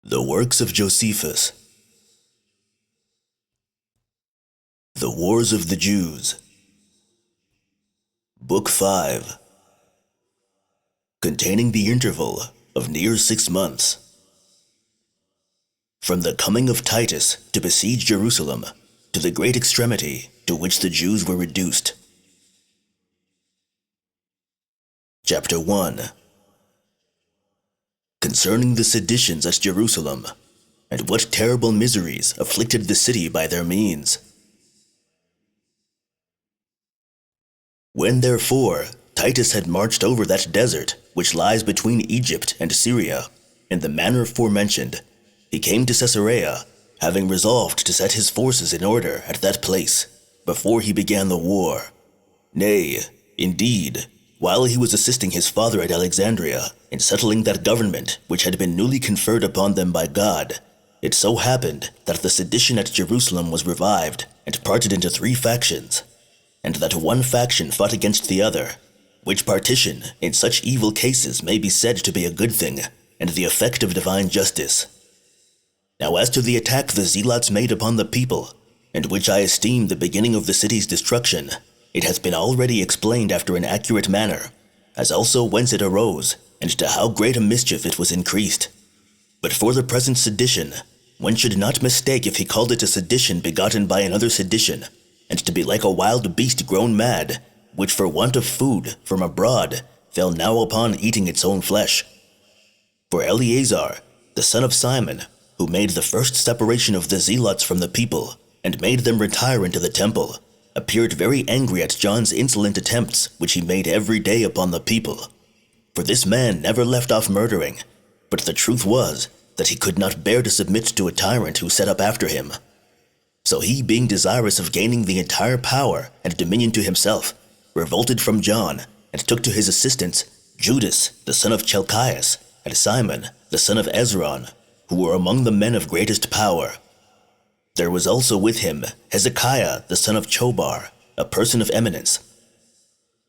The works of Josephus. The Wars of the Jews. Book 5. Containing the interval of near 6 months. From the coming of Titus to besiege Jerusalem, to the great extremity to which the Jews were reduced. Chapter 1. Concerning the seditions at Jerusalem, and what terrible miseries afflicted the city by their means. When therefore Titus had marched over that desert which lies between Egypt and Syria, in the manner forementioned, he came to Caesarea, having resolved to set his forces in order at that place, before he began the war. Nay, indeed, while he was assisting his father at Alexandria in settling that government which had been newly conferred upon them by God, it so happened that the sedition at Jerusalem was revived and parted into 3 factions, and that one faction fought against the other, which partition in such evil cases may be said to be a good thing, and the effect of divine justice. Now as to the attack the zealots made upon the people, and which I esteem the beginning of the city's destruction, it has been already explained after an accurate manner, as also whence it arose, and to how great a mischief it was increased. But for the present sedition, one should not mistake if he called it a sedition begotten by another sedition, and to be like a wild beast grown mad, which for want of food from abroad fell now upon eating its own flesh. For Eleazar, the son of Simon, who made the first separation of the zealots from the people, and made them retire into the temple, appeared very angry at John's insolent attempts which he made every day upon the people. For this man never left off murdering, but the truth was that he could not bear to submit to a tyrant who set up after him. So he, being desirous of gaining the entire power and dominion to himself, revolted from John, and took to his assistance Judas, the son of Chelcias, and Simon, the son of Ezron, who were among the men of greatest power. There was also with him Hezekiah, the son of Chobar, a person of eminence.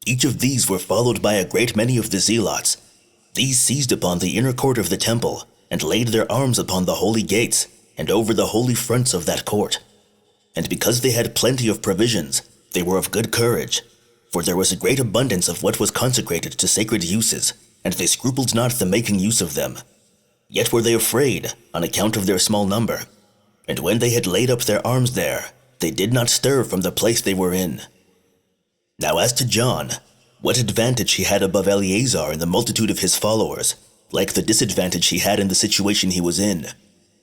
Each of these were followed by a great many of the zealots. These seized upon the inner court of the temple, and laid their arms upon the holy gates, and over the holy fronts of that court. And because they had plenty of provisions, they were of good courage, for there was a great abundance of what was consecrated to sacred uses, and they scrupled not the making use of them. Yet were they afraid, on account of their small number. And when they had laid up their arms there, they did not stir from the place they were in. Now as to John, what advantage he had above Eleazar in the multitude of his followers, like the disadvantage he had in the situation he was in,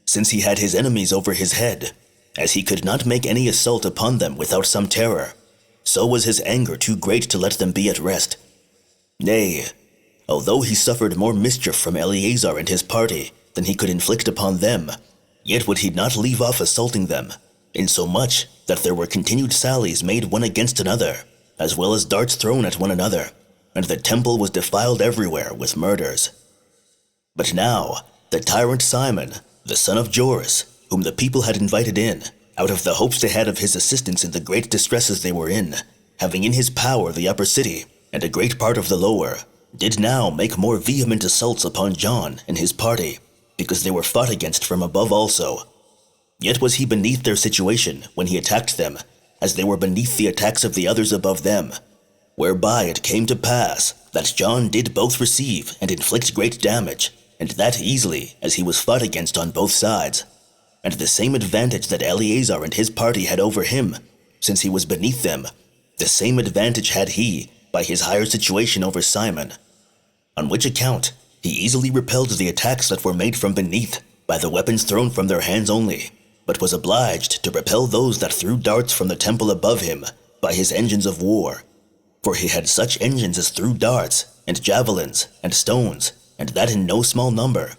since he had his enemies over his head, as he could not make any assault upon them without some terror, so was his anger too great to let them be at rest. Nay, although he suffered more mischief from Eleazar and his party than he could inflict upon them, yet would he not leave off assaulting them, insomuch that there were continued sallies made one against another, as well as darts thrown at one another, and the temple was defiled everywhere with murders. But now the tyrant Simon, the son of Joras, whom the people had invited in, out of the hopes they had of his assistance in the great distresses they were in, having in his power the upper city, and a great part of the lower, did now make more vehement assaults upon John and his party, because they were fought against from above also. Yet was he beneath their situation when he attacked them, as they were beneath the attacks of the others above them, whereby it came to pass that John did both receive and inflict great damage, and that easily, as he was fought against on both sides. And the same advantage that Eleazar and his party had over him, since he was beneath them, the same advantage had he by his higher situation over Simon. On which account he easily repelled the attacks that were made from beneath by the weapons thrown from their hands only, but was obliged to repel those that threw darts from the temple above him by his engines of war. For he had such engines as threw darts, and javelins, and stones, and that in no small number,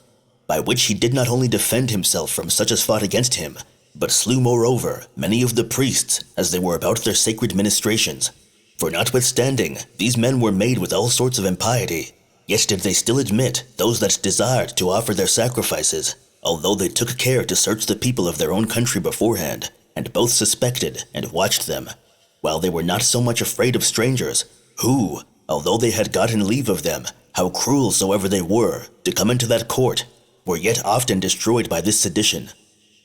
by which he did not only defend himself from such as fought against him, but slew moreover many of the priests as they were about their sacred ministrations. For notwithstanding these men were made with all sorts of impiety, yet did they still admit those that desired to offer their sacrifices, although they took care to search the people of their own country beforehand, and both suspected and watched them, while they were not so much afraid of strangers, who, although they had gotten leave of them, how cruel soever they were, to come into that court, were yet often destroyed by this sedition.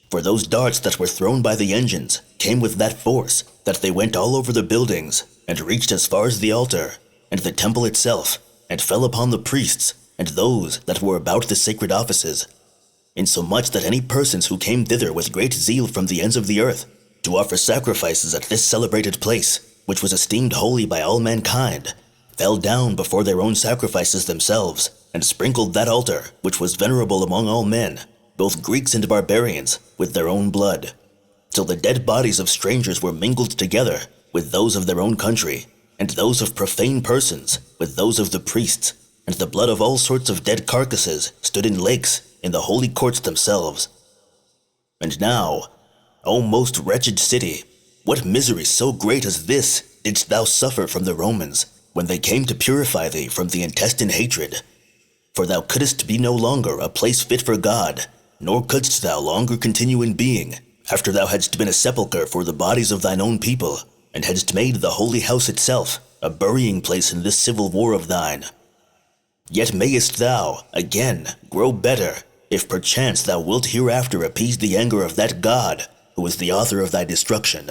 For those darts that were thrown by the engines came with that force that they went all over the buildings, and reached as far as the altar, and the temple itself, and fell upon the priests, and those that were about the sacred offices, insomuch that any persons who came thither with great zeal from the ends of the earth, to offer sacrifices at this celebrated place, which was esteemed holy by all mankind, fell down before their own sacrifices themselves, and sprinkled that altar, which was venerable among all men, both Greeks and barbarians, with their own blood, till the dead bodies of strangers were mingled together with those of their own country, and those of profane persons with those of the priests, and the blood of all sorts of dead carcasses stood in lakes in the holy courts themselves. And now, O most wretched city, what misery so great as this didst thou suffer from the Romans, when they came to purify thee from the intestine hatred? For thou couldst be no longer a place fit for God, nor couldst thou longer continue in being, after thou hadst been a sepulchre for the bodies of thine own people, and hadst made the holy house itself a burying place in this civil war of thine. Yet mayest thou, again, grow better, if perchance thou wilt hereafter appease the anger of that God, who is the author of thy destruction.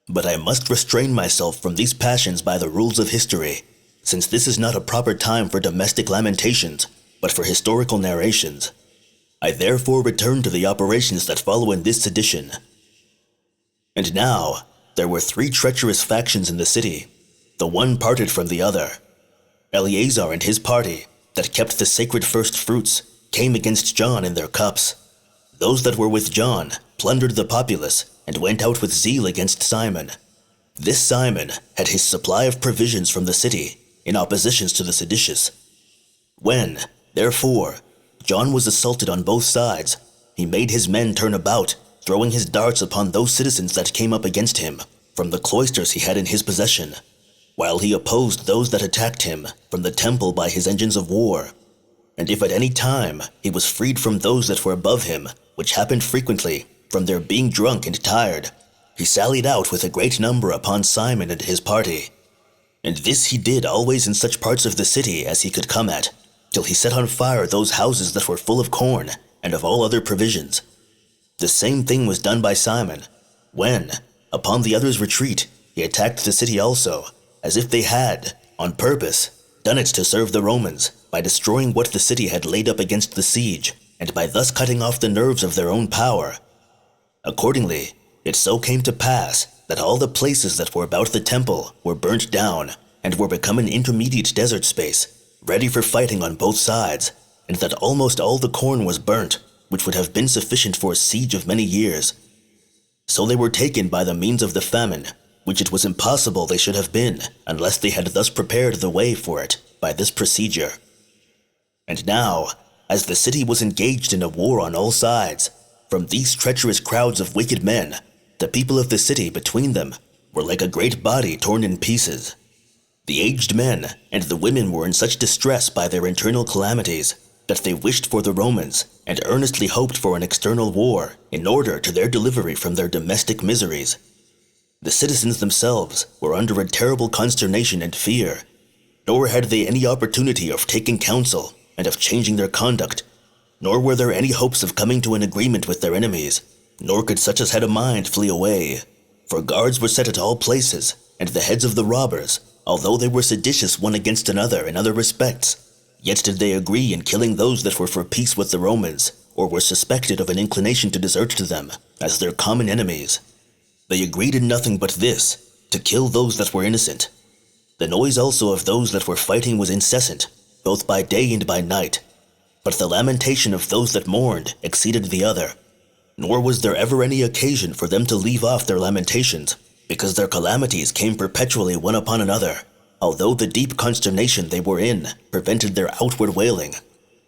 But I must restrain myself from these passions by the rules of history, since this is not a proper time for domestic lamentations, but for historical narrations. I therefore return to the operations that follow in this sedition. And now, there were 3 treacherous factions in the city, the one parted from the other. Eleazar and his party, that kept the sacred first fruits, came against John in their cups. Those that were with John plundered the populace, and went out with zeal against Simon. This Simon had his supply of provisions from the city, in opposition to the seditious. When, therefore, John was assaulted on both sides, he made his men turn about, throwing his darts upon those citizens that came up against him, from the cloisters he had in his possession, while he opposed those that attacked him from the temple by his engines of war. And if at any time he was freed from those that were above him, which happened frequently, from their being drunk and tired, he sallied out with a great number upon Simon and his party. And this he did always in such parts of the city as he could come at, till he set on fire those houses that were full of corn and of all other provisions. The same thing was done by Simon, when, upon the others' retreat, he attacked the city also, as if they had, on purpose, done it to serve the Romans, by destroying what the city had laid up against the siege, and by thus cutting off the nerves of their own power. Accordingly, it so came to pass that all the places that were about the temple were burnt down, and were become an intermediate desert space, ready for fighting on both sides, and that almost all the corn was burnt, which would have been sufficient for a siege of many years. So they were taken by the means of the famine, which it was impossible they should have been, unless they had thus prepared the way for it by this procedure. And now, as the city was engaged in a war on all sides, from these treacherous crowds of wicked men, the people of the city between them were like a great body torn in pieces. The aged men and the women were in such distress by their internal calamities that they wished for the Romans and earnestly hoped for an external war in order to their delivery from their domestic miseries. The citizens themselves were under a terrible consternation and fear, nor had they any opportunity of taking counsel and of changing their conduct, nor were there any hopes of coming to an agreement with their enemies, nor could such as had a mind flee away, for guards were set at all places, and the heads of the robbers, although they were seditious one against another in other respects, yet did they agree in killing those that were for peace with the Romans, or were suspected of an inclination to desert to them, as their common enemies. They agreed in nothing but this, to kill those that were innocent. The noise also of those that were fighting was incessant, both by day and by night, but the lamentation of those that mourned exceeded the other, nor was there ever any occasion for them to leave off their lamentations, because their calamities came perpetually one upon another, although the deep consternation they were in prevented their outward wailing.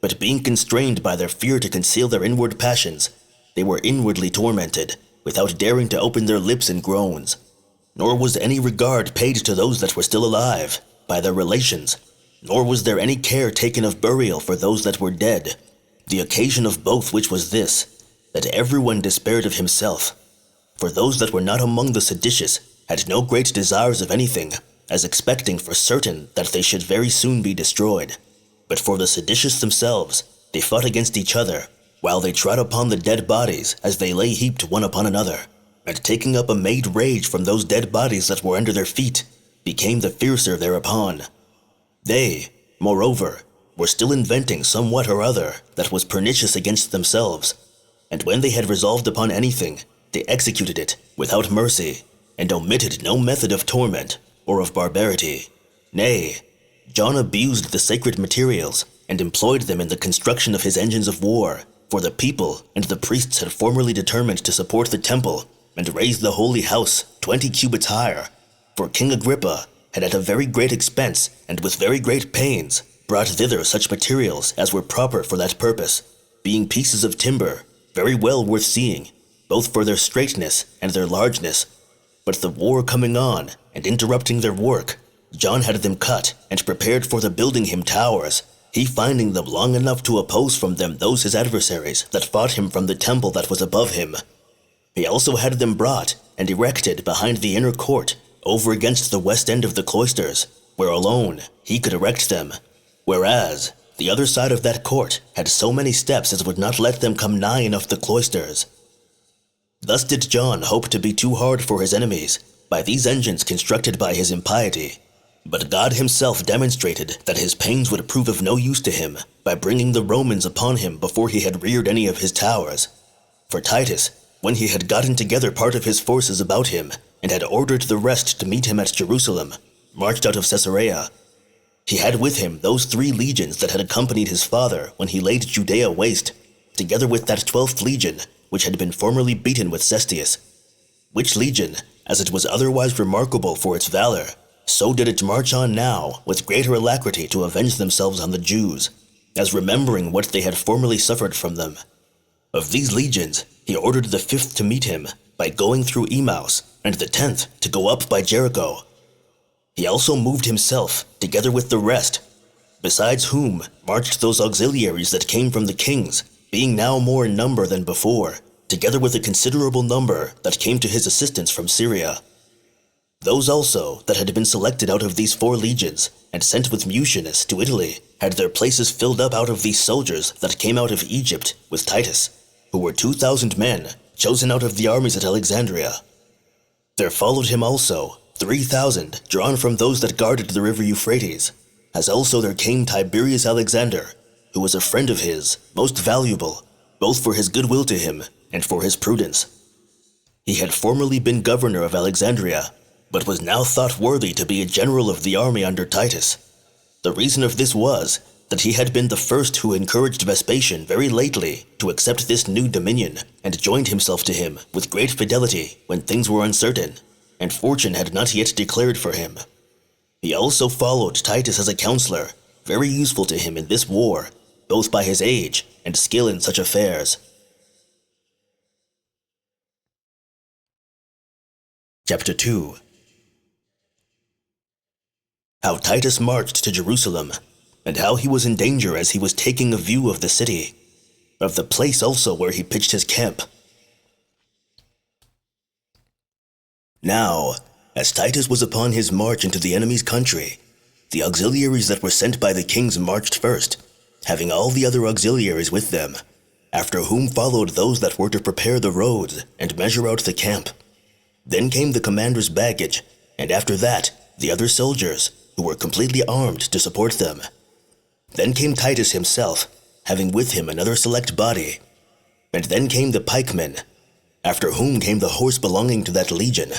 But being constrained by their fear to conceal their inward passions, they were inwardly tormented, without daring to open their lips in groans. Nor was any regard paid to those that were still alive, by their relations, nor was there any care taken of burial for those that were dead, the occasion of both which was this, that everyone despaired of himself. For those that were not among the seditious had no great desires of anything, as expecting for certain that they should very soon be destroyed. But for the seditious themselves, they fought against each other, while they trod upon the dead bodies as they lay heaped one upon another, and taking up a made rage from those dead bodies that were under their feet, became the fiercer thereupon. They, moreover, were still inventing somewhat or other that was pernicious against themselves, and when they had resolved upon anything, they executed it without mercy, and omitted no method of torment or of barbarity. Nay, John abused the sacred materials and employed them in the construction of his engines of war, for the people and the priests had formerly determined to support the temple and raise the holy house 20 cubits higher, for King Agrippa had at a very great expense and with very great pains brought thither such materials as were proper for that purpose, being pieces of timber very well worth seeing, both for their straightness and their largeness. But the war coming on and interrupting their work, John had them cut and prepared for the building him towers, he finding them long enough to oppose from them those his adversaries that fought him from the temple that was above him. He also had them brought and erected behind the inner court, over against the west end of the cloisters, where alone he could erect them, whereas the other side of that court had so many steps as would not let them come nigh enough the cloisters. Thus did John hope to be too hard for his enemies, by these engines constructed by his impiety. But God himself demonstrated that his pains would prove of no use to him, by bringing the Romans upon him before he had reared any of his towers. For Titus, when he had gotten together part of his forces about him, and had ordered the rest to meet him at Jerusalem, marched out of Caesarea. He had with him those 3 legions that had accompanied his father when he laid Judea waste, together with that 12th legion, which had been formerly beaten with Cestius. Which legion, as it was otherwise remarkable for its valor, so did it march on now with greater alacrity to avenge themselves on the Jews, as remembering what they had formerly suffered from them. Of these legions, he ordered the 5th to meet him by going through Emmaus, and the 10th to go up by Jericho. He also moved himself, together with the rest, besides whom marched those auxiliaries that came from the kings, being now more in number than before, together with a considerable number that came to his assistance from Syria. Those also that had been selected out of these 4 legions, and sent with Mucianus to Italy, had their places filled up out of these soldiers that came out of Egypt with Titus, who were 2,000 men, chosen out of the armies at Alexandria. There followed him also 3,000 drawn from those that guarded the river Euphrates, as also there came Tiberius Alexander, who was a friend of his, most valuable, both for his goodwill to him and for his prudence. He had formerly been governor of Alexandria, but was now thought worthy to be a general of the army under Titus. The reason of this was that he had been the first who encouraged Vespasian very lately to accept this new dominion, and joined himself to him with great fidelity when things were uncertain, and fortune had not yet declared for him. He also followed Titus as a counselor, very useful to him in this war, both by his age and skill in such affairs. Chapter 2. How Titus marched to Jerusalem, and how he was in danger as he was taking a view of the city, of the place also where he pitched his camp. Now, as Titus was upon his march into the enemy's country, the auxiliaries that were sent by the kings marched first, having all the other auxiliaries with them, after whom followed those that were to prepare the roads and measure out the camp. Then came the commander's baggage, and after that, the other soldiers, who were completely armed to support them. Then came Titus himself, having with him another select body. And then came the pikemen, after whom came the horse belonging to that legion.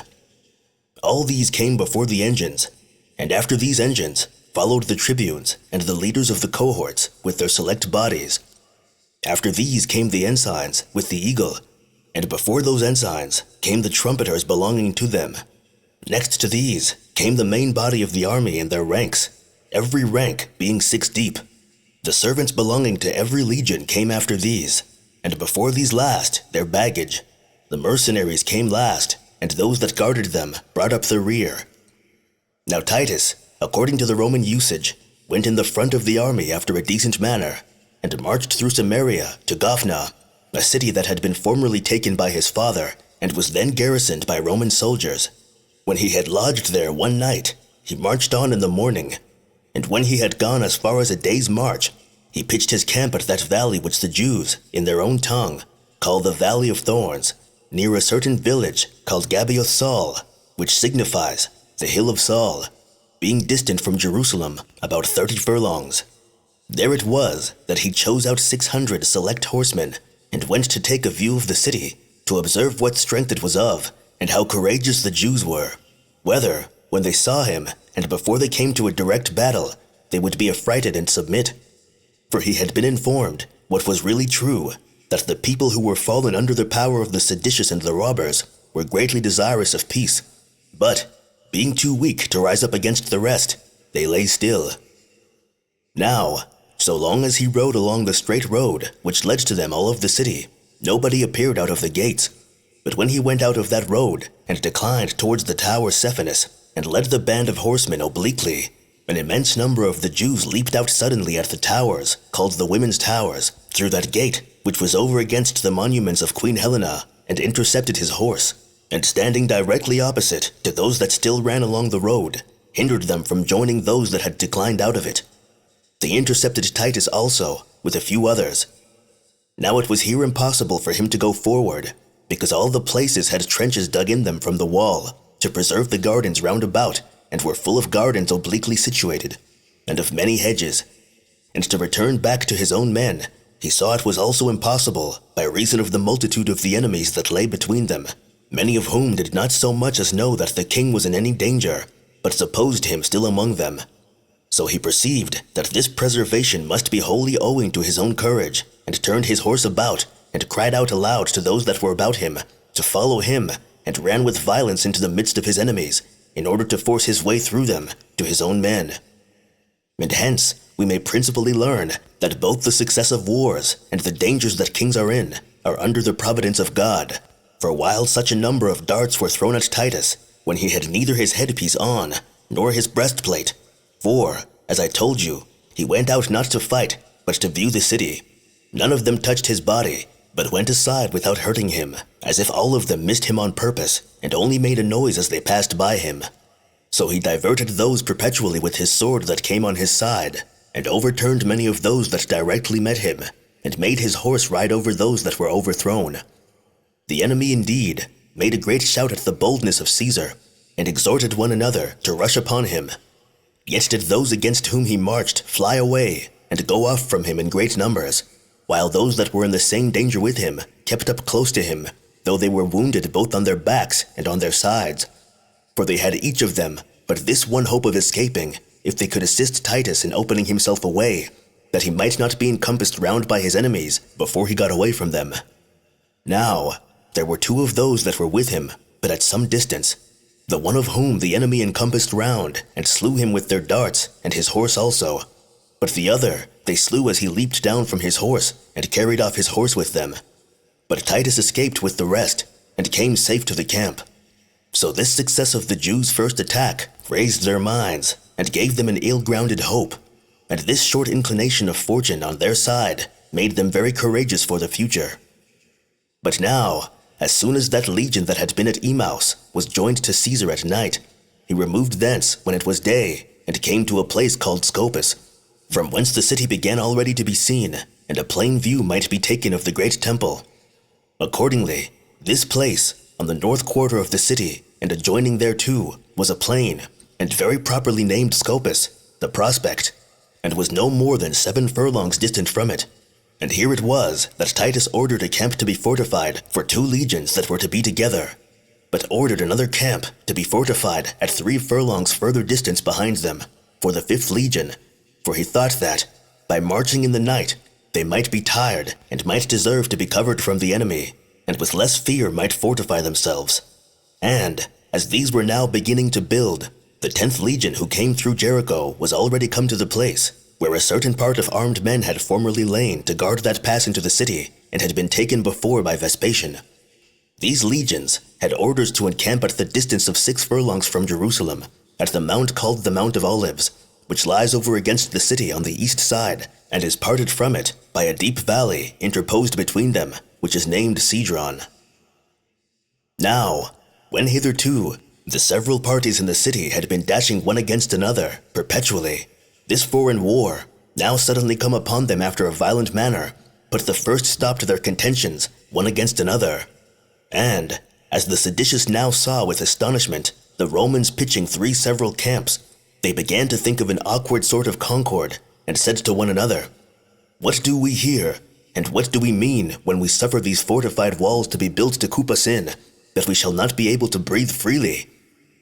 All these came before the engines, and after these engines followed the tribunes and the leaders of the cohorts with their select bodies. After these came the ensigns with the eagle, and before those ensigns came the trumpeters belonging to them. Next to these came the main body of the army in their ranks, every rank being 6 deep. The servants belonging to every legion came after these, and before these last their baggage. The mercenaries came last, and those that guarded them brought up the rear. Now Titus, according to the Roman usage, went in the front of the army after a decent manner, and marched through Samaria to Gophna, a city that had been formerly taken by his father, and was then garrisoned by Roman soldiers. When he had lodged there one night, he marched on in the morning, and when he had gone as far as a day's march, he pitched his camp at that valley which the Jews, in their own tongue, call the Valley of Thorns, near a certain village called Gibeath Saul, which signifies the Hill of Saul, being distant from Jerusalem about 30 furlongs. There it was that he chose out 600 select horsemen, and went to take a view of the city, to observe what strength it was of, and how courageous the Jews were, whether, when they saw him, and before they came to a direct battle, they would be affrighted and submit. For he had been informed, what was really true, that the people who were fallen under the power of the seditious and the robbers were greatly desirous of peace, but, being too weak to rise up against the rest, they lay still. Now, so long as he rode along the straight road which led to them all of the city, nobody appeared out of the gates. But when he went out of that road, and declined towards the tower Cephanus, and led the band of horsemen obliquely, an immense number of the Jews leaped out suddenly at the towers, called the Women's Towers, through that gate, which was over against the monuments of Queen Helena, and intercepted his horse, and standing directly opposite to those that still ran along the road, hindered them from joining those that had declined out of it. They intercepted Titus also, with a few others. Now it was here impossible for him to go forward, because all the places had trenches dug in them from the wall, to preserve the gardens round about, and were full of gardens obliquely situated, and of many hedges. And to return back to his own men, he saw it was also impossible, by reason of the multitude of the enemies that lay between them, many of whom did not so much as know that the king was in any danger, but supposed him still among them. So he perceived that this preservation must be wholly owing to his own courage, and turned his horse about, and cried out aloud to those that were about him, to follow him, and ran with violence into the midst of his enemies, in order to force his way through them to his own men. And hence we may principally learn that both the success of wars and the dangers that kings are in are under the providence of God. For while such a number of darts were thrown at Titus, when he had neither his headpiece on, nor his breastplate, for, as I told you, he went out not to fight, but to view the city, none of them touched his body, but went aside without hurting him, as if all of them missed him on purpose, and only made a noise as they passed by him. So he diverted those perpetually with his sword that came on his side, and overturned many of those that directly met him, and made his horse ride over those that were overthrown. The enemy indeed made a great shout at the boldness of Caesar, and exhorted one another to rush upon him. Yet did those against whom he marched fly away, and go off from him in great numbers, while those that were in the same danger with him kept up close to him, though they were wounded both on their backs and on their sides. For they had each of them but this one hope of escaping, if they could assist Titus in opening himself a way, that he might not be encompassed round by his enemies before he got away from them. Now, there were two of those that were with him, but at some distance, the one of whom the enemy encompassed round, and slew him with their darts, and his horse also. But the other they slew as he leaped down from his horse, and carried off his horse with them. But Titus escaped with the rest, and came safe to the camp. So this success of the Jews' first attack raised their minds, and gave them an ill-grounded hope, and this short inclination of fortune on their side made them very courageous for the future. But now, as soon as that legion that had been at Emmaus was joined to Caesar at night, he removed thence when it was day, and came to a place called Scopus, from whence the city began already to be seen, and a plain view might be taken of the great temple. Accordingly, this place, on the north quarter of the city, and adjoining thereto, was a plain, and very properly named Scopus, the prospect, and was no more than 7 furlongs distant from it. And here it was that Titus ordered a camp to be fortified for 2 legions that were to be together, but ordered another camp to be fortified at 3 furlongs further distance behind them, for the 5th legion, for he thought that, by marching in the night, they might be tired, and might deserve to be covered from the enemy, and with less fear might fortify themselves. And, as these were now beginning to build, the 10th legion who came through Jericho was already come to the place, where a certain part of armed men had formerly lain to guard that pass into the city, and had been taken before by Vespasian. These legions had orders to encamp at the distance of 6 furlongs from Jerusalem, at the mount called the Mount of Olives, which lies over against the city on the east side, and is parted from it by a deep valley interposed between them, which is named Cedron. Now, when hitherto the several parties in the city had been dashing one against another perpetually, this foreign war, now suddenly come upon them after a violent manner, put the first stop to their contentions, one against another. And, as the seditious now saw with astonishment the Romans pitching 3 several camps, they began to think of an awkward sort of concord, and said to one another, "What do we here, and what do we mean when we suffer these fortified walls to be built to coop us in, that we shall not be able to breathe freely,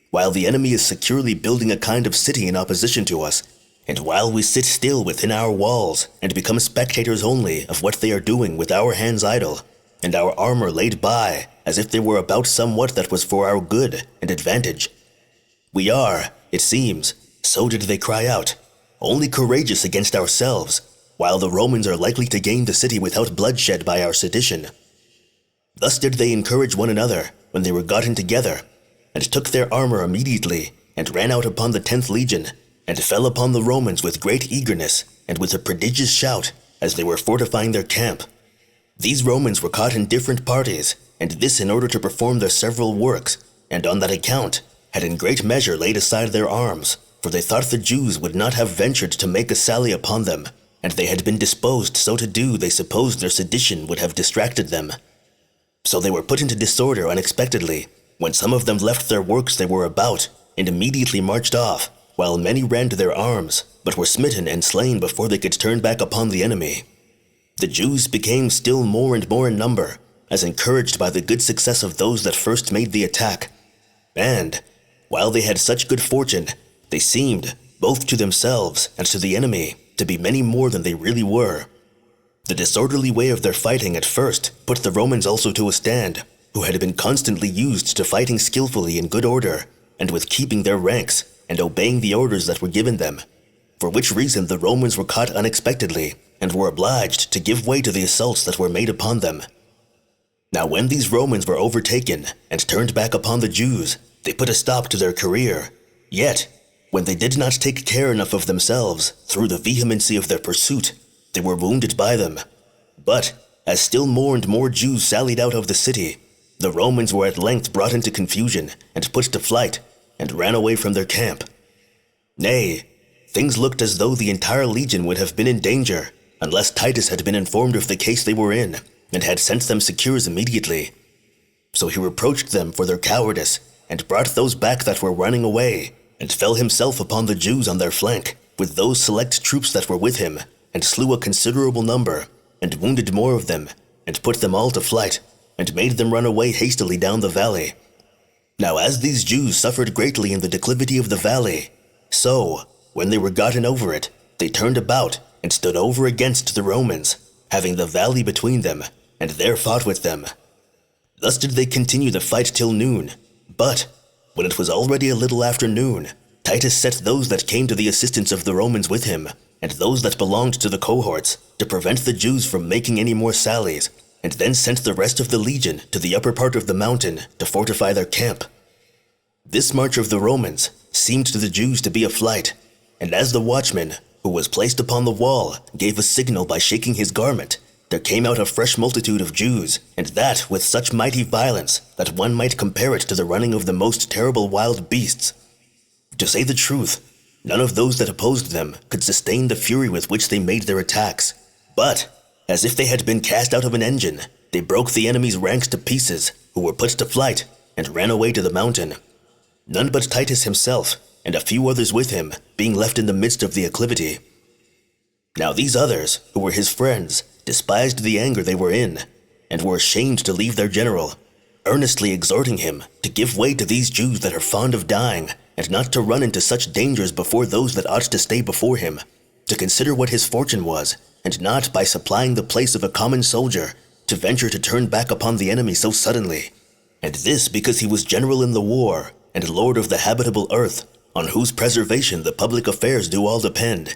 while the enemy is securely building a kind of city in opposition to us, and while we sit still within our walls and become spectators only of what they are doing with our hands idle, and our armor laid by as if they were about somewhat that was for our good and advantage? We are, it seems, so did they cry out, only courageous against ourselves, while the Romans are likely to gain the city without bloodshed by our sedition." Thus did they encourage one another when they were gotten together, and took their armor immediately, and ran out upon the 10th legion, and fell upon the Romans with great eagerness, and with a prodigious shout, as they were fortifying their camp. These Romans were caught in different parties, and this in order to perform their several works, and on that account had in great measure laid aside their arms, for they thought the Jews would not have ventured to make a sally upon them, and they had been disposed so to do they supposed their sedition would have distracted them. So they were put into disorder unexpectedly, when some of them left their works they were about, and immediately marched off, while many ran to their arms, but were smitten and slain before they could turn back upon the enemy. The Jews became still more and more in number, as encouraged by the good success of those that first made the attack. And, while they had such good fortune, they seemed, both to themselves and to the enemy, to be many more than they really were. The disorderly way of their fighting at first put the Romans also to a stand, who had been constantly used to fighting skillfully in good order, and with keeping their ranks, and obeying the orders that were given them, for which reason the Romans were caught unexpectedly, and were obliged to give way to the assaults that were made upon them. Now when these Romans were overtaken, and turned back upon the Jews, they put a stop to their career. Yet, when they did not take care enough of themselves, through the vehemency of their pursuit, they were wounded by them. But, as still more and more Jews sallied out of the city, the Romans were at length brought into confusion, and put to flight, and ran away from their camp. Nay, things looked as though the entire legion would have been in danger, unless Titus had been informed of the case they were in, and had sent them secures immediately. So he reproached them for their cowardice, and brought those back that were running away, and fell himself upon the Jews on their flank, with those select troops that were with him, and slew a considerable number, and wounded more of them, and put them all to flight, and made them run away hastily down the valley. Now as these Jews suffered greatly in the declivity of the valley, so, when they were gotten over it, they turned about, and stood over against the Romans, having the valley between them, and there fought with them. Thus did they continue the fight till noon. But, when it was already a little after noon, Titus set those that came to the assistance of the Romans with him, and those that belonged to the cohorts, to prevent the Jews from making any more sallies, and then sent the rest of the legion to the upper part of the mountain to fortify their camp. This march of the Romans seemed to the Jews to be a flight, and as the watchman, who was placed upon the wall, gave a signal by shaking his garment, there came out a fresh multitude of Jews, and that with such mighty violence that one might compare it to the running of the most terrible wild beasts. To say the truth, none of those that opposed them could sustain the fury with which they made their attacks, but, as if they had been cast out of an engine, they broke the enemy's ranks to pieces, who were put to flight, and ran away to the mountain. None but Titus himself, and a few others with him, being left in the midst of the acclivity. Now these others, who were his friends, despised the anger they were in, and were ashamed to leave their general, earnestly exhorting him to give way to these Jews that are fond of dying, and not to run into such dangers before those that ought to stay before him, to consider what his fortune was, and not by supplying the place of a common soldier, to venture to turn back upon the enemy so suddenly, and this because he was general in the war, and lord of the habitable earth, on whose preservation the public affairs do all depend.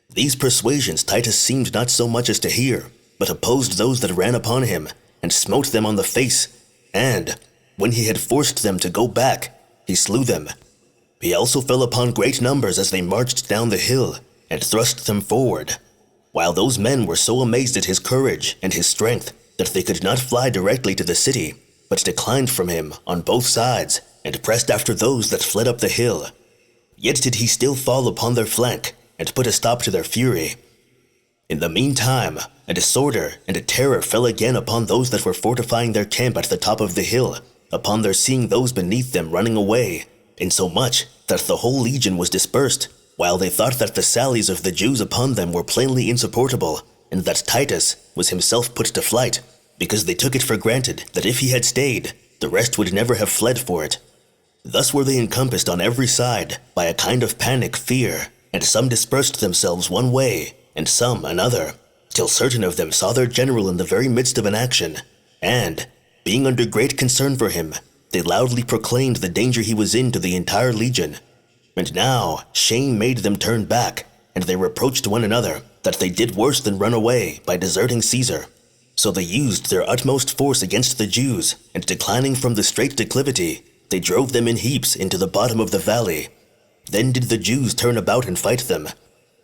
These persuasions Titus seemed not so much as to hear, but opposed those that ran upon him, and smote them on the face, and, when he had forced them to go back, he slew them. He also fell upon great numbers as they marched down the hill, and thrust them forward, while those men were so amazed at his courage and his strength that they could not fly directly to the city, but declined from him on both sides, and pressed after those that fled up the hill. Yet did he still fall upon their flank, and put a stop to their fury, In the meantime, a disorder and a terror fell again upon those that were fortifying their camp at the top of the hill, upon their seeing those beneath them running away, insomuch that the whole legion was dispersed, while they thought that the sallies of the Jews upon them were plainly insupportable, and that Titus was himself put to flight, because they took it for granted that if he had stayed, the rest would never have fled for it. Thus were they encompassed on every side by a kind of panic fear, and some dispersed themselves one way, and some another, till certain of them saw their general in the very midst of an action, and, being under great concern for him, they loudly proclaimed the danger he was in to the entire legion. And now shame made them turn back, and they reproached one another that they did worse than run away by deserting Caesar. So they used their utmost force against the Jews, and declining from the straight declivity, they drove them in heaps into the bottom of the valley. Then did the Jews turn about and fight them.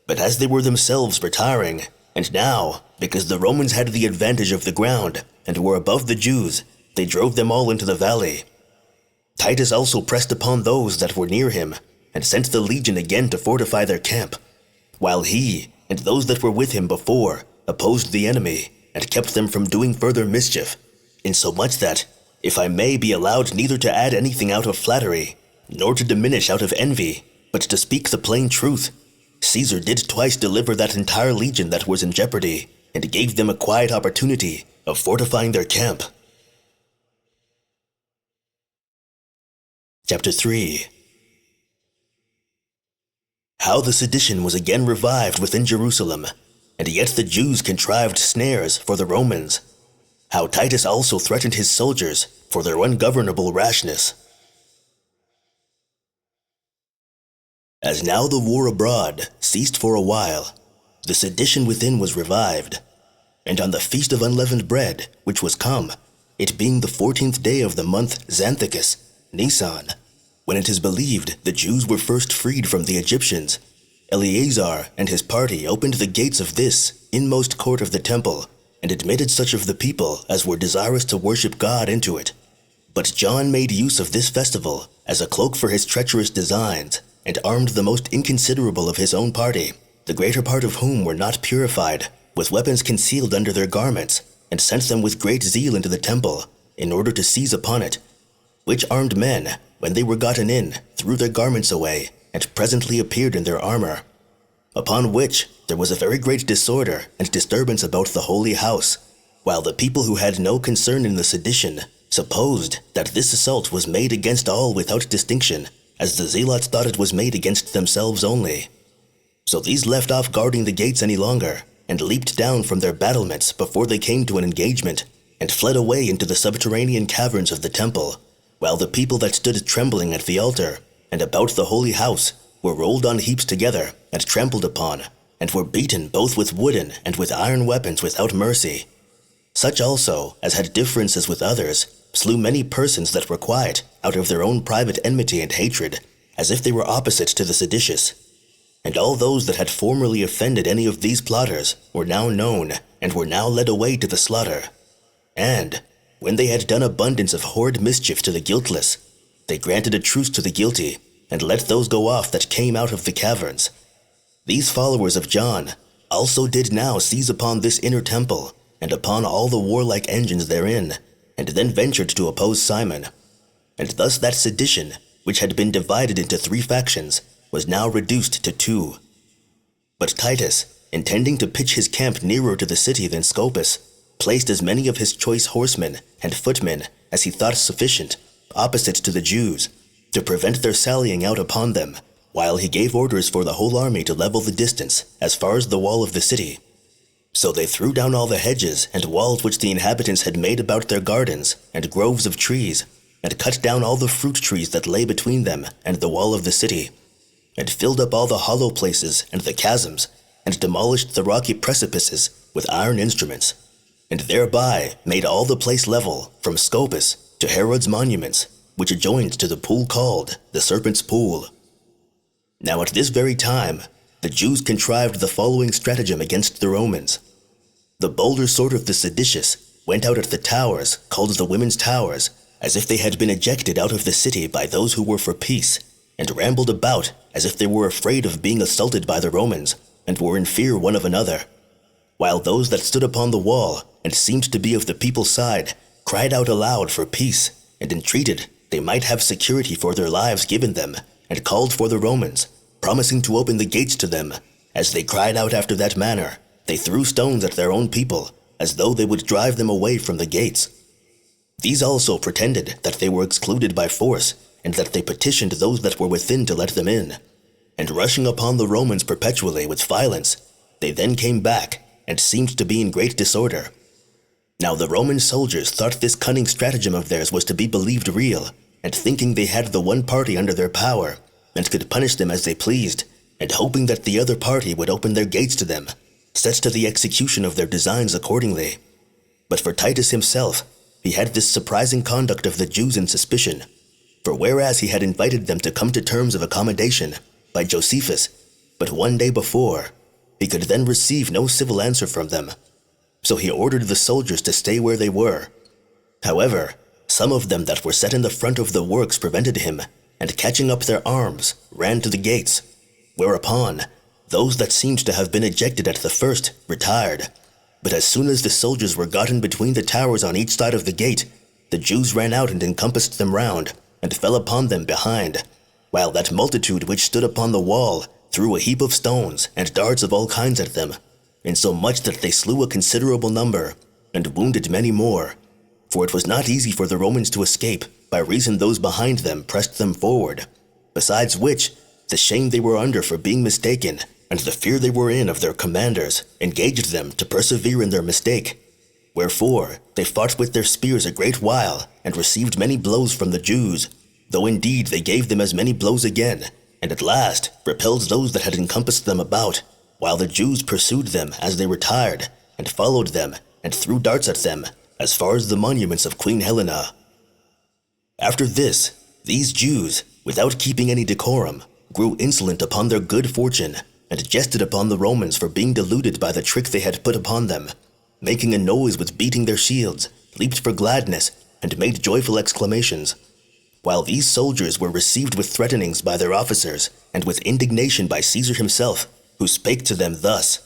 But as they were themselves retiring, and now, because the Romans had the advantage of the ground, and were above the Jews, they drove them all into the valley. Titus also pressed upon those that were near him, and sent the legion again to fortify their camp, while he, and those that were with him before, opposed the enemy, and kept them from doing further mischief, insomuch that, if I may be allowed neither to add anything out of flattery, nor to diminish out of envy, but to speak the plain truth, Caesar did twice deliver that entire legion that was in jeopardy, and gave them a quiet opportunity of fortifying their camp. Chapter 3. How the sedition was again revived within Jerusalem, and yet the Jews contrived snares for the Romans. How Titus also threatened his soldiers for their ungovernable rashness. As now the war abroad ceased for a while, the sedition within was revived. And on the feast of unleavened bread, which was come, it being the 14th day of the month Xanthicus, Nisan, when it is believed the Jews were first freed from the Egyptians, Eleazar and his party opened the gates of this inmost court of the temple, and admitted such of the people as were desirous to worship God into it. But John made use of this festival as a cloak for his treacherous designs, and armed the most inconsiderable of his own party, the greater part of whom were not purified, with weapons concealed under their garments, and sent them with great zeal into the temple, in order to seize upon it. Which armed men, when they were gotten in, threw their garments away, and presently appeared in their armor. Upon which there was a very great disorder and disturbance about the holy house, while the people who had no concern in the sedition supposed that this assault was made against all without distinction, as the zealots thought it was made against themselves only. So these left off guarding the gates any longer, and leaped down from their battlements before they came to an engagement, and fled away into the subterranean caverns of the temple, while the people that stood trembling at the altar, and about the holy house, were rolled on heaps together, and trampled upon, and were beaten both with wooden and with iron weapons without mercy. Such also as had differences with others slew many persons that were quiet out of their own private enmity and hatred, as if they were opposite to the seditious. And all those that had formerly offended any of these plotters were now known, and were now led away to the slaughter. And, when they had done abundance of horrid mischief to the guiltless, they granted a truce to the guilty, and let those go off that came out of the caverns. These followers of John also did now seize upon this inner temple, and upon all the warlike engines therein, and then ventured to oppose Simon. And thus that sedition, which had been divided into 3 factions, was now reduced to 2. But Titus, intending to pitch his camp nearer to the city than Scopus, placed as many of his choice horsemen and footmen as he thought sufficient, opposite to the Jews, to prevent their sallying out upon them, while he gave orders for the whole army to level the distance as far as the wall of the city. So they threw down all the hedges and walls which the inhabitants had made about their gardens and groves of trees, and cut down all the fruit trees that lay between them and the wall of the city, and filled up all the hollow places and the chasms, and demolished the rocky precipices with iron instruments, and thereby made all the place level from Scopus to Herod's monuments, which adjoined to the pool called the Serpent's Pool. Now at this very time, the Jews contrived the following stratagem against the Romans. The bolder sort of the seditious went out at the towers called the Women's Towers, as if they had been ejected out of the city by those who were for peace, and rambled about as if they were afraid of being assaulted by the Romans, and were in fear one of another. while those that stood upon the wall and seemed to be of the people's side cried out aloud for peace, and entreated they might have security for their lives given them, and called for the Romans, promising to open the gates to them. As they cried out after that manner, they threw stones at their own people, as though they would drive them away from the gates. These also pretended that they were excluded by force, and that they petitioned those that were within to let them in. And rushing upon the Romans perpetually with violence, they then came back, and seemed to be in great disorder. Now the Roman soldiers thought this cunning stratagem of theirs was to be believed real, and thinking they had the one party under their power, and could punish them as they pleased, and hoping that the other party would open their gates to them, set to the execution of their designs accordingly. But for Titus himself, he had this surprising conduct of the Jews in suspicion. For whereas he had invited them to come to terms of accommodation by Josephus, but one day before, he could then receive no civil answer from them. So he ordered the soldiers to stay where they were. However, some of them that were set in the front of the works prevented him, and catching up their arms, ran to the gates. Whereupon, those that seemed to have been ejected at the first retired. But as soon as the soldiers were gotten between the towers on each side of the gate, the Jews ran out and encompassed them round, and fell upon them behind, while that multitude which stood upon the wall threw a heap of stones and darts of all kinds at them, insomuch that they slew a considerable number, and wounded many more. For it was not easy for the Romans to escape, by reason those behind them pressed them forward. Besides which, the shame they were under for being mistaken, and the fear they were in of their commanders, engaged them to persevere in their mistake. Wherefore they fought with their spears a great while, and received many blows from the Jews, though indeed they gave them as many blows again, and at last repelled those that had encompassed them about, while the Jews pursued them as they retired, and followed them, and threw darts at them, as far as the monuments of Queen Helena. After this, these Jews, without keeping any decorum, grew insolent upon their good fortune, and jested upon the Romans for being deluded by the trick they had put upon them, making a noise with beating their shields, leaped for gladness, and made joyful exclamations. While these soldiers were received with threatenings by their officers, and with indignation by Caesar himself, who spake to them thus: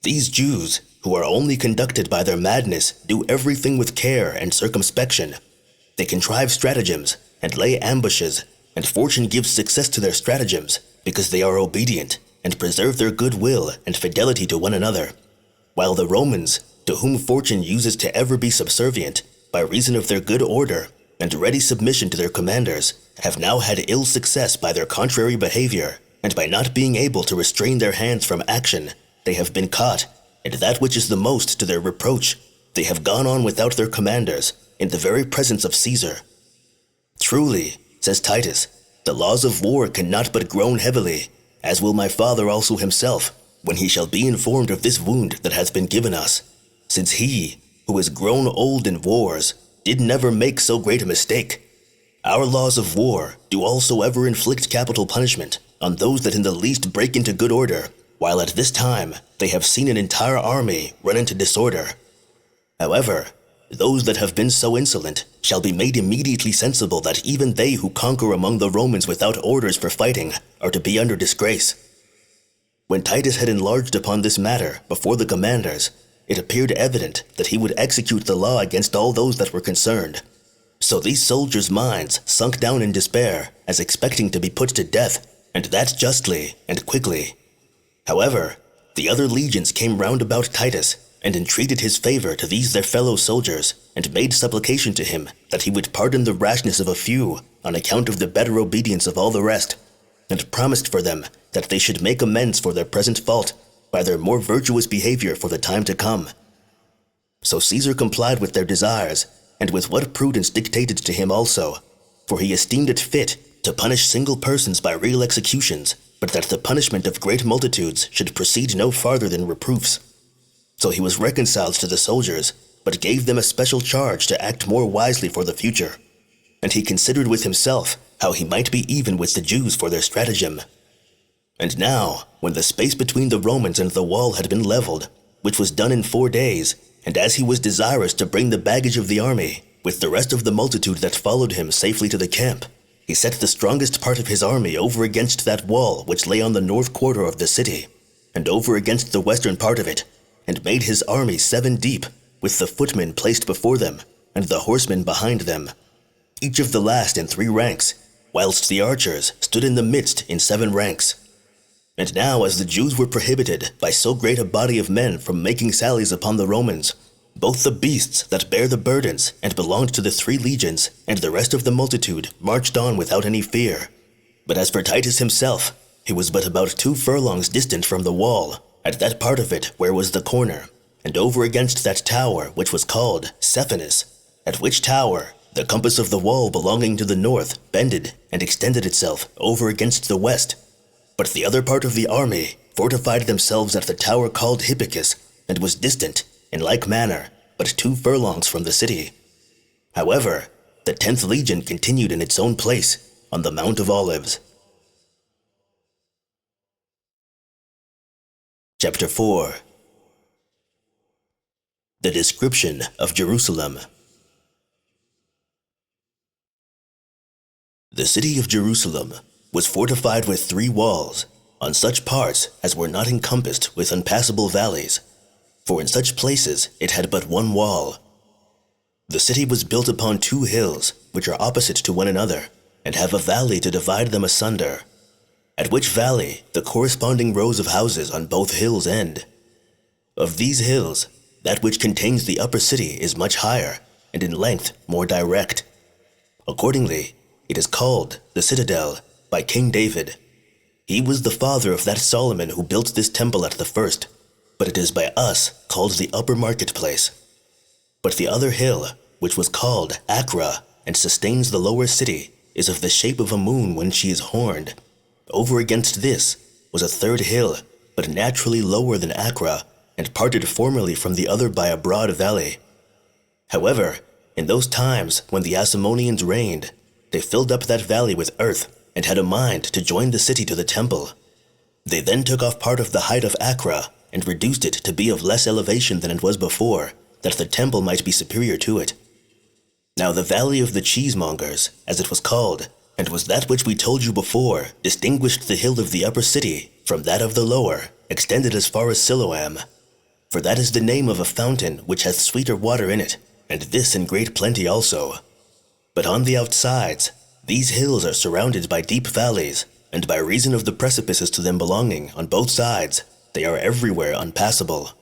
These Jews, who are only conducted by their madness, do everything with care and circumspection. They contrive stratagems, and lay ambushes, and fortune gives success to their stratagems, because they are obedient, and preserve their good will and fidelity to one another. While the Romans, to whom fortune uses to ever be subservient, by reason of their good order, and ready submission to their commanders, have now had ill success by their contrary behavior, and by not being able to restrain their hands from action, they have been caught, and that which is the most to their reproach, they have gone on without their commanders, in the very presence of Caesar. Truly, says Titus, the laws of war cannot but groan heavily, as will my father also himself, when he shall be informed of this wound that hath been given us, since he, who is grown old in wars, did never make so great a mistake. Our laws of war do also ever inflict capital punishment on those that in the least break into good order, while at this time they have seen an entire army run into disorder. However, those that have been so insolent shall be made immediately sensible that even they who conquer among the Romans without orders for fighting are to be under disgrace. When Titus had enlarged upon this matter before the commanders, it appeared evident that he would execute the law against all those that were concerned. So these soldiers' minds sunk down in despair, as expecting to be put to death, and that justly and quickly. However, the other legions came round about Titus, and entreated his favor to these their fellow soldiers, and made supplication to him that he would pardon the rashness of a few on account of the better obedience of all the rest, and promised for them that they should make amends for their present fault by their more virtuous behavior for the time to come. So Caesar complied with their desires, and with what prudence dictated to him also, for he esteemed it fit to punish single persons by real executions, but that the punishment of great multitudes should proceed no farther than reproofs. So he was reconciled to the soldiers, but gave them a special charge to act more wisely for the future. And he considered with himself how he might be even with the Jews for their stratagem. And now, when the space between the Romans and the wall had been leveled, which was done in 4 days, and as he was desirous to bring the baggage of the army, with the rest of the multitude that followed him safely to the camp, he set the strongest part of his army over against that wall which lay on the north quarter of the city, and over against the western part of it, and made his army 7 deep, with the footmen placed before them, and the horsemen behind them, each of the last in 3 ranks, whilst the archers stood in the midst in 7 ranks. And now as the Jews were prohibited by so great a body of men from making sallies upon the Romans, both the beasts that bear the burdens and belonged to the 3 legions and the rest of the multitude marched on without any fear. But as for Titus himself, he was but about 2 furlongs distant from the wall, at that part of it where was the corner, and over against that tower which was called Cephanus, at which tower the compass of the wall belonging to the north bended and extended itself over against the west. But the other part of the army fortified themselves at the tower called Hippicus, and was distant, in like manner, but 2 furlongs from the city. However, the 10th legion continued in its own place, on the Mount of Olives. Chapter 4. The description of Jerusalem. The city of Jerusalem was fortified with 3 walls, on such parts as were not encompassed with unpassable valleys, for in such places it had but 1 wall. The city was built upon 2 hills, which are opposite to one another, and have a valley to divide them asunder, at which valley the corresponding rows of houses on both hills end. Of these hills, that which contains the upper city is much higher, and in length more direct. Accordingly, it is called the Citadel by King David. He was the father of that Solomon who built this temple at the first, but it is by us called the Upper Marketplace. But the other hill, which was called Acra, and sustains the lower city, is of the shape of a moon when she is horned. Over against this was a 3rd hill, but naturally lower than Acra, and parted formerly from the other by a broad valley. However, in those times when the Asamoneans reigned, they filled up that valley with earth, and had a mind to join the city to the temple. They then took off part of the height of Acra, and reduced it to be of less elevation than it was before, that the temple might be superior to it. Now the valley of the cheesemongers, as it was called, and was that which we told you before, distinguished the hill of the upper city from that of the lower, extended as far as Siloam. For that is the name of a fountain which hath sweeter water in it, and this in great plenty also. But on the outsides, these hills are surrounded by deep valleys, and by reason of the precipices to them belonging on both sides, they are everywhere unpassable.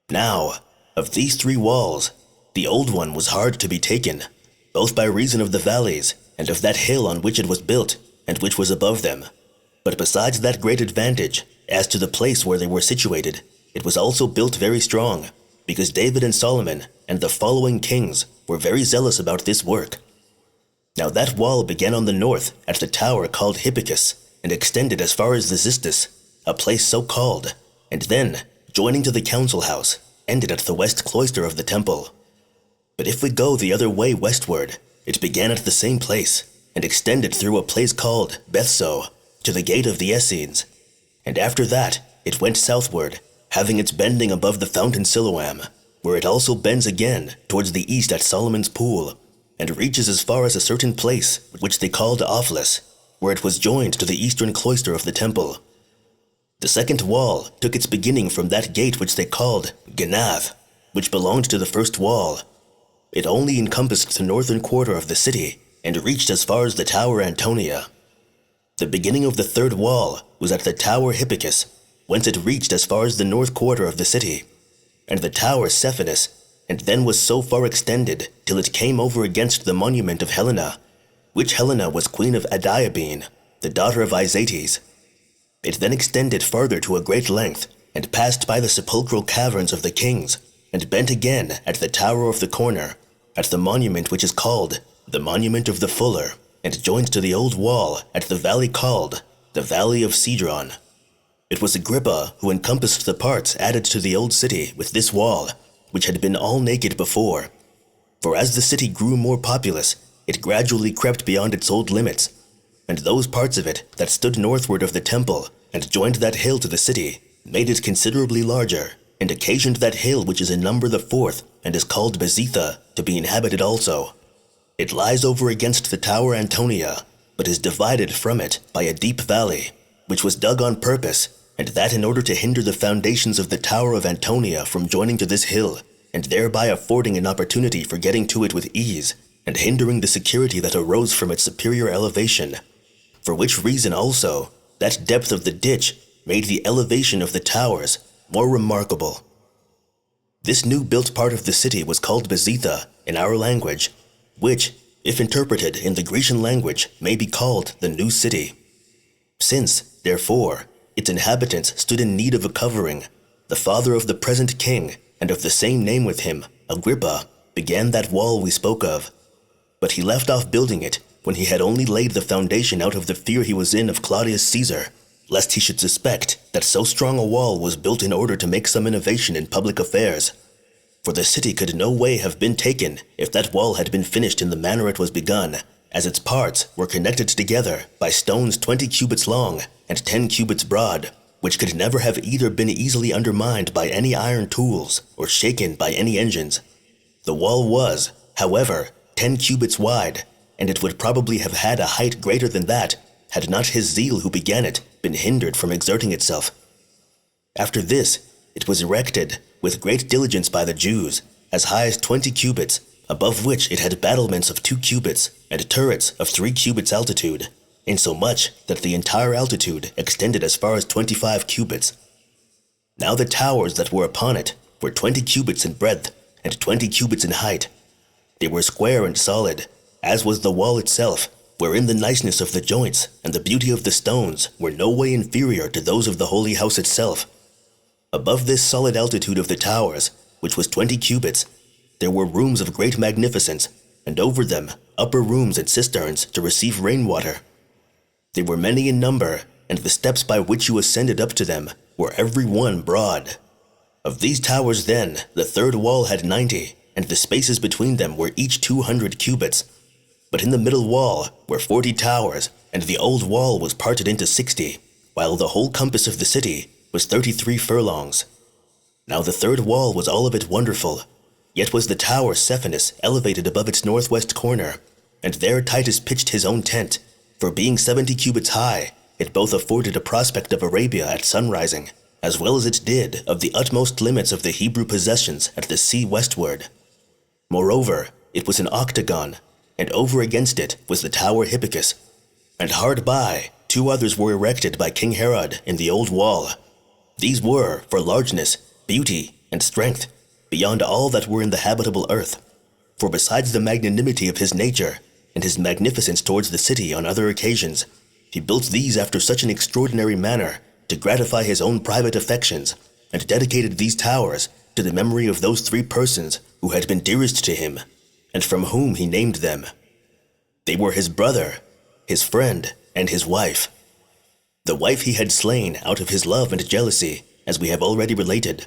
Now, of these 3 walls, the old one was hard to be taken, both by reason of the valleys, and of that hill on which it was built, and which was above them. But besides that great advantage, as to the place where they were situated, it was also built very strong, because David and Solomon and the following kings were very zealous about this work. Now that wall began on the north at the tower called Hippicus, and extended as far as the Xystus, a place so called, and then, joining to the council house, ended at the west cloister of the temple. But if we go the other way westward, it began at the same place, and extended through a place called Bethso, to the gate of the Essenes. And after that, it went southward, having its bending above the fountain Siloam, where it also bends again towards the east at Solomon's pool, and reaches as far as a certain place, which they called Ophlus, where it was joined to the eastern cloister of the temple. The second wall took its beginning from that gate which they called Genath, which belonged to the first wall. It only encompassed the northern quarter of the city, and reached as far as the tower Antonia. The beginning of the 3rd wall was at the tower Hippicus, whence it reached as far as the north quarter of the city, and the tower Cephanus, and then was so far extended till it came over against the monument of Helena, which Helena was queen of Adiabene, the daughter of Isaetes. It then extended farther to a great length, and passed by the sepulchral caverns of the kings, and bent again at the tower of the corner, at the monument which is called the Monument of the Fuller, and joined to the old wall at the valley called the Valley of Cedron. It was Agrippa who encompassed the parts added to the old city with this wall, which had been all naked before. For as the city grew more populous, it gradually crept beyond its old limits, and those parts of it that stood northward of the temple and joined that hill to the city made it considerably larger, and occasioned that hill which is in number the 4th, and is called Bezitha, to be inhabited also. It lies over against the tower Antonia, but is divided from it by a deep valley, which was dug on purpose, and that in order to hinder the foundations of the Tower of Antonia from joining to this hill, and thereby affording an opportunity for getting to it with ease, and hindering the security that arose from its superior elevation. For which reason also, that depth of the ditch made the elevation of the towers more remarkable. This new built part of the city was called Bezetha in our language, which, if interpreted in the Grecian language, may be called the New City. Since, therefore, its inhabitants stood in need of a covering, the father of the present king, and of the same name with him, Agrippa, began that wall we spoke of. But he left off building it when he had only laid the foundation out of the fear he was in of Claudius Caesar, lest he should suspect that so strong a wall was built in order to make some innovation in public affairs. For the city could no way have been taken if that wall had been finished in the manner it was begun, as its parts were connected together by stones 20 cubits long and 10 cubits broad, which could never have either been easily undermined by any iron tools or shaken by any engines. The wall was, however, 10 cubits wide, and it would probably have had a height greater than that had not his zeal who began it been hindered from exerting itself. After this, it was erected with great diligence by the Jews, as high as 20 cubits, above which it had battlements of 2 cubits and turrets of 3 cubits altitude, insomuch that the entire altitude extended as far as 25 cubits. Now the towers that were upon it were 20 cubits in breadth and 20 cubits in height. They were square and solid, as was the wall itself, wherein the niceness of the joints and the beauty of the stones were no way inferior to those of the holy house itself. Above this solid altitude of the towers, which was 20 cubits, there were rooms of great magnificence, and over them upper rooms and cisterns to receive rainwater. They were many in number, and the steps by which you ascended up to them were every one broad. Of these towers then, the third wall had 90, and the spaces between them were each 200 cubits. But in the middle wall were 40 towers, and the old wall was parted into 60, while the whole compass of the city was 33 furlongs. Now the third wall was all of it wonderful, yet was the tower Cephanus elevated above its northwest corner, and there Titus pitched his own tent, for being 70 cubits high, it both afforded a prospect of Arabia at sunrising, as well as it did of the utmost limits of the Hebrew possessions at the sea westward. Moreover, it was an octagon, and over against it was the tower Hippicus, and hard by 2 others were erected by King Herod in the old wall. These were, for largeness, beauty, and strength, beyond all that were in the habitable earth. For besides the magnanimity of his nature, and his magnificence towards the city on other occasions, he built these after such an extraordinary manner to gratify his own private affections, and dedicated these towers to the memory of those 3 persons who had been dearest to him, and from whom he named them. They were his brother, his friend, and his wife. The wife he had slain out of his love and jealousy, as we have already related.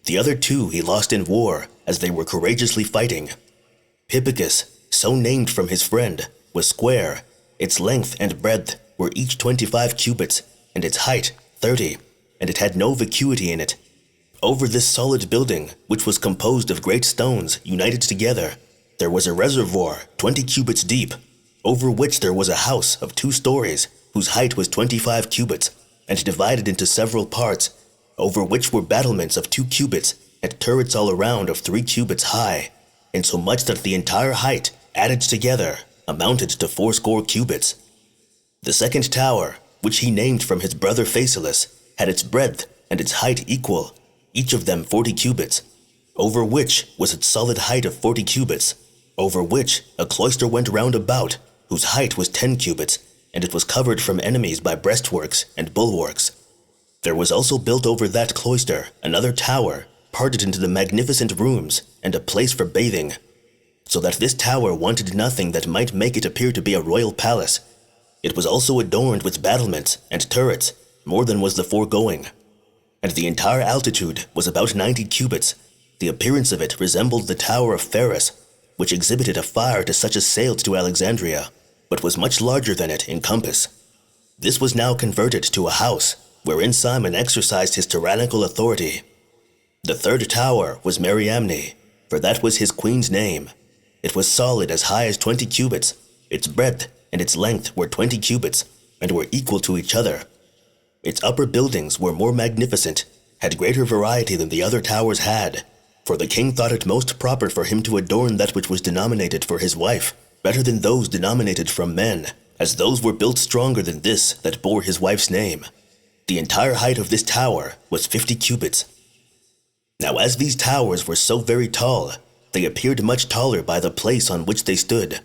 The other 2 he lost in war, as they were courageously fighting. Hippicus, so named from his friend, was square. Its length and breadth were each 25 cubits, and its height 30, and it had no vacuity in it. Over this solid building, which was composed of great stones united together, there was a reservoir 20 cubits deep, over which there was a house of 2 stories, whose height was 25 cubits, and divided into several parts, over which were battlements of 2 cubits, and turrets all around of 3 cubits high, insomuch that the entire height, added together, amounted to 80 cubits. The second tower, which he named from his brother Phasaelus, had its breadth and its height equal, each of them 40 cubits, over which was its solid height of 40 cubits, over which a cloister went round about, whose height was 10 cubits, and it was covered from enemies by breastworks and bulwarks. There was also built over that cloister another tower, parted into the magnificent rooms, and a place for bathing, so that this tower wanted nothing that might make it appear to be a royal palace. It was also adorned with battlements and turrets, more than was the foregoing, and the entire altitude was about 90 cubits. The appearance of it resembled the tower of Pharis, which exhibited a fire to such as sailed to Alexandria, but was much larger than it in compass. This was now converted to a house, wherein Simon exercised his tyrannical authority. The third tower was Mariamne, for that was his queen's name. It was solid as high as 20 cubits. Its breadth and its length were 20 cubits, and were equal to each other. Its upper buildings were more magnificent, had greater variety than the other towers had, for the king thought it most proper for him to adorn that which was denominated for his wife, better than those denominated from men, as those were built stronger than this that bore his wife's name. The entire height of this tower was 50 cubits. Now as these towers were so very tall, they appeared much taller by the place on which they stood,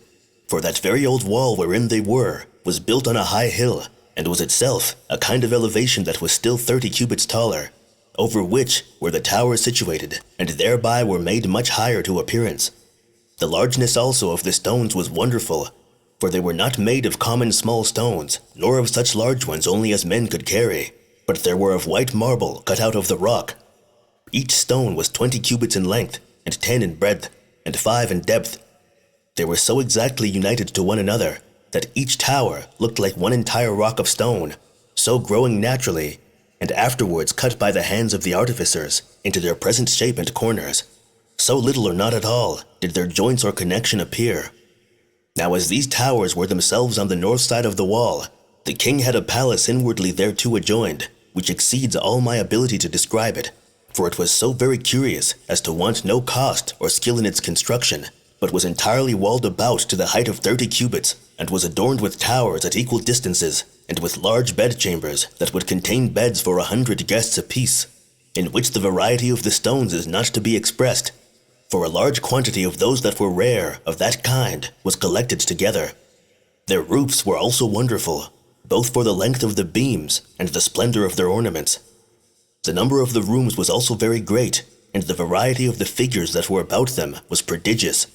for that very old wall wherein they were was built on a high hill, and was itself a kind of elevation that was still 30 cubits taller, over which were the towers situated, and thereby were made much higher to appearance. The largeness also of the stones was wonderful, for they were not made of common small stones, nor of such large ones only as men could carry, but there were of white marble cut out of the rock. Each stone was 20 cubits in length, and 10 in breadth, and 5 in depth. They were so exactly united to one another that each tower looked like one entire rock of stone, so growing naturally, and afterwards cut by the hands of the artificers into their present shape and corners. So little or not at all did their joints or connection appear. Now as these towers were themselves on the north side of the wall, the king had a palace inwardly thereto adjoined, which exceeds all my ability to describe it, for it was so very curious as to want no cost or skill in its construction, but was entirely walled about to the height of 30 cubits, and was adorned with towers at equal distances, and with large bedchambers that would contain beds for 100 guests apiece, in which the variety of the stones is not to be expressed, for a large quantity of those that were rare of that kind was collected together. Their roofs were also wonderful, both for the length of the beams and the splendor of their ornaments. The number of the rooms was also very great, and the variety of the figures that were about them was prodigious.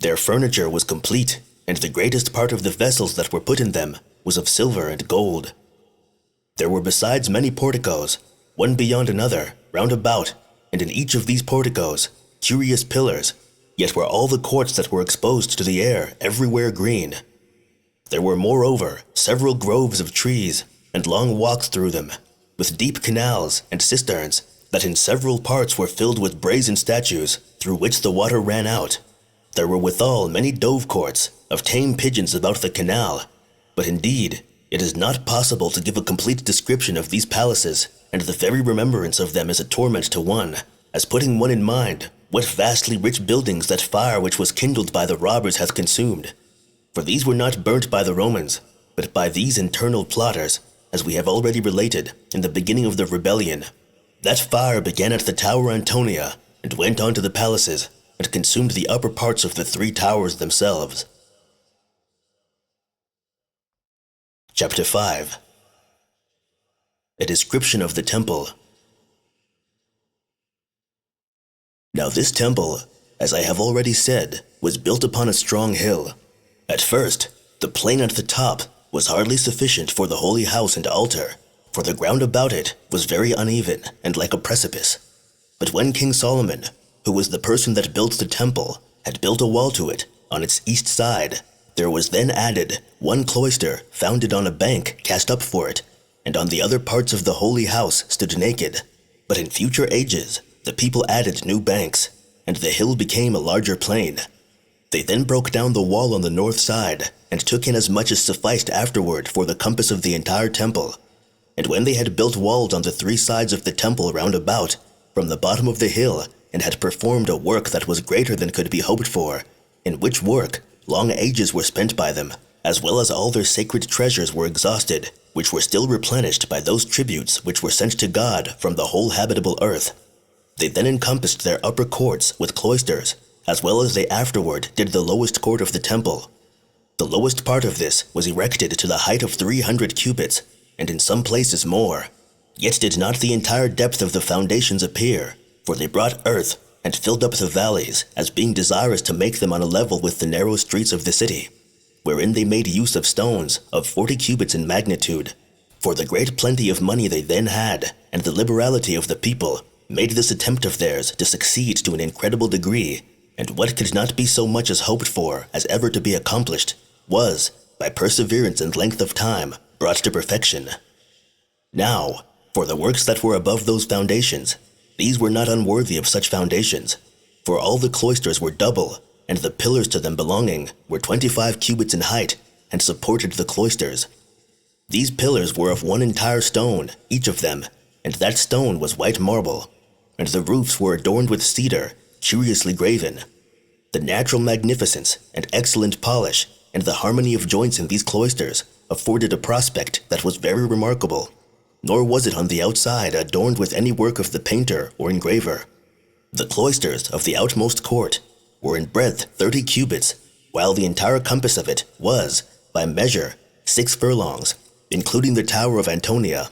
Their furniture was complete, and the greatest part of the vessels that were put in them was of silver and gold. There were besides many porticos, one beyond another, round about, and in each of these porticos, curious pillars, yet were all the courts that were exposed to the air everywhere green. There were moreover several groves of trees, and long walks through them, with deep canals and cisterns that in several parts were filled with brazen statues, through which the water ran out. There were withal many dove-courts of tame pigeons about the canal, but indeed it is not possible to give a complete description of these palaces, and the very remembrance of them is a torment to one, as putting one in mind what vastly rich buildings that fire which was kindled by the robbers hath consumed. For these were not burnt by the Romans, but by these internal plotters, as we have already related in the beginning of the rebellion. That fire began at the Tower Antonia, and went on to the palaces, and consumed the upper parts of the 3 towers themselves. Chapter 5. A description of the temple. Now this temple, as I have already said, was built upon a strong hill. At first, the plain at the top was hardly sufficient for the holy house and altar, for the ground about it was very uneven and like a precipice. But when King Solomon, who was the person that built the temple, had built a wall to it on its east side, there was then added one cloister founded on a bank cast up for it, and on the other parts of the holy house stood naked. But in future ages the people added new banks, and the hill became a larger plain. They then broke down the wall on the north side, and took in as much as sufficed afterward for the compass of the entire temple. And when they had built walls on the 3 sides of the temple round about, from the bottom of the hill, and had performed a work that was greater than could be hoped for, in which work long ages were spent by them, as well as all their sacred treasures were exhausted, which were still replenished by those tributes which were sent to God from the whole habitable earth. They then encompassed their upper courts with cloisters, as well as they afterward did the lowest court of the temple. The lowest part of this was erected to the height of 300 cubits, and in some places more. Yet did not the entire depth of the foundations appear, for they brought earth and filled up the valleys, as being desirous to make them on a level with the narrow streets of the city, wherein they made use of stones of 40 cubits in magnitude. For the great plenty of money they then had, and the liberality of the people, made this attempt of theirs to succeed to an incredible degree, and what could not be so much as hoped for as ever to be accomplished, was, by perseverance and length of time, brought to perfection. Now, for the works that were above those foundations, these were not unworthy of such foundations, for all the cloisters were double, and the pillars to them belonging were 25 cubits in height, and supported the cloisters. These pillars were of one entire stone, each of them, and that stone was white marble, and the roofs were adorned with cedar, curiously graven. The natural magnificence and excellent polish and the harmony of joints in these cloisters afforded a prospect that was very remarkable, nor was it on the outside adorned with any work of the painter or engraver. The cloisters of the outmost court were in breadth 30 cubits, while the entire compass of it was, by measure, 6 furlongs, including the Tower of Antonia.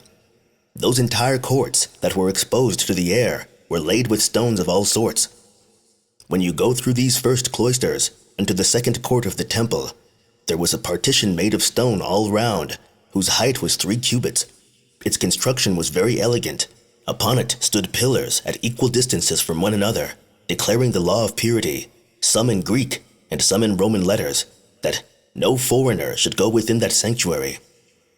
Those entire courts that were exposed to the air were laid with stones of all sorts. When you go through these first cloisters into the second court of the temple, there was a partition made of stone all round, whose height was 3 cubits. Its construction was very elegant. Upon it stood pillars at equal distances from one another, declaring the law of purity, some in Greek and some in Roman letters, that no foreigner should go within that sanctuary.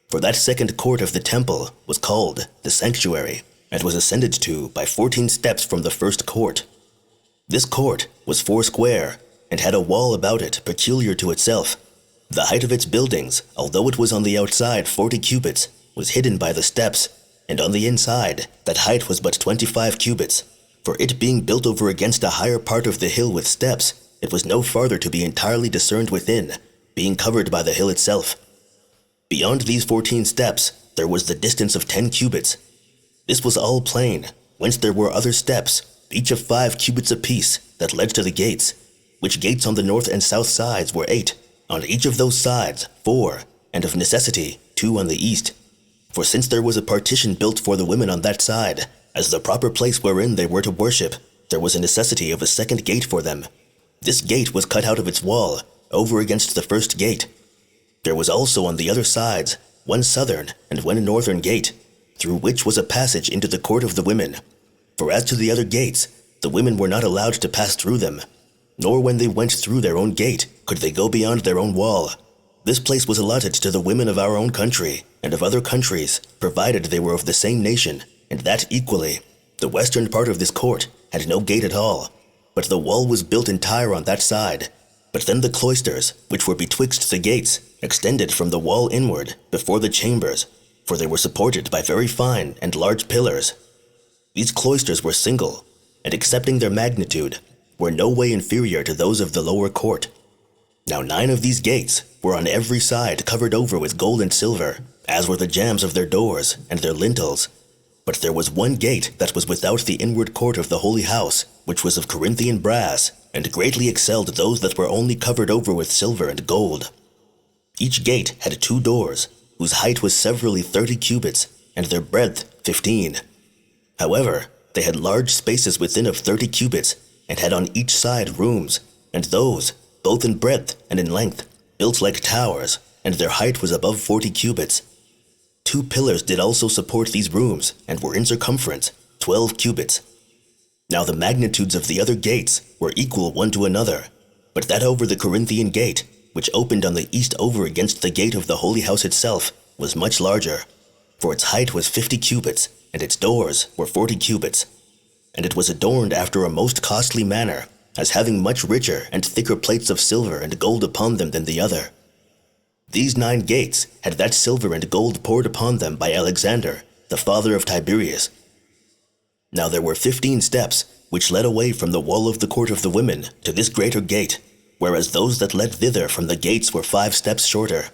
For that second court of the temple was called the sanctuary, and was ascended to by 14 steps from the first court. This court was 4 square, and had a wall about it peculiar to itself. The height of its buildings, although it was on the outside 40 cubits, was hidden by the steps, and on the inside that height was but 25 cubits. For it being built over against a higher part of the hill with steps, it was no farther to be entirely discerned within, being covered by the hill itself. Beyond these 14 steps there was the distance of 10 cubits. This was all plain, whence there were other steps, each of 5 cubits apiece, that led to the gates, which gates on the north and south sides were 8, on each of those sides 4, and of necessity 2 on the east. For since there was a partition built for the women on that side, as the proper place wherein they were to worship, there was a necessity of a second gate for them. This gate was cut out of its wall, over against the first gate. There was also on the other sides one southern and one northern gate, through which was a passage into the court of the women. For as to the other gates, the women were not allowed to pass through them, nor when they went through their own gate could they go beyond their own wall. This place was allotted to the women of our own country and of other countries, provided they were of the same nation, and that equally. The western part of this court had no gate at all, but the wall was built entire on that side. But then the cloisters, which were betwixt the gates, extended from the wall inward before the chambers, for they were supported by very fine and large pillars. These cloisters were single, and excepting their magnitude, were no way inferior to those of the lower court. Now 9 of these gates were on every side covered over with gold and silver, as were the jambs of their doors and their lintels. But there was one gate that was without the inward court of the holy house, which was of Corinthian brass, and greatly excelled those that were only covered over with silver and gold. Each gate had 2 doors, whose height was severally 30 cubits, and their breadth 15. However, they had large spaces within of 30 cubits, and had on each side rooms, and those, both in breadth and in length, built like towers, and their height was above 40 cubits. 2 pillars did also support these rooms, and were in circumference 12 cubits. Now the magnitudes of the other gates were equal one to another, but that over the Corinthian gate, which opened on the east over against the gate of the holy house itself, was much larger, for its height was 50 cubits, and its doors were 40 cubits. And it was adorned after a most costly manner, as having much richer and thicker plates of silver and gold upon them than the other. These 9 gates had that silver and gold poured upon them by Alexander, the father of Tiberius. Now there were 15 steps which led away from the wall of the court of the women to this greater gate, whereas those that led thither from the gates were 5 steps shorter.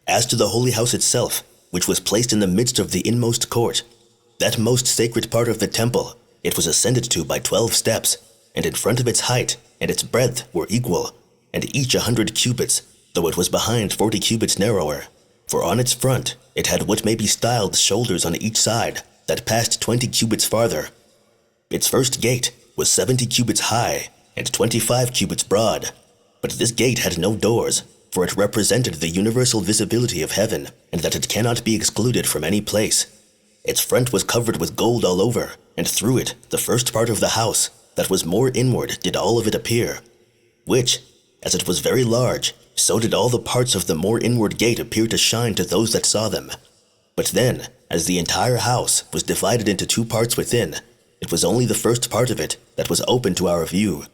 As to the holy house itself, which was placed in the midst of the inmost court, that most sacred part of the temple, it was ascended to by 12 steps, and in front of its height and its breadth were equal, and each 100 cubits, though it was behind 40 cubits narrower. For on its front it had what may be styled shoulders on each side, that passed 20 cubits farther. Its first gate was 70 cubits high, and 25 cubits broad. But this gate had no doors, for it represented the universal visibility of heaven, and that it cannot be excluded from any place. Its front was covered with gold all over, and through it the first part of the house, that was more inward, did all of it appear, which, as it was very large, so did all the parts of the more inward gate appear to shine to those that saw them. But then, as the entire house was divided into 2 parts within, it was only the first part of it that was open to our view.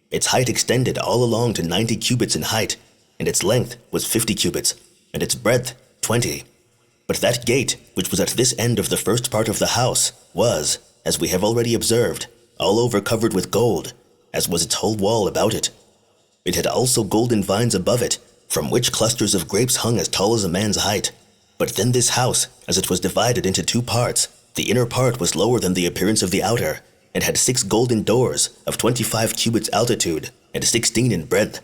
Its height extended all along to 90 cubits in height, and its length was 50 cubits, and its breadth 20. But that gate, which was at this end of the first part of the house, was, as we have already observed, all over covered with gold, as was its whole wall about it. It had also golden vines above it, from which clusters of grapes hung as tall as a man's height. But then this house, as it was divided into two parts, the inner part was lower than the appearance of the outer, and had 6 golden doors of 25 cubits altitude, and 16 in breadth.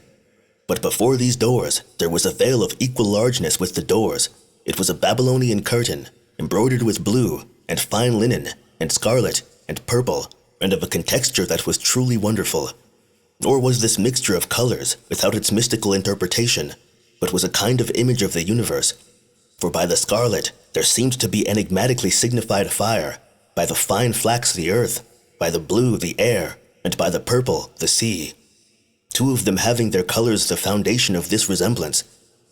But before these doors there was a veil of equal largeness with the doors. It was a Babylonian curtain, embroidered with blue, and fine linen, and scarlet, and purple, and of a contexture that was truly wonderful. Nor was this mixture of colors without its mystical interpretation, but was a kind of image of the universe. For by the scarlet there seemed to be enigmatically signified fire, by the fine flax the earth, by the blue the air, and by the purple the sea. 2 of them having their colors the foundation of this resemblance,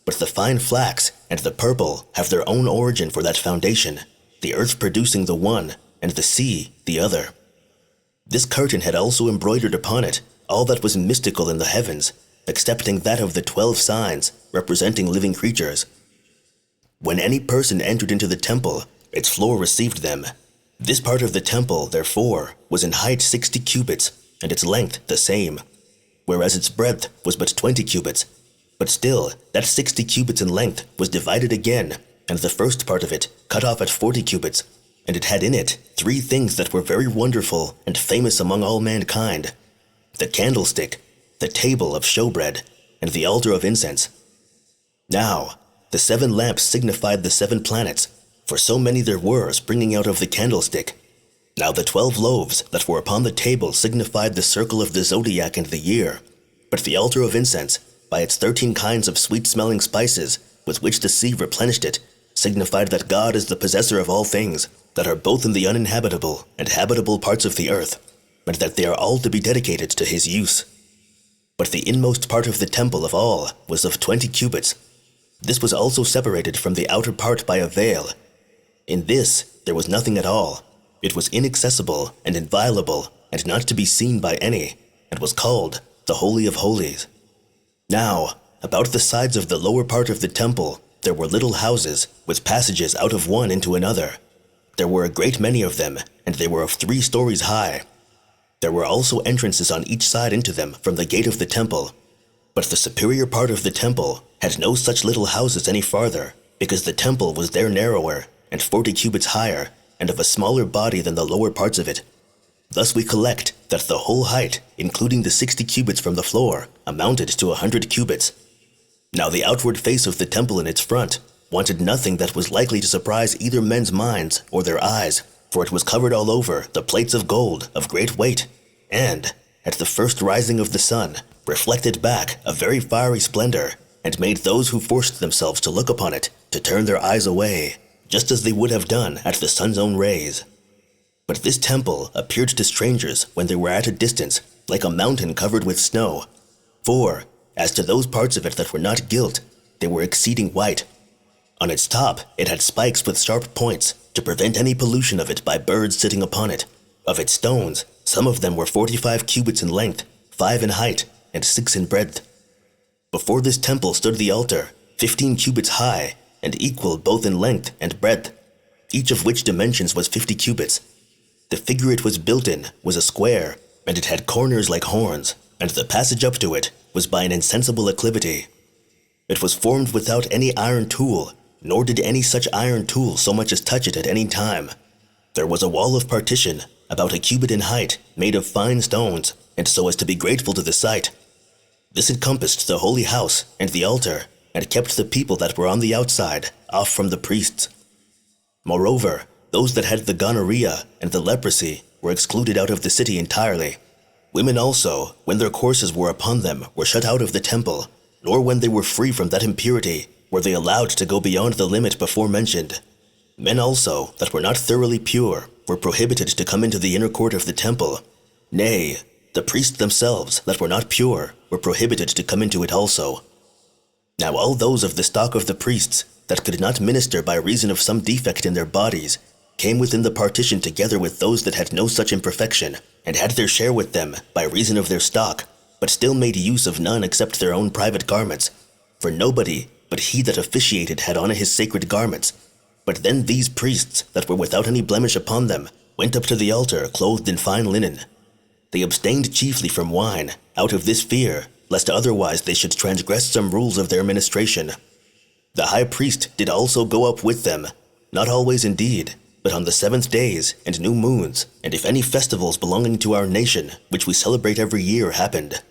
but the fine flax and the purple have their own origin for that foundation, the earth producing the one, and the sea the other. This curtain had also embroidered upon it all that was mystical in the heavens, excepting that of the 12 signs representing living creatures. When any person entered into the temple, its floor received them. This part of the temple, therefore, was in height 60 cubits, and its length the same, whereas its breadth was but 20 cubits. But still, that 60 cubits in length was divided again, and the first part of it cut off at 40 cubits, and it had in it 3 things that were very wonderful and famous among all mankind: the candlestick, the table of showbread, and the altar of incense. Now, the 7 lamps signified the 7 planets, for so many there were springing out of the candlestick. Now the 12 loaves that were upon the table signified the circle of the zodiac and the year, but the altar of incense, by its 13 kinds of sweet-smelling spices with which the sea replenished it, signified that God is the possessor of all things that are both in the uninhabitable and habitable parts of the earth, and that they are all to be dedicated to his use. But the inmost part of the temple of all was of 20 cubits. This was also separated from the outer part by a veil. In this there was nothing at all. It was inaccessible and inviolable, and not to be seen by any, and was called the Holy of Holies. Now, about the sides of the lower part of the temple there were little houses, with passages out of one into another. There were a great many of them, and they were of 3 stories high. There were also entrances on each side into them from the gate of the temple. But the superior part of the temple had no such little houses any farther, because the temple was there narrower, and 40 cubits higher, and of a smaller body than the lower parts of it. Thus we collect that the whole height, including the 60 cubits from the floor, amounted to 100 cubits. Now the outward face of the temple in its front wanted nothing that was likely to surprise either men's minds or their eyes, for it was covered all over the plates of gold of great weight, and, at the first rising of the sun, reflected back a very fiery splendor, and made those who forced themselves to look upon it to turn their eyes away, just as they would have done at the sun's own rays. But this temple appeared to strangers when they were at a distance like a mountain covered with snow, for, as to those parts of it that were not gilt, they were exceeding white. On its top it had spikes with sharp points to prevent any pollution of it by birds sitting upon it. Of its stones, some of them were 45 cubits in length, 5 in height, and 6 in breadth. Before this temple stood the altar, 15 cubits high, and equal both in length and breadth, each of which dimensions was 50 cubits. The figure it was built in was a square, and it had corners like horns, and the passage up to it was by an insensible acclivity. It was formed without any iron tool, nor did any such iron tool so much as touch it at any time. There was a wall of partition, about a cubit in height, made of fine stones, and so as to be grateful to the sight. This encompassed the holy house and the altar, and kept the people that were on the outside off from the priests. Moreover, those that had the gonorrhea and the leprosy were excluded out of the city entirely. Women also, when their courses were upon them, were shut out of the temple, nor when they were free from that impurity were they allowed to go beyond the limit before mentioned. Men also, that were not thoroughly pure, were prohibited to come into the inner court of the temple. Nay, the priests themselves that were not pure were prohibited to come into it also. Now all those of the stock of the priests that could not minister by reason of some defect in their bodies came within the partition together with those that had no such imperfection, and had their share with them by reason of their stock, but still made use of none except their own private garments, for nobody but he that officiated had on his sacred garments. But then these priests that were without any blemish upon them went up to the altar clothed in fine linen. They abstained chiefly from wine, out of this fear, lest otherwise they should transgress some rules of their ministration. The high priest did also go up with them, not always indeed, but on the 7th days and new moons, and if any festivals belonging to our nation, which we celebrate every year, happened.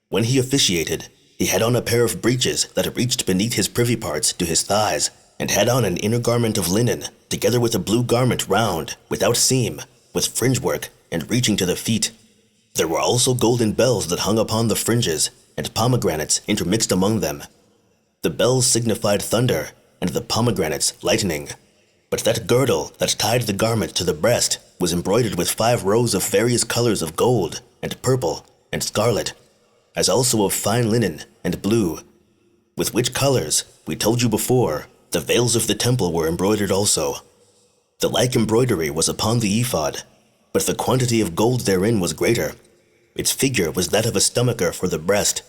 When he officiated, he had on a pair of breeches that reached beneath his privy parts to his thighs, and had on an inner garment of linen, together with a blue garment round, without seam, with fringe work, and reaching to the feet. There were also golden bells that hung upon the fringes, and pomegranates intermixed among them. The bells signified thunder, and the pomegranates lightning. But that girdle that tied the garment to the breast was embroidered with 5 rows of various colors of gold, and purple, and scarlet, as also of fine linen and blue, with which colors, we told you before, the veils of the temple were embroidered also. The like embroidery was upon the ephod, but the quantity of gold therein was greater. Its figure was that of a stomacher for the breast.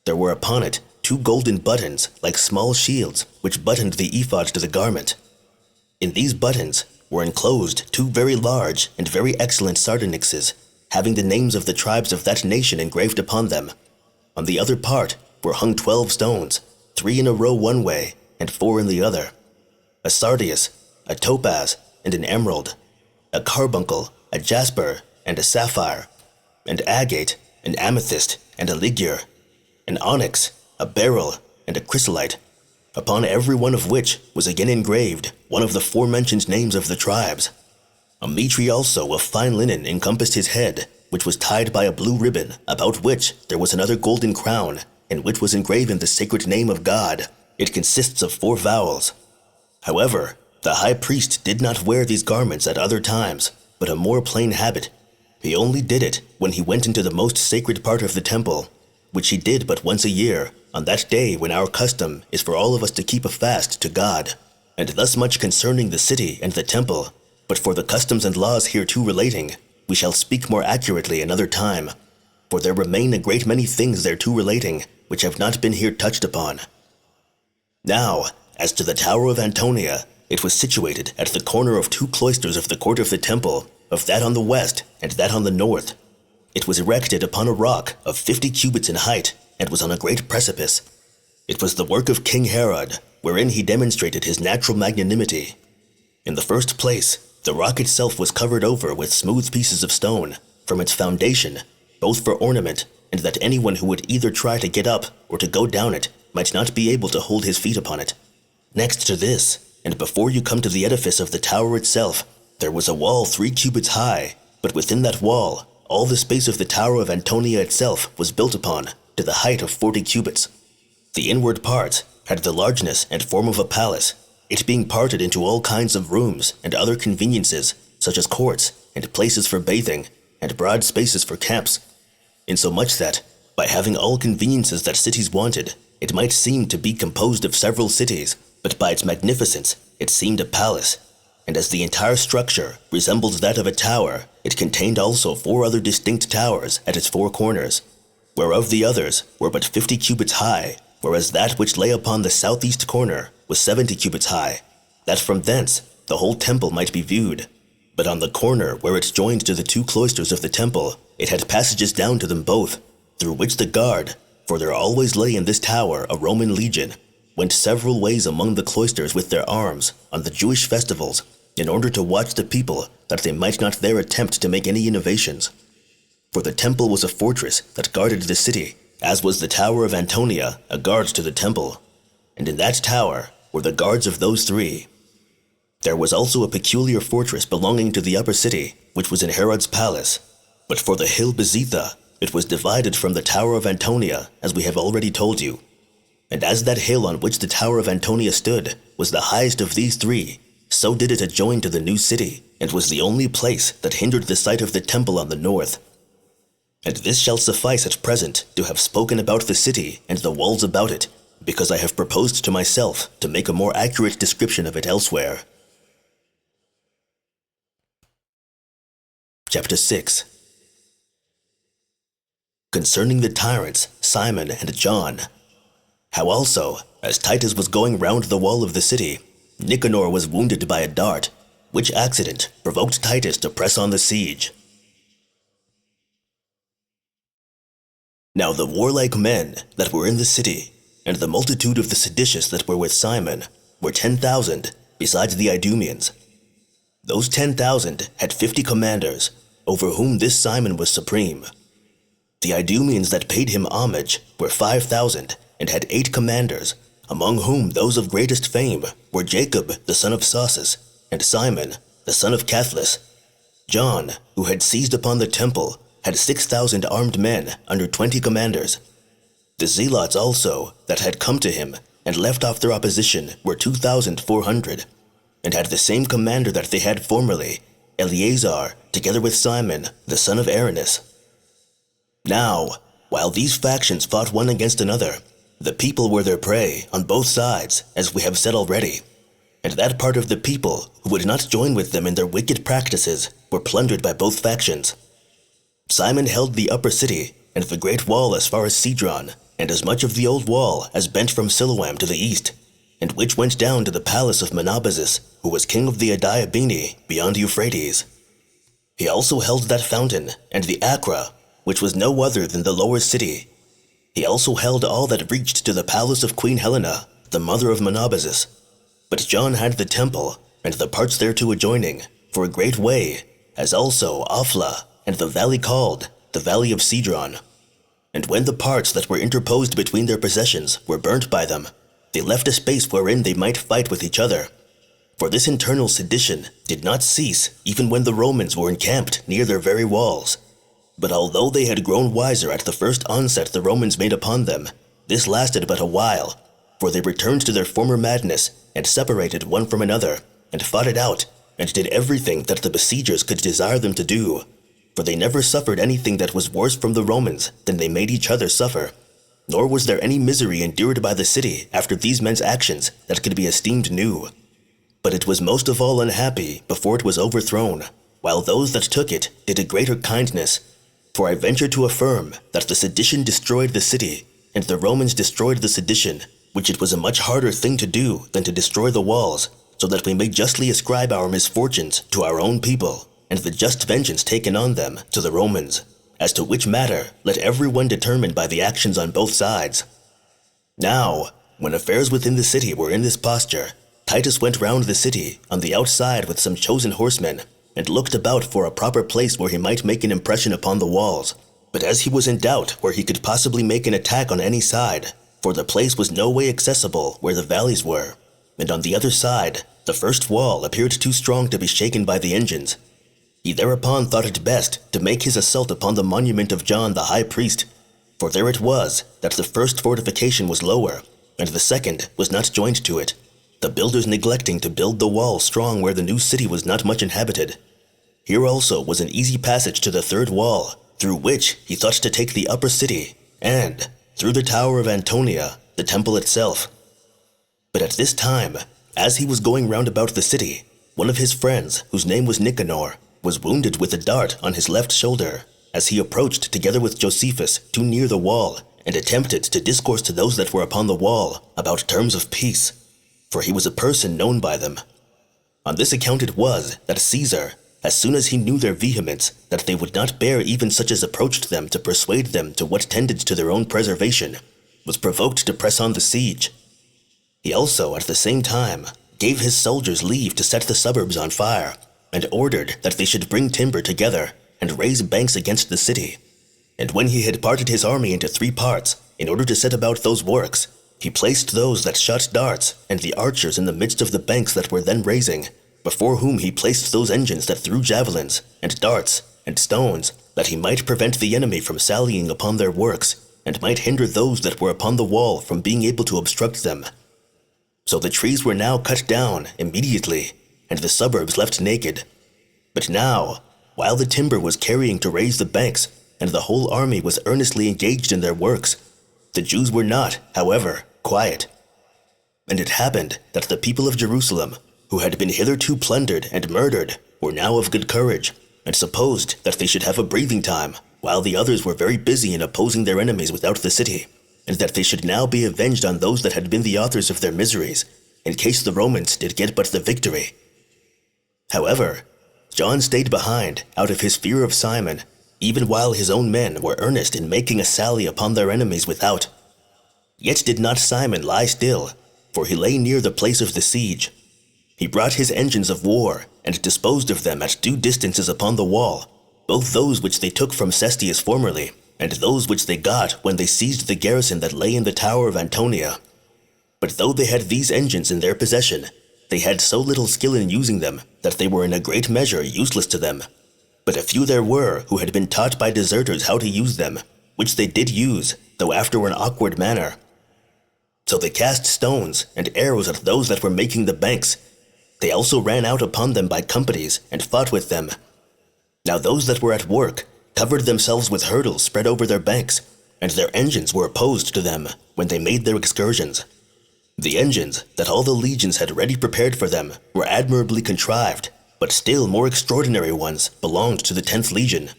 There were upon it 2 golden buttons, like small shields, which buttoned the ephod to the garment. In these buttons were enclosed 2 very large and very excellent sardonyxes, having the names of the tribes of that nation engraved upon them. On the other part were hung 12 stones, 3 in a row one way, and 4 in the other: a sardius, a topaz, and an emerald, a carbuncle, a jasper, and a sapphire, and agate, an amethyst, and a ligure, an onyx, a beryl, and a chrysolite, upon every one of which was again engraved one of the forementioned names of the tribes. A mitre also of fine linen encompassed his head, which was tied by a blue ribbon, about which there was another golden crown, in which was engraven the sacred name of God. It consists of 4 vowels. However, the high priest did not wear these garments at other times, but a more plain habit. He only did it when he went into the most sacred part of the temple, which he did but once a year, on that day when our custom is for all of us to keep a fast to God. And thus much concerning the city and the temple, but for the customs and laws hereto relating, we shall speak more accurately another time, for there remain a great many things thereto relating, which have not been here touched upon. Now, as to the Tower of Antonia, it was situated at the corner of 2 cloisters of the court of the temple, of that on the west and that on the north. It was erected upon a rock of 50 cubits in height, and was on a great precipice. It was the work of King Herod, wherein he demonstrated his natural magnanimity. In the first place, the rock itself was covered over with smooth pieces of stone, from its foundation, both for ornament, and that anyone who would either try to get up or to go down it might not be able to hold his feet upon it. Next to this, and before you come to the edifice of the tower itself, there was a wall 3 cubits high, but within that wall, all the space of the Tower of Antonia itself was built upon, to the height of 40 cubits. The inward part had the largeness and form of a palace, it being parted into all kinds of rooms and other conveniences, such as courts and places for bathing, and broad spaces for camps, insomuch that, by having all conveniences that cities wanted, it might seem to be composed of several cities, but by its magnificence it seemed a palace. And as the entire structure resembled that of a tower, it contained also 4 other distinct towers at its 4 corners, whereof the others were but 50 cubits high, whereas that which lay upon the southeast corner was 70 cubits high, that from thence the whole temple might be viewed. But on the corner where it joined to the 2 cloisters of the temple, it had passages down to them both, through which the guard, for there always lay in this tower a Roman legion, went several ways among the cloisters with their arms on the Jewish festivals, in order to watch the people, that they might not there attempt to make any innovations. For the temple was a fortress that guarded the city, as was the Tower of Antonia a guard to the temple, and in that tower were the guards of those 3. There was also a peculiar fortress belonging to the upper city, which was in Herod's palace, but for the hill Bezitha, it was divided from the Tower of Antonia, as we have already told you. And as that hill on which the Tower of Antonia stood was the highest of these 3, so did it adjoin to the new city, and was the only place that hindered the sight of the temple on the north. And this shall suffice at present to have spoken about the city and the walls about it, because I have proposed to myself to make a more accurate description of it elsewhere. Chapter 6. Concerning the tyrants Simon and John, how also, as Titus was going round the wall of the city, Nicanor was wounded by a dart, which accident provoked Titus to press on the siege. Now the warlike men that were in the city, and the multitude of the seditious that were with Simon, were 10,000, besides the Idumeans. Those 10,000 had 50 commanders, over whom this Simon was supreme. The Idumeans that paid him homage were 5,000, and had 8 commanders, among whom those of greatest fame were Jacob the son of Sausus, and Simon the son of Cathlas. John, who had seized upon the temple, had 6,000 armed men under 20 commanders. The zealots also that had come to him and left off their opposition were 2,400, and had the same commander that they had formerly, Eleazar, together with Simon the son of Aranus. Now, while these factions fought one against another, the people were their prey on both sides, as we have said already, and that part of the people who would not join with them in their wicked practices were plundered by both factions. Simon held the upper city and the great wall as far as Cedron, and as much of the old wall as bent from Siloam to the east, and which went down to the palace of Monobazus, who was king of the Adiabene beyond Euphrates. He also held that fountain and the Acra, which was no other than the lower city. He also held all that reached to the palace of Queen Helena, the mother of Monobazus. But John had the temple, and the parts thereto adjoining, for a great way, as also Ophla, and the valley called the Valley of Cedron. And when the parts that were interposed between their possessions were burnt by them, they left a space wherein they might fight with each other. For this internal sedition did not cease even when the Romans were encamped near their very walls. But although they had grown wiser at the first onset the Romans made upon them, this lasted but a while, for they returned to their former madness, and separated one from another, and fought it out, and did everything that the besiegers could desire them to do. For they never suffered anything that was worse from the Romans than they made each other suffer, nor was there any misery endured by the city after these men's actions that could be esteemed new. But it was most of all unhappy before it was overthrown, while those that took it did a greater kindness. For I venture to affirm that the sedition destroyed the city, and the Romans destroyed the sedition, which it was a much harder thing to do than to destroy the walls, so that we may justly ascribe our misfortunes to our own people, and the just vengeance taken on them to the Romans, as to which matter let every one determine by the actions on both sides. Now, when affairs within the city were in this posture, Titus went round the city on the outside with some chosen horsemen, and looked about for a proper place where he might make an impression upon the walls. But as he was in doubt where he could possibly make an attack on any side, for the place was no way accessible where the valleys were, and on the other side the first wall appeared too strong to be shaken by the engines, he thereupon thought it best to make his assault upon the monument of John the high priest, for there it was that the first fortification was lower, and the second was not joined to it, the builders neglecting to build the wall strong where the new city was not much inhabited. Here also was an easy passage to the third wall, through which he thought to take the upper city, and, through the tower of Antonia, the temple itself. But at this time, as he was going round about the city, one of his friends, whose name was Nicanor, was wounded with a dart on his left shoulder, as he approached together with Josephus too near the wall, and attempted to discourse to those that were upon the wall about terms of peace, for he was a person known by them. On this account it was that Caesar, as soon as he knew their vehemence, that they would not bear even such as approached them to persuade them to what tended to their own preservation, was provoked to press on the siege. He also, at the same time, gave his soldiers leave to set the suburbs on fire, and ordered that they should bring timber together and raise banks against the city. And when he had parted his army into 3 parts, in order to set about those works, he placed those that shot darts and the archers in the midst of the banks that were then raising, before whom he placed those engines that threw javelins, and darts, and stones, that he might prevent the enemy from sallying upon their works, and might hinder those that were upon the wall from being able to obstruct them. So the trees were now cut down immediately, and the suburbs left naked. But now, while the timber was carrying to raise the banks, and the whole army was earnestly engaged in their works, the Jews were not, however, quiet. And it happened that the people of Jerusalem, who had been hitherto plundered and murdered, were now of good courage, and supposed that they should have a breathing time, while the others were very busy in opposing their enemies without the city, and that they should now be avenged on those that had been the authors of their miseries, in case the Romans did get but the victory. However, John stayed behind out of his fear of Simon, even while his own men were earnest in making a sally upon their enemies without. Yet did not Simon lie still, for he lay near the place of the siege. He brought his engines of war, and disposed of them at due distances upon the wall, both those which they took from Cestius formerly, and those which they got when they seized the garrison that lay in the tower of Antonia. But though they had these engines in their possession, they had so little skill in using them that they were in a great measure useless to them. But a few there were who had been taught by deserters how to use them, which they did use, though after an awkward manner. So they cast stones and arrows at those that were making the banks. They also ran out upon them by companies and fought with them. Now those that were at work covered themselves with hurdles spread over their banks, and their engines were opposed to them when they made their excursions. The engines that all the legions had ready prepared for them were admirably contrived, but still more extraordinary ones belonged to the 10th Legion.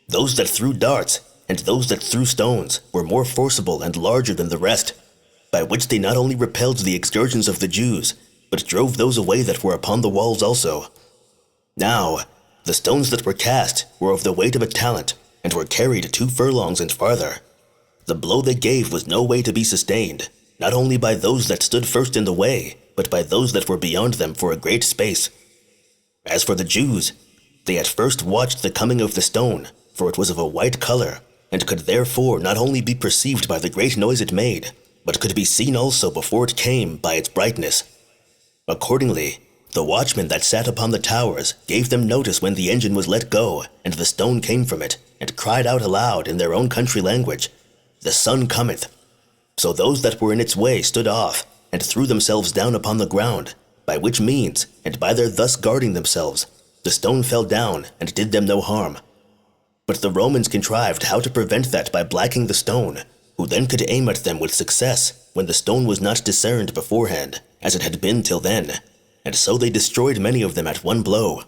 Those that threw darts and those that threw stones were more forcible and larger than the rest, by which they not only repelled the excursions of the Jews, but drove those away that were upon the walls also. Now, the stones that were cast were of the weight of a talent, and were carried 2 furlongs and farther. The blow they gave was no way to be sustained, not only by those that stood first in the way, but by those that were beyond them for a great space. As for the Jews, they at first watched the coming of the stone, for it was of a white color, and could therefore not only be perceived by the great noise it made, but could be seen also before it came by its brightness. Accordingly, the watchmen that sat upon the towers gave them notice when the engine was let go, and the stone came from it, and cried out aloud in their own country language, "The sun cometh." So those that were in its way stood off, and threw themselves down upon the ground, by which means, and by their thus guarding themselves, the stone fell down and did them no harm. But the Romans contrived how to prevent that by blacking the stone, who then could aim at them with success when the stone was not discerned beforehand, as it had been till then, and so they destroyed many of them at one blow.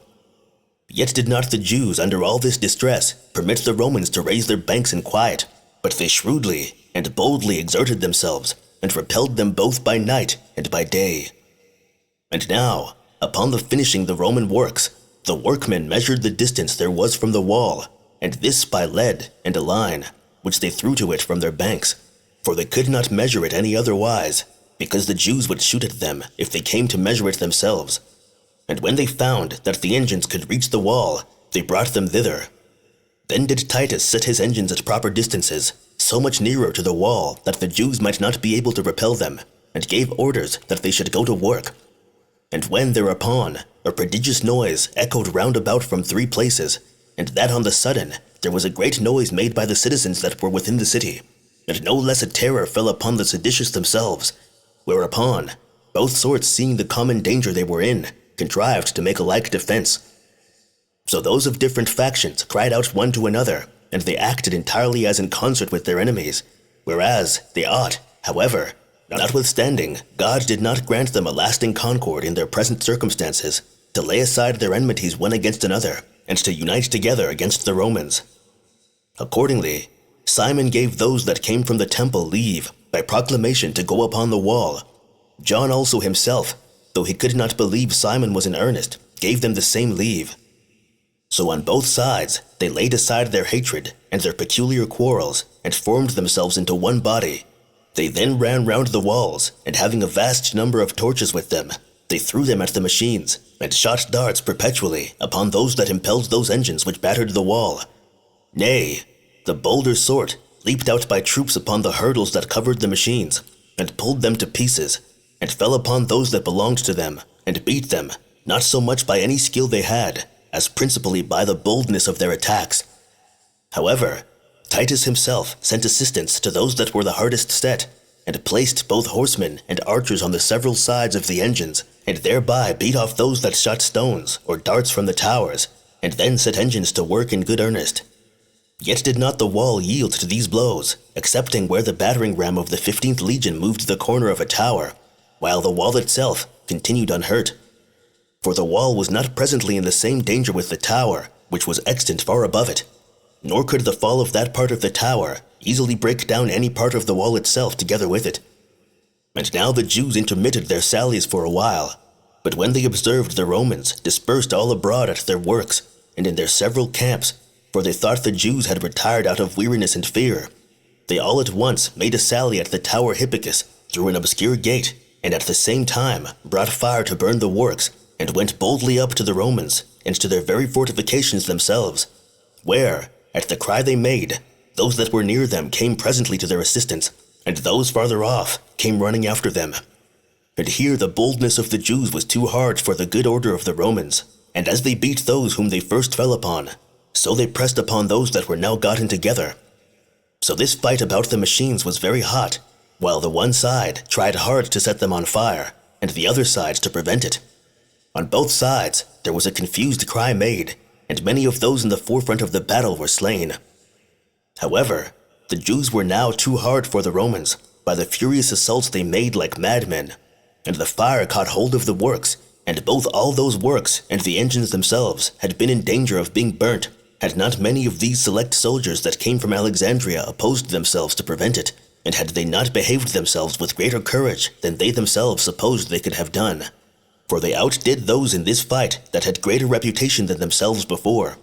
Yet did not the Jews under all this distress permit the Romans to raise their banks in quiet, but they shrewdly and boldly exerted themselves, and repelled them both by night and by day. And now, upon the finishing the Roman works, the workmen measured the distance there was from the wall, and this by lead and a line, which they threw to it from their banks, for they could not measure it any otherwise, because the Jews would shoot at them if they came to measure it themselves. And when they found that the engines could reach the wall, they brought them thither. Then did Titus set his engines at proper distances, so much nearer to the wall that the Jews might not be able to repel them, and gave orders that they should go to work. And when thereupon a prodigious noise echoed round about from 3 places, and that on the sudden there was a great noise made by the citizens that were within the city, and no less a terror fell upon the seditious themselves, whereupon both sorts, seeing the common danger they were in, contrived to make a like defense. So those of different factions cried out one to another, and they acted entirely as in concert with their enemies, whereas they ought, however, notwithstanding, God did not grant them a lasting concord in their present circumstances, to lay aside their enmities one against another, and to unite together against the Romans. Accordingly, Simon gave those that came from the temple leave, by proclamation, to go upon the wall. John also himself, though he could not believe Simon was in earnest, gave them the same leave. So on both sides they laid aside their hatred and their peculiar quarrels, and formed themselves into one body. They then ran round the walls, and having a vast number of torches with them, they threw them at the machines, and shot darts perpetually upon those that impelled those engines which battered the wall. Nay, the bolder sort leaped out by troops upon the hurdles that covered the machines, and pulled them to pieces, and fell upon those that belonged to them, and beat them, not so much by any skill they had, as principally by the boldness of their attacks. However, Titus himself sent assistance to those that were the hardest set, and placed both horsemen and archers on the several sides of the engines, and thereby beat off those that shot stones or darts from the towers, and then set engines to work in good earnest. Yet did not the wall yield to these blows, excepting where the battering ram of the 15th Legion moved the corner of a tower, while the wall itself continued unhurt. For the wall was not presently in the same danger with the tower, which was extant far above it, nor could the fall of that part of the tower easily break down any part of the wall itself together with it. And now the Jews intermitted their sallies for a while, but when they observed the Romans dispersed all abroad at their works and in their several camps, for they thought the Jews had retired out of weariness and fear, they all at once made a sally at the tower Hippicus through an obscure gate, and at the same time brought fire to burn the works, and went boldly up to the Romans and to their very fortifications themselves, where, at the cry they made, those that were near them came presently to their assistance, and those farther off came running after them. And here the boldness of the Jews was too hard for the good order of the Romans, and as they beat those whom they first fell upon, so they pressed upon those that were now gotten together. So this fight about the machines was very hot, while the one side tried hard to set them on fire, and the other side to prevent it. On both sides there was a confused cry made, and many of those in the forefront of the battle were slain. However, the Jews were now too hard for the Romans by the furious assaults they made like madmen, and the fire caught hold of the works, and both all those works and the engines themselves had been in danger of being burnt, had not many of these select soldiers that came from Alexandria opposed themselves to prevent it, and had they not behaved themselves with greater courage than they themselves supposed they could have done. For they outdid those in this fight that had greater reputation than themselves before.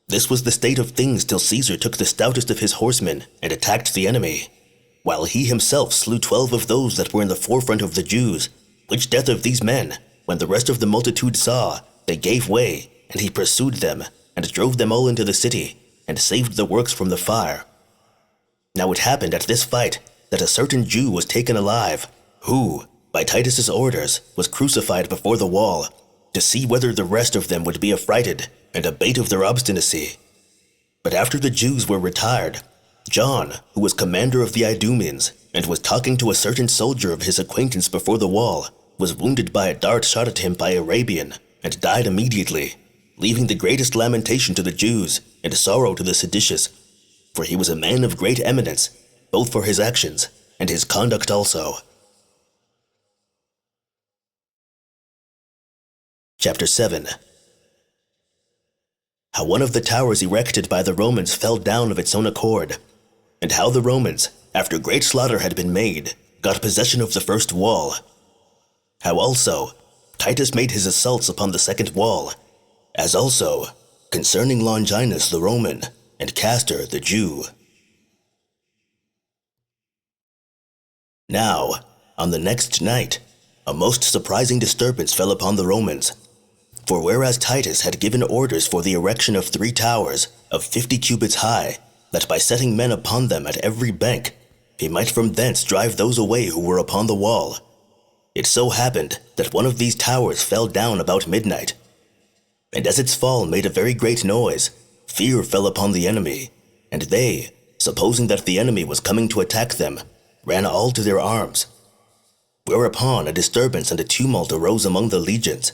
This was the state of things till Caesar took the stoutest of his horsemen and attacked the enemy, while he himself slew 12 of those that were in the forefront of the Jews, which death of these men, when the rest of the multitude saw, they gave way, and he pursued them, and drove them all into the city, and saved the works from the fire. Now it happened at this fight that a certain Jew was taken alive, who, by Titus's orders, was crucified before the wall, to see whether the rest of them would be affrighted, and abate of their obstinacy. But after the Jews were retired, John, who was commander of the Idumeans, and was talking to a certain soldier of his acquaintance before the wall, was wounded by a dart shot at him by Arabian, and died immediately, leaving the greatest lamentation to the Jews, and sorrow to the seditious, for he was a man of great eminence, both for his actions, and his conduct also. Chapter 7. How one of the towers erected by the Romans fell down of its own accord, and how the Romans, after great slaughter had been made, got possession of the first wall. How also Titus made his assaults upon the second wall, as also concerning Longinus the Roman, and Castor the Jew. Now, on the next night, a most surprising disturbance fell upon the Romans. For whereas Titus had given orders for the erection of 3 towers of 50 cubits high, that by setting men upon them at every bank, he might from thence drive those away who were upon the wall, it so happened that one of these towers fell down about midnight. And as its fall made a very great noise, fear fell upon the enemy, and they, supposing that the enemy was coming to attack them, ran all to their arms. Whereupon a disturbance and a tumult arose among the legions,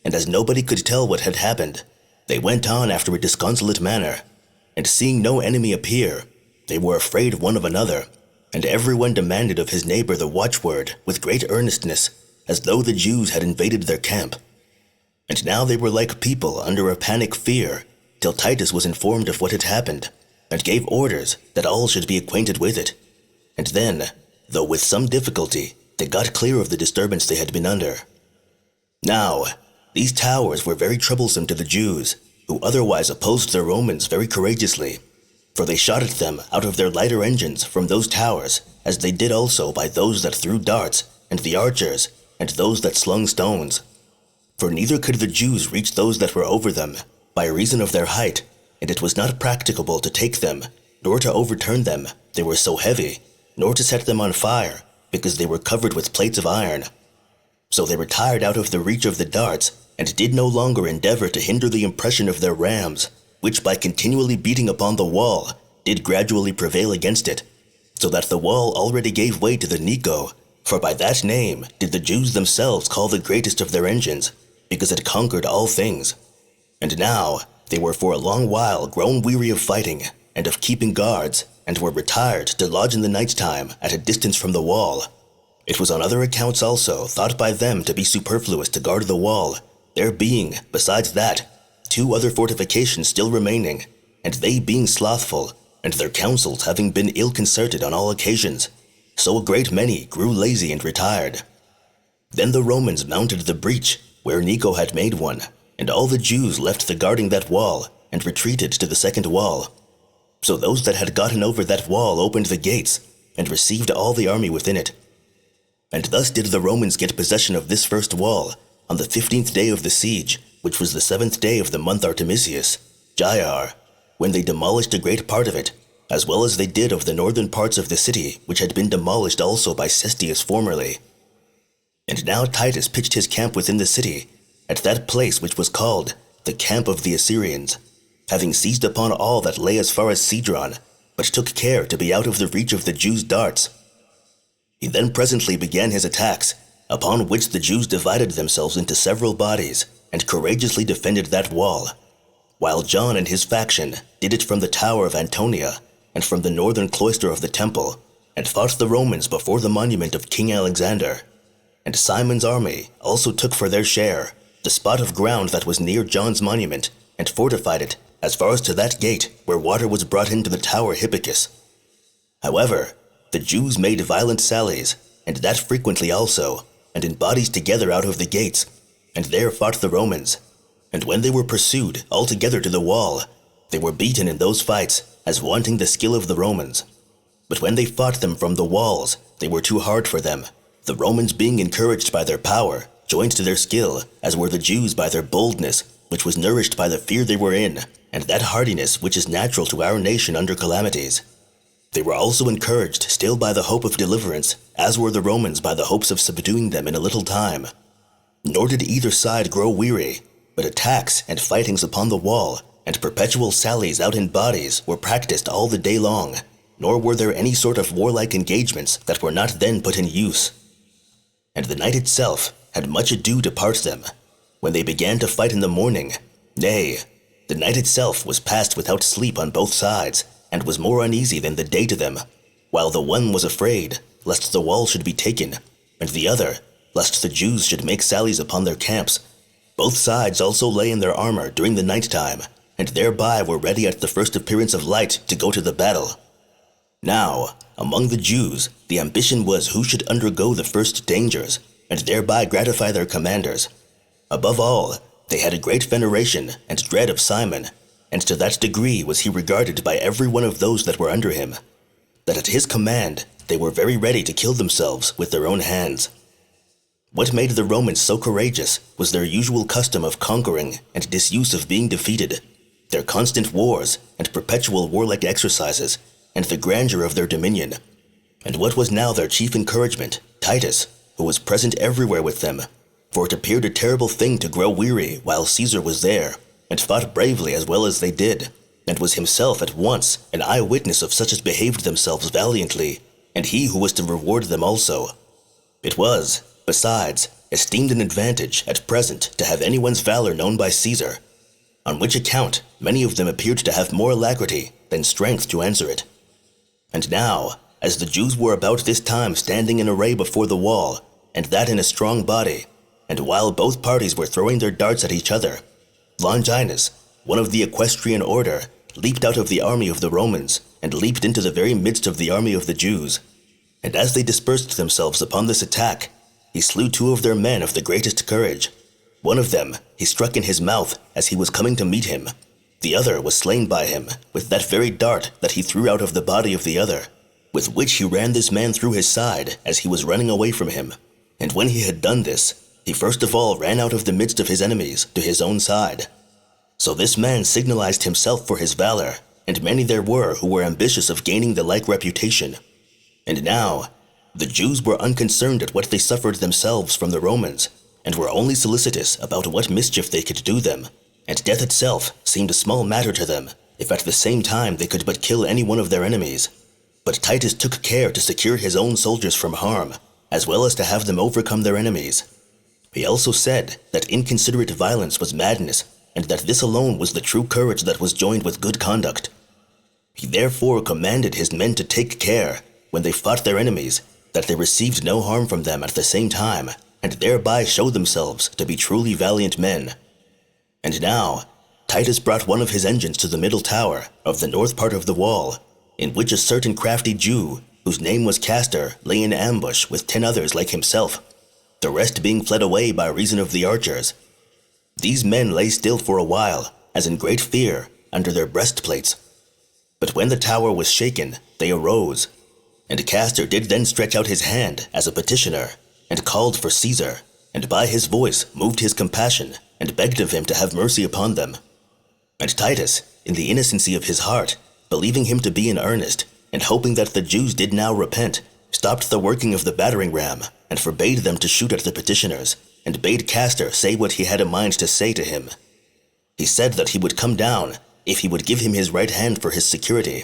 and as nobody could tell what had happened, they went on after a disconsolate manner, and seeing no enemy appear, they were afraid one of another, and everyone demanded of his neighbor the watchword with great earnestness, as though the Jews had invaded their camp. And now they were like people under a panic fear, till Titus was informed of what had happened, and gave orders that all should be acquainted with it. And then, though with some difficulty, they got clear of the disturbance they had been under. Now, these towers were very troublesome to the Jews, who otherwise opposed the Romans very courageously, for they shot at them out of their lighter engines from those towers, as they did also by those that threw darts, and the archers, and those that slung stones. For neither could the Jews reach those that were over them, by reason of their height, and it was not practicable to take them, nor to overturn them, they were so heavy, nor to set them on fire, because they were covered with plates of iron. So they retired out of the reach of the darts, and did no longer endeavor to hinder the impression of their rams, which by continually beating upon the wall, did gradually prevail against it, so that the wall already gave way to the Nico, for by that name did the Jews themselves call the greatest of their engines, because it conquered all things. And now they were for a long while grown weary of fighting, and of keeping guards, and were retired to lodge in the night time at a distance from the wall. It was on other accounts also thought by them to be superfluous to guard the wall, there being, besides that, 2 other fortifications still remaining, and they being slothful, and their counsels having been ill-concerted on all occasions. so a great many grew lazy and retired. Then the Romans mounted the breach where Necho had made one, and all the Jews left the guarding that wall and retreated to the second wall. So those that had gotten over that wall opened the gates and received all the army within it. And thus did the Romans get possession of this first wall on the 15th day of the siege, which was the 7th day of the month Artemisius, Jair, when they demolished a great part of it, as well as they did of the northern parts of the city, which had been demolished also by Cestius formerly. And now Titus pitched his camp within the city, at that place which was called the camp of the Assyrians, having seized upon all that lay as far as Cedron, but took care to be out of the reach of the Jews' darts. He then presently began his attacks, upon which the Jews divided themselves into several bodies, and courageously defended that wall, while John and his faction did it from the tower of Antonia, and from the northern cloister of the temple, and fought the Romans before the monument of King Alexander. And Simon's army also took for their share the spot of ground that was near John's monument, and fortified it as far as to that gate where water was brought into the tower Hippicus. However, the Jews made violent sallies, and that frequently also, and in bodies together out of the gates, and there fought the Romans. And when they were pursued altogether to the wall, they were beaten in those fights, as wanting the skill of the Romans. But when they fought them from the walls, they were too hard for them, the Romans being encouraged by their power, joined to their skill, as were the Jews by their boldness, which was nourished by the fear they were in, and that hardiness which is natural to our nation under calamities. They were also encouraged still by the hope of deliverance, as were the Romans by the hopes of subduing them in a little time. Nor did either side grow weary, but attacks and fightings upon the wall, and perpetual sallies out in bodies were practiced all the day long, nor were there any sort of warlike engagements that were not then put in use. And the night itself had much ado to part them, when they began to fight in the morning. Nay, the night itself was passed without sleep on both sides, and was more uneasy than the day to them, while the one was afraid lest the wall should be taken, and the other lest the Jews should make sallies upon their camps. Both sides also lay in their armor during the night time, and thereby were ready at the first appearance of light to go to the battle. Now, among the Jews, the ambition was who should undergo the first dangers, and thereby gratify their commanders. Above all, they had a great veneration and dread of Simon, and to that degree was he regarded by every one of those that were under him, that at his command they were very ready to kill themselves with their own hands. What made the Romans so courageous was their usual custom of conquering and disuse of being defeated, their constant wars and perpetual warlike exercises, and the grandeur of their dominion. And what was now their chief encouragement, Titus, who was present everywhere with them, for it appeared a terrible thing to grow weary while Caesar was there, and fought bravely as well as they did, and was himself at once an eyewitness of such as behaved themselves valiantly, and he who was to reward them also. It was, besides, esteemed an advantage at present to have anyone's valor known by Caesar, on which account many of them appeared to have more alacrity than strength to answer it. And now, as the Jews were about this time standing in array before the wall, and that in a strong body, and while both parties were throwing their darts at each other, Longinus, one of the equestrian order, leaped out of the army of the Romans, and leaped into the very midst of the army of the Jews. And as they dispersed themselves upon this attack, he slew 2 of their men of the greatest courage. One of them he struck in his mouth as he was coming to meet him. The other was slain by him with that very dart that he threw out of the body of the other, with which he ran this man through his side as he was running away from him. And when he had done this, he first of all ran out of the midst of his enemies to his own side. So this man signalized himself for his valor, and many there were who were ambitious of gaining the like reputation. And now, the Jews were unconcerned at what they suffered themselves from the Romans, and were only solicitous about what mischief they could do them, and death itself seemed a small matter to them, if at the same time they could but kill any one of their enemies. But Titus took care to secure his own soldiers from harm, as well as to have them overcome their enemies. He also said that inconsiderate violence was madness, and that this alone was the true courage that was joined with good conduct. He therefore commanded his men to take care, when they fought their enemies, that they received no harm from them at the same time, and thereby showed themselves to be truly valiant men. And now, Titus brought one of his engines to the middle tower of the north part of the wall, in which a certain crafty Jew, whose name was Castor, lay in ambush with 10 others like himself, the rest being fled away by reason of the archers. These men lay still for a while, as in great fear, under their breastplates. But when the tower was shaken, they arose. And Castor did then stretch out his hand as a petitioner, and called for Caesar, and by his voice moved his compassion, and begged of him to have mercy upon them. And Titus, in the innocency of his heart, believing him to be in earnest, and hoping that the Jews did now repent, stopped the working of the battering ram, and forbade them to shoot at the petitioners, and bade Castor say what he had a mind to say to him. He said that he would come down if he would give him his right hand for his security,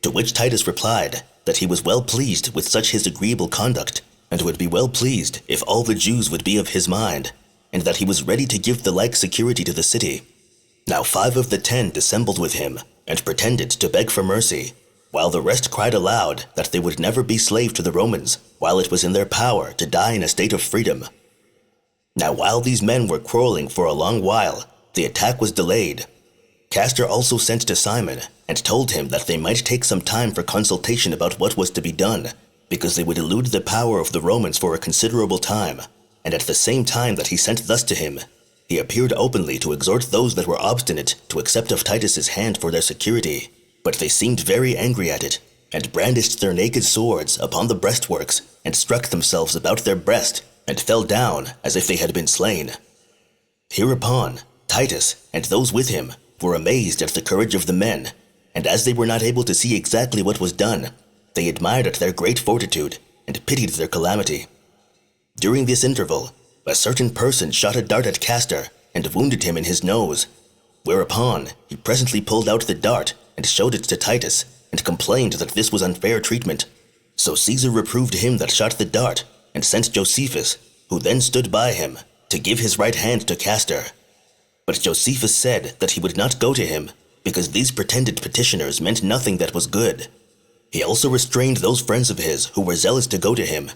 to which Titus replied that he was well pleased with such his agreeable conduct, and would be well pleased if all the Jews would be of his mind, and that he was ready to give the like security to the city. Now 5 of the 10 dissembled with him, and pretended to beg for mercy, while the rest cried aloud that they would never be slave to the Romans, while it was in their power to die in a state of freedom. Now while these men were quarreling for a long while, the attack was delayed. Castor also sent to Simon, and told him that they might take some time for consultation about what was to be done, because they would elude the power of the Romans for a considerable time. And at the same time that he sent thus to him, he appeared openly to exhort those that were obstinate to accept of Titus's hand for their security. But they seemed very angry at it, and brandished their naked swords upon the breastworks, and struck themselves about their breast, and fell down as if they had been slain. Hereupon Titus and those with him were amazed at the courage of the men, and as they were not able to see exactly what was done, they admired at their great fortitude, and pitied their calamity. During this interval, a certain person shot a dart at Castor, and wounded him in his nose, whereupon he presently pulled out the dart, and showed it to Titus, and complained that this was unfair treatment. So Caesar reproved him that shot the dart, and sent Josephus, who then stood by him, to give his right hand to Castor. But Josephus said that he would not go to him, because these pretended petitioners meant nothing that was good. He also restrained those friends of his who were zealous to go to him.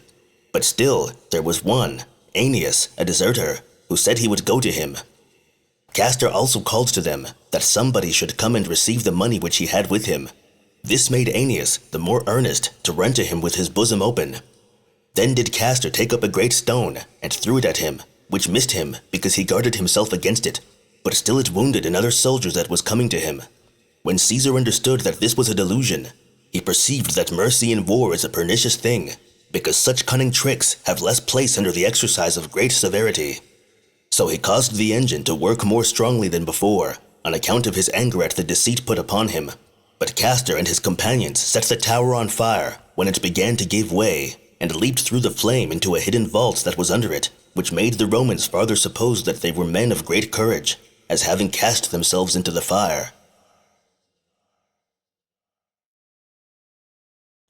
But still there was one, Aeneas, a deserter, who said he would go to him. Castor also called to them that somebody should come and receive the money which he had with him. This made Aeneas the more earnest to run to him with his bosom open. Then did Castor take up a great stone, and threw it at him, which missed him because he guarded himself against it, but still it wounded another soldier that was coming to him. When Caesar understood that this was a delusion, he perceived that mercy in war is a pernicious thing, because such cunning tricks have less place under the exercise of great severity. So he caused the engine to work more strongly than before, on account of his anger at the deceit put upon him. But Castor and his companions set the tower on fire when it began to give way, and leaped through the flame into a hidden vault that was under it, which made the Romans farther suppose that they were men of great courage, as having cast themselves into the fire.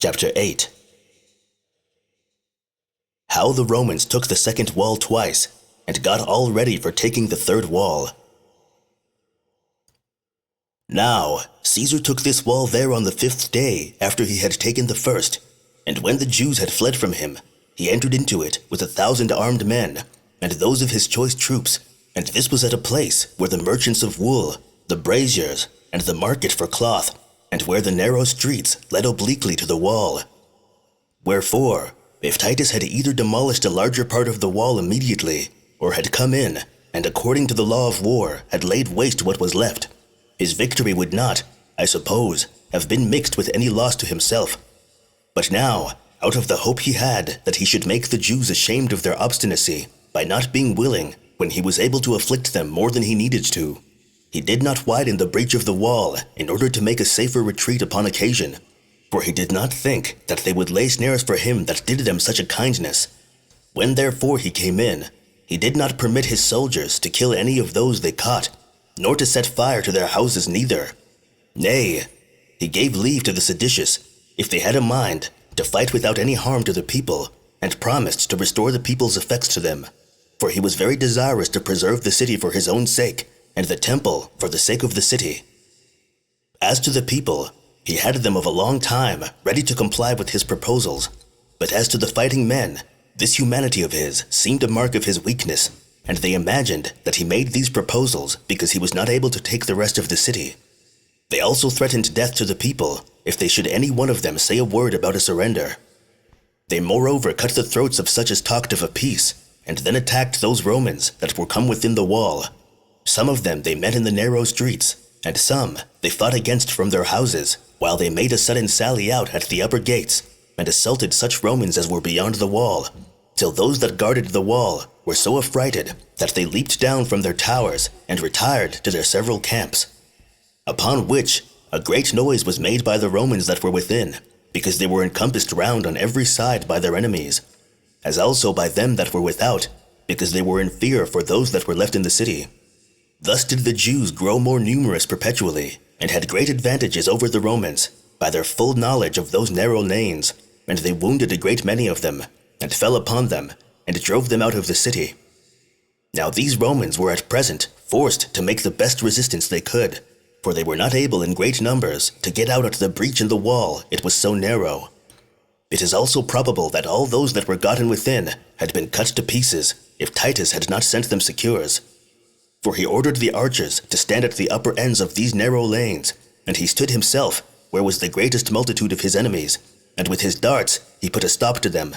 Chapter 8. How the Romans took the second wall twice, and got all ready for taking the third wall. Now Caesar took this wall there on the 5th day after he had taken the first, and when the Jews had fled from him, he entered into it with 1,000 armed men, and those of his choice troops, and this was at a place where the merchants of wool, the braziers, and the market for cloth, and where the narrow streets led obliquely to the wall. Wherefore, if Titus had either demolished a larger part of the wall immediately, or had come in, and according to the law of war had laid waste what was left, his victory would not, I suppose, have been mixed with any loss to himself. But now, out of the hope he had that he should make the Jews ashamed of their obstinacy, by not being willing, when he was able to afflict them more than he needed to, he did not widen the breach of the wall in order to make a safer retreat upon occasion, for he did not think that they would lay snares for him that did them such a kindness. When therefore he came in, he did not permit his soldiers to kill any of those they caught, nor to set fire to their houses neither. Nay, he gave leave to the seditious, if they had a mind, to fight without any harm to the people, and promised to restore the people's effects to them. For he was very desirous to preserve the city for his own sake, and the temple for the sake of the city. As to the people, he had them of a long time ready to comply with his proposals. But as to the fighting men, this humanity of his seemed a mark of his weakness, and they imagined that he made these proposals because he was not able to take the rest of the city. They also threatened death to the people, if they should any one of them say a word about a surrender. They moreover cut the throats of such as talked of a peace, and then attacked those Romans that were come within the wall. Some of them they met in the narrow streets, and some they fought against from their houses, while they made a sudden sally out at the upper gates, and assaulted such Romans as were beyond the wall, till those that guarded the wall were so affrighted that they leaped down from their towers and retired to their several camps. Upon which a great noise was made by the Romans that were within, because they were encompassed round on every side by their enemies, as also by them that were without, because they were in fear for those that were left in the city. Thus did the Jews grow more numerous perpetually, and had great advantages over the Romans, by their full knowledge of those narrow lanes, and they wounded a great many of them, and fell upon them, and drove them out of the city. Now these Romans were at present forced to make the best resistance they could, for they were not able in great numbers to get out at the breach in the wall, it was so narrow. It is also probable that all those that were gotten within had been cut to pieces, if Titus had not sent them secures. For he ordered the archers to stand at the upper ends of these narrow lanes, and he stood himself where was the greatest multitude of his enemies, and with his darts he put a stop to them.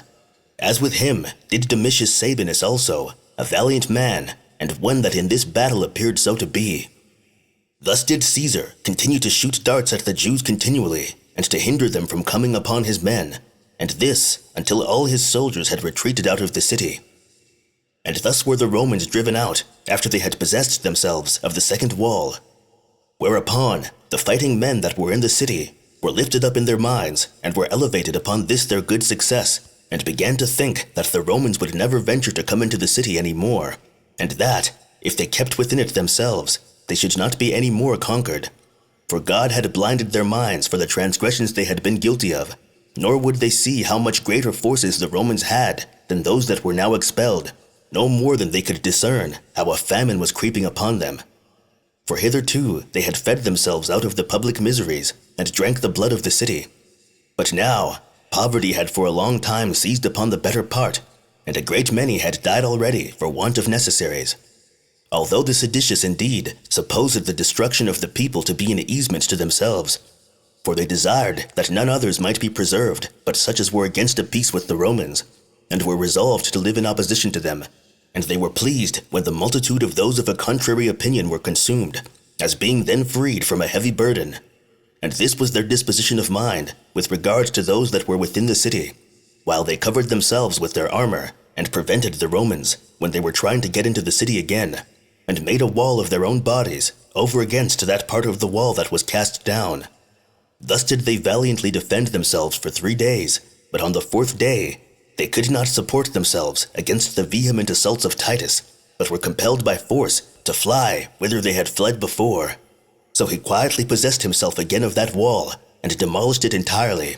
As with him did Domitius Sabinus also, a valiant man, and one that in this battle appeared so to be. Thus did Caesar continue to shoot darts at the Jews continually, and to hinder them from coming upon his men, and this until all his soldiers had retreated out of the city. And thus were the Romans driven out, after they had possessed themselves of the second wall. Whereupon the fighting men that were in the city were lifted up in their minds, and were elevated upon this their good success, and began to think that the Romans would never venture to come into the city any more, and that, if they kept within it themselves, they should not be any more conquered. For God had blinded their minds for the transgressions they had been guilty of, nor would they see how much greater forces the Romans had than those that were now expelled, no more than they could discern how a famine was creeping upon them. For hitherto they had fed themselves out of the public miseries, and drank the blood of the city. But now poverty had for a long time seized upon the better part, and a great many had died already for want of necessaries. Although the seditious indeed supposed the destruction of the people to be an easement to themselves, for they desired that none others might be preserved but such as were against a peace with the Romans, and were resolved to live in opposition to them, and they were pleased when the multitude of those of a contrary opinion were consumed, as being then freed from a heavy burden. And this was their disposition of mind with regard to those that were within the city, while they covered themselves with their armor, and prevented the Romans, when they were trying to get into the city again, and made a wall of their own bodies over against that part of the wall that was cast down. Thus did they valiantly defend themselves for 3 days, but on the 4th day they could not support themselves against the vehement assaults of Titus, but were compelled by force to fly whither they had fled before. So he quietly possessed himself again of that wall, and demolished it entirely.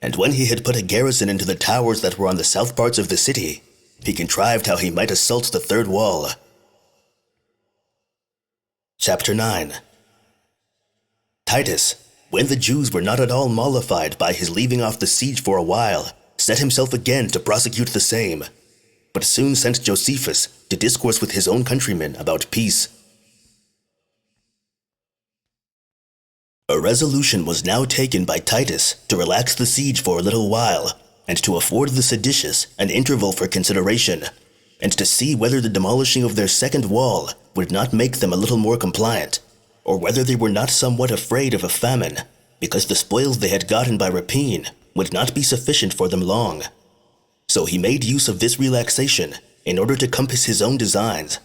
And when he had put a garrison into the towers that were on the south parts of the city, he contrived how he might assault the third wall. Chapter 9. Titus, when the Jews were not at all mollified by his leaving off the siege for a while, set himself again to prosecute the same, but soon sent Josephus to discourse with his own countrymen about peace. A resolution was now taken by Titus to relax the siege for a little while, and to afford the seditious an interval for consideration, and to see whether the demolishing of their second wall would not make them a little more compliant, or whether they were not somewhat afraid of a famine, because the spoils they had gotten by rapine would not be sufficient for them long. So he made use of this relaxation in order to compass his own designs.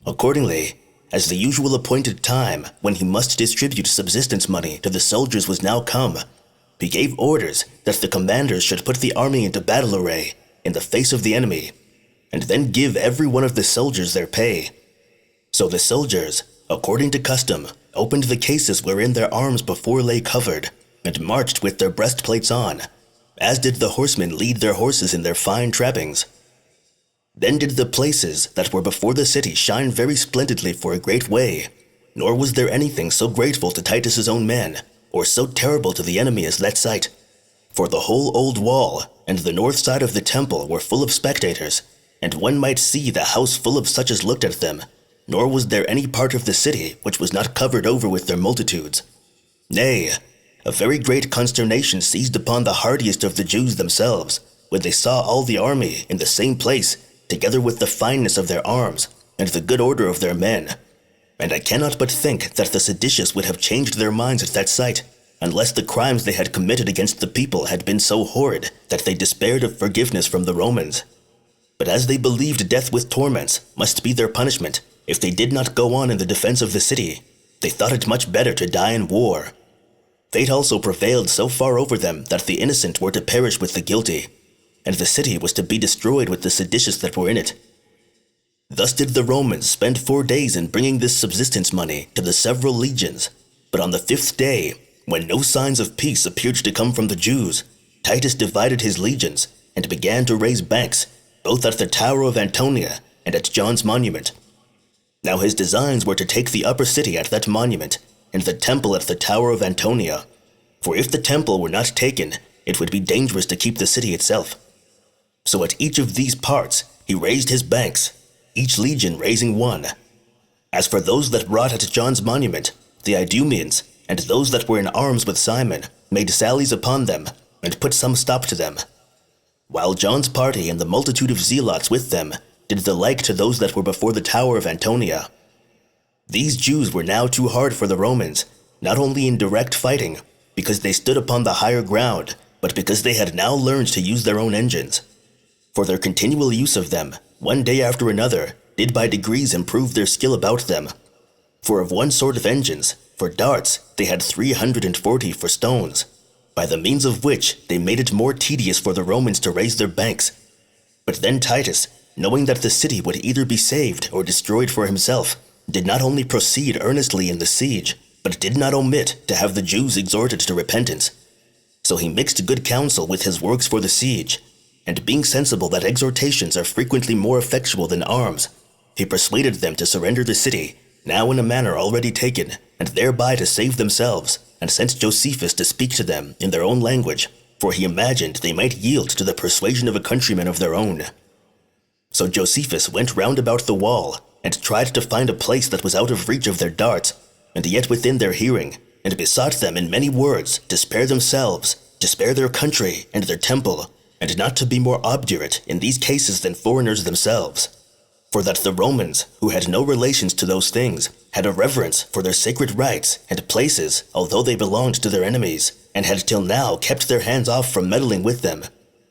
Accordingly, as the usual appointed time when he must distribute subsistence money to the soldiers was now come, he gave orders that the commanders should put the army into battle array in the face of the enemy, and then give every one of the soldiers their pay. So the soldiers, according to custom, opened the cases wherein their arms before lay covered, and marched with their breastplates on, as did the horsemen lead their horses in their fine trappings. Then did the places that were before the city shine very splendidly for a great way, nor was there anything so grateful to Titus's own men, or so terrible to the enemy as that sight. For the whole old wall and the north side of the temple were full of spectators, and one might see the house full of such as looked at them, nor was there any part of the city which was not covered over with their multitudes. Nay, a very great consternation seized upon the hardiest of the Jews themselves, when they saw all the army in the same place, together with the fineness of their arms, and the good order of their men. And I cannot but think that the seditious would have changed their minds at that sight, unless the crimes they had committed against the people had been so horrid that they despaired of forgiveness from the Romans. But as they believed death with torments must be their punishment if they did not go on in the defense of the city, they thought it much better to die in war. Fate also prevailed so far over them that the innocent were to perish with the guilty, and the city was to be destroyed with the seditious that were in it. Thus did the Romans spend 4 days in bringing this subsistence money to the several legions, but on the 5th day, when no signs of peace appeared to come from the Jews, Titus divided his legions and began to raise banks, both at the Tower of Antonia and at John's monument. Now his designs were to take the upper city at that monument, and the temple at the Tower of Antonia, for if the temple were not taken, it would be dangerous to keep the city itself. So at each of these parts he raised his banks, each legion raising one. As for those that wrought at John's monument, the Idumeans, and those that were in arms with Simon, made sallies upon them, and put some stop to them. While John's party and the multitude of zealots with them did the like to those that were before the Tower of Antonia. These Jews were now too hard for the Romans, not only in direct fighting, because they stood upon the higher ground, but because they had now learned to use their own engines. For their continual use of them, one day after another, did by degrees improve their skill about them. For of one sort of engines, for darts, they had 340 for stones, by the means of which they made it more tedious for the Romans to raise their banks. But then Titus, knowing that the city would either be saved or destroyed for himself, did not only proceed earnestly in the siege, but did not omit to have the Jews exhorted to repentance. So he mixed good counsel with his works for the siege, and being sensible that exhortations are frequently more effectual than arms, he persuaded them to surrender the city, now in a manner already taken, and thereby to save themselves, and sent Josephus to speak to them in their own language, for he imagined they might yield to the persuasion of a countryman of their own. So Josephus went round about the wall, and tried to find a place that was out of reach of their darts, and yet within their hearing, and besought them in many words to spare themselves, to spare their country and their temple, and not to be more obdurate in these cases than foreigners themselves. For that the Romans, who had no relations to those things, had a reverence for their sacred rites and places, although they belonged to their enemies, and had till now kept their hands off from meddling with them,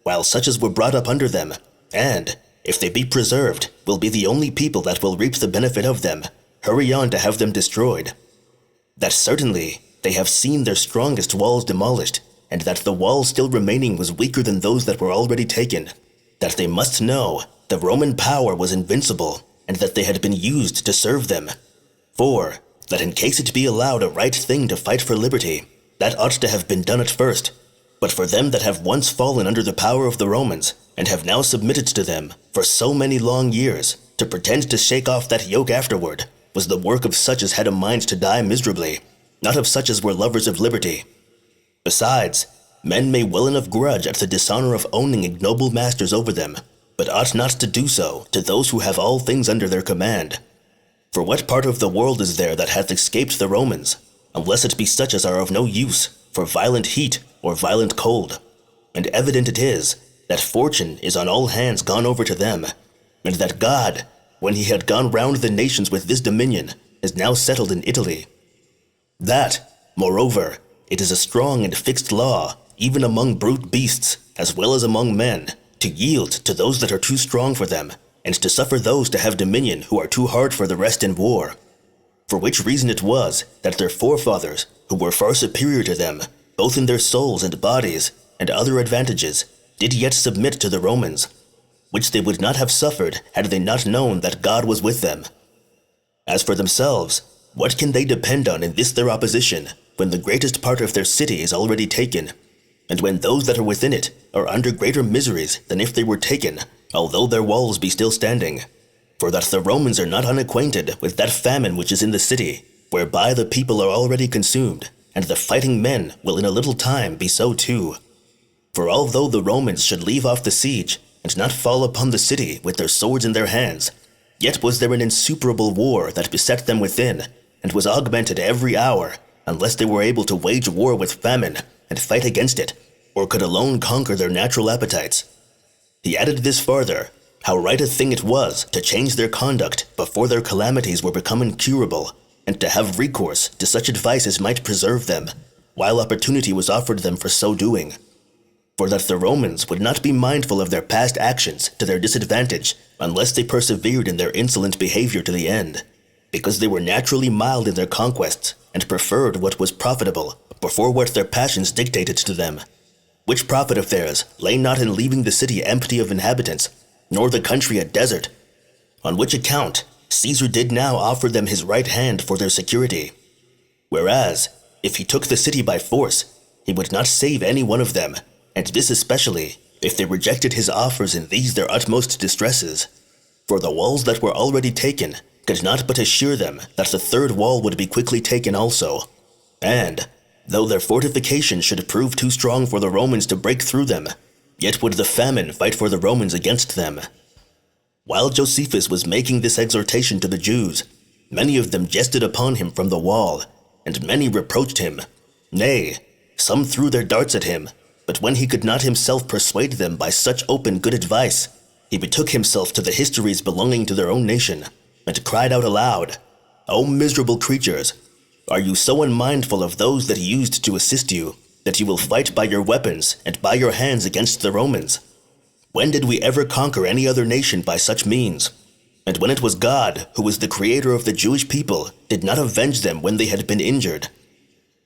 while such as were brought up under them, and, if they be preserved, will be the only people that will reap the benefit of them, hurry on to have them destroyed. That certainly they have seen their strongest walls demolished, and that the wall still remaining was weaker than those that were already taken, that they must know the Roman power was invincible, and that they had been used to serve them. For, that in case it be allowed a right thing to fight for liberty, that ought to have been done at first. But for them that have once fallen under the power of the Romans, and have now submitted to them for so many long years, to pretend to shake off that yoke afterward, was the work of such as had a mind to die miserably, not of such as were lovers of liberty. Besides, men may well enough grudge at the dishonor of owning ignoble masters over them, but ought not to do so to those who have all things under their command. For what part of the world is there that hath escaped the Romans, unless it be such as are of no use for violent heat or violent cold? And evident it is that fortune is on all hands gone over to them, and that God, when he had gone round the nations with this dominion, is now settled in Italy. That, moreover, it is a strong and fixed law, even among brute beasts, as well as among men, to yield to those that are too strong for them, and to suffer those to have dominion who are too hard for the rest in war. For which reason it was that their forefathers, who were far superior to them, both in their souls and bodies, and other advantages, did yet submit to the Romans, which they would not have suffered had they not known that God was with them. As for themselves, what can they depend on in this their opposition, when the greatest part of their city is already taken, and when those that are within it are under greater miseries than if they were taken, although their walls be still standing? For that the Romans are not unacquainted with that famine which is in the city, whereby the people are already consumed, and the fighting men will in a little time be so too. For although the Romans should leave off the siege, and not fall upon the city with their swords in their hands, yet was there an insuperable war that beset them within, and was augmented every hour, unless they were able to wage war with famine and fight against it, or could alone conquer their natural appetites. He added this farther, how right a thing it was to change their conduct before their calamities were become incurable, and to have recourse to such advice as might preserve them, while opportunity was offered them for so doing. For that the Romans would not be mindful of their past actions to their disadvantage unless they persevered in their insolent behavior to the end, because they were naturally mild in their conquests and preferred what was profitable before what their passions dictated to them, which profit of theirs lay not in leaving the city empty of inhabitants, nor the country a desert, on which account Caesar did now offer them his right hand for their security. Whereas, if he took the city by force, he would not save any one of them, and this especially if they rejected his offers in these their utmost distresses. For the walls that were already taken could not but assure them that the third wall would be quickly taken also. And, though their fortifications should prove too strong for the Romans to break through them, yet would the famine fight for the Romans against them. While Josephus was making this exhortation to the Jews, many of them jested upon him from the wall, and many reproached him. Nay, some threw their darts at him, but when he could not himself persuade them by such open good advice, he betook himself to the histories belonging to their own nation, and cried out aloud, O miserable creatures, are you so unmindful of those that used to assist you, that you will fight by your weapons and by your hands against the Romans? When did we ever conquer any other nation by such means? And when it was God, who was the creator of the Jewish people, did not avenge them when they had been injured?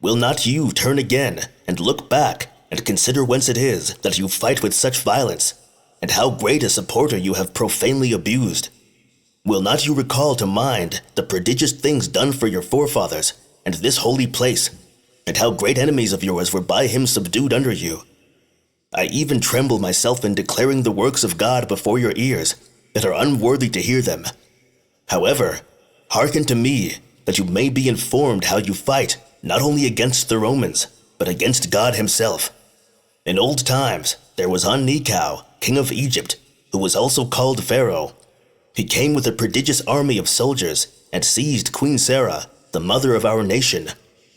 Will not you turn again and look back and consider whence it is that you fight with such violence, and how great a supporter you have profanely abused? Will not you recall to mind the prodigious things done for your forefathers, and this holy place, and how great enemies of yours were by him subdued under you? I even tremble myself in declaring the works of God before your ears, that are unworthy to hear them. However, hearken to me, that you may be informed how you fight, not only against the Romans, but against God himself. In old times, there was on Necho, king of Egypt, who was also called Pharaoh. He came with a prodigious army of soldiers, and seized Queen Sarah, the mother of our nation.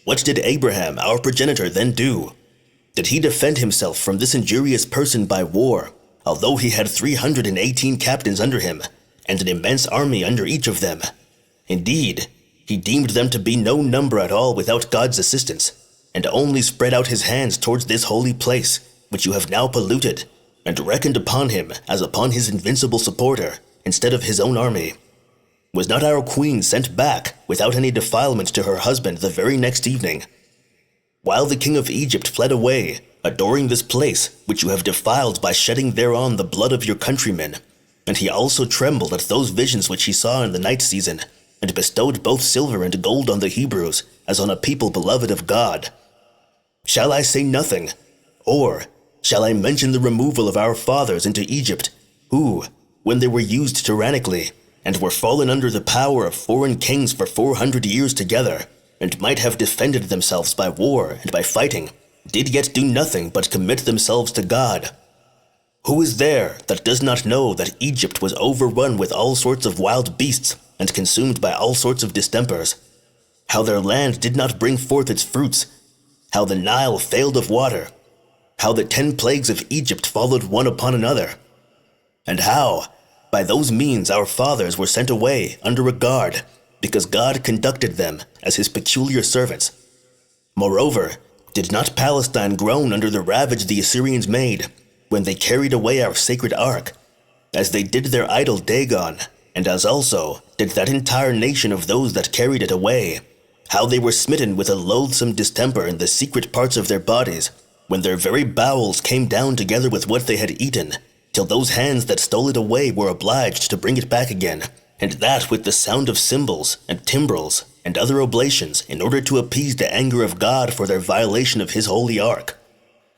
What did Abraham, our progenitor, then do? Did he defend himself from this injurious person by war, although he had 318 captains under him, and an immense army under each of them? Indeed, he deemed them to be no number at all without God's assistance, and only spread out his hands towards this holy place, which you have now polluted, and reckoned upon him as upon his invincible supporter, instead of his own army. Was not our queen sent back without any defilement to her husband the very next evening? While the king of Egypt fled away, adoring this place which you have defiled by shedding thereon the blood of your countrymen, and he also trembled at those visions which he saw in the night season, and bestowed both silver and gold on the Hebrews, as on a people beloved of God. Shall I say nothing? Or shall I mention the removal of our fathers into Egypt, who, when they were used tyrannically, and were fallen under the power of foreign kings for 400 years together, and might have defended themselves by war and by fighting, did yet do nothing but commit themselves to God? Who is there that does not know that Egypt was overrun with all sorts of wild beasts, and consumed by all sorts of distempers? How their land did not bring forth its fruits, how the Nile failed of water, how the 10 plagues of Egypt followed one upon another, and how, by those means our fathers were sent away under a guard, because God conducted them as his peculiar servants. Moreover, did not Palestine groan under the ravage the Assyrians made, when they carried away our sacred ark, as they did their idol Dagon, and as also did that entire nation of those that carried it away? How they were smitten with a loathsome distemper in the secret parts of their bodies, when their very bowels came down together with what they had eaten, till those hands that stole it away were obliged to bring it back again, and that with the sound of cymbals and timbrels and other oblations, in order to appease the anger of God for their violation of his holy ark.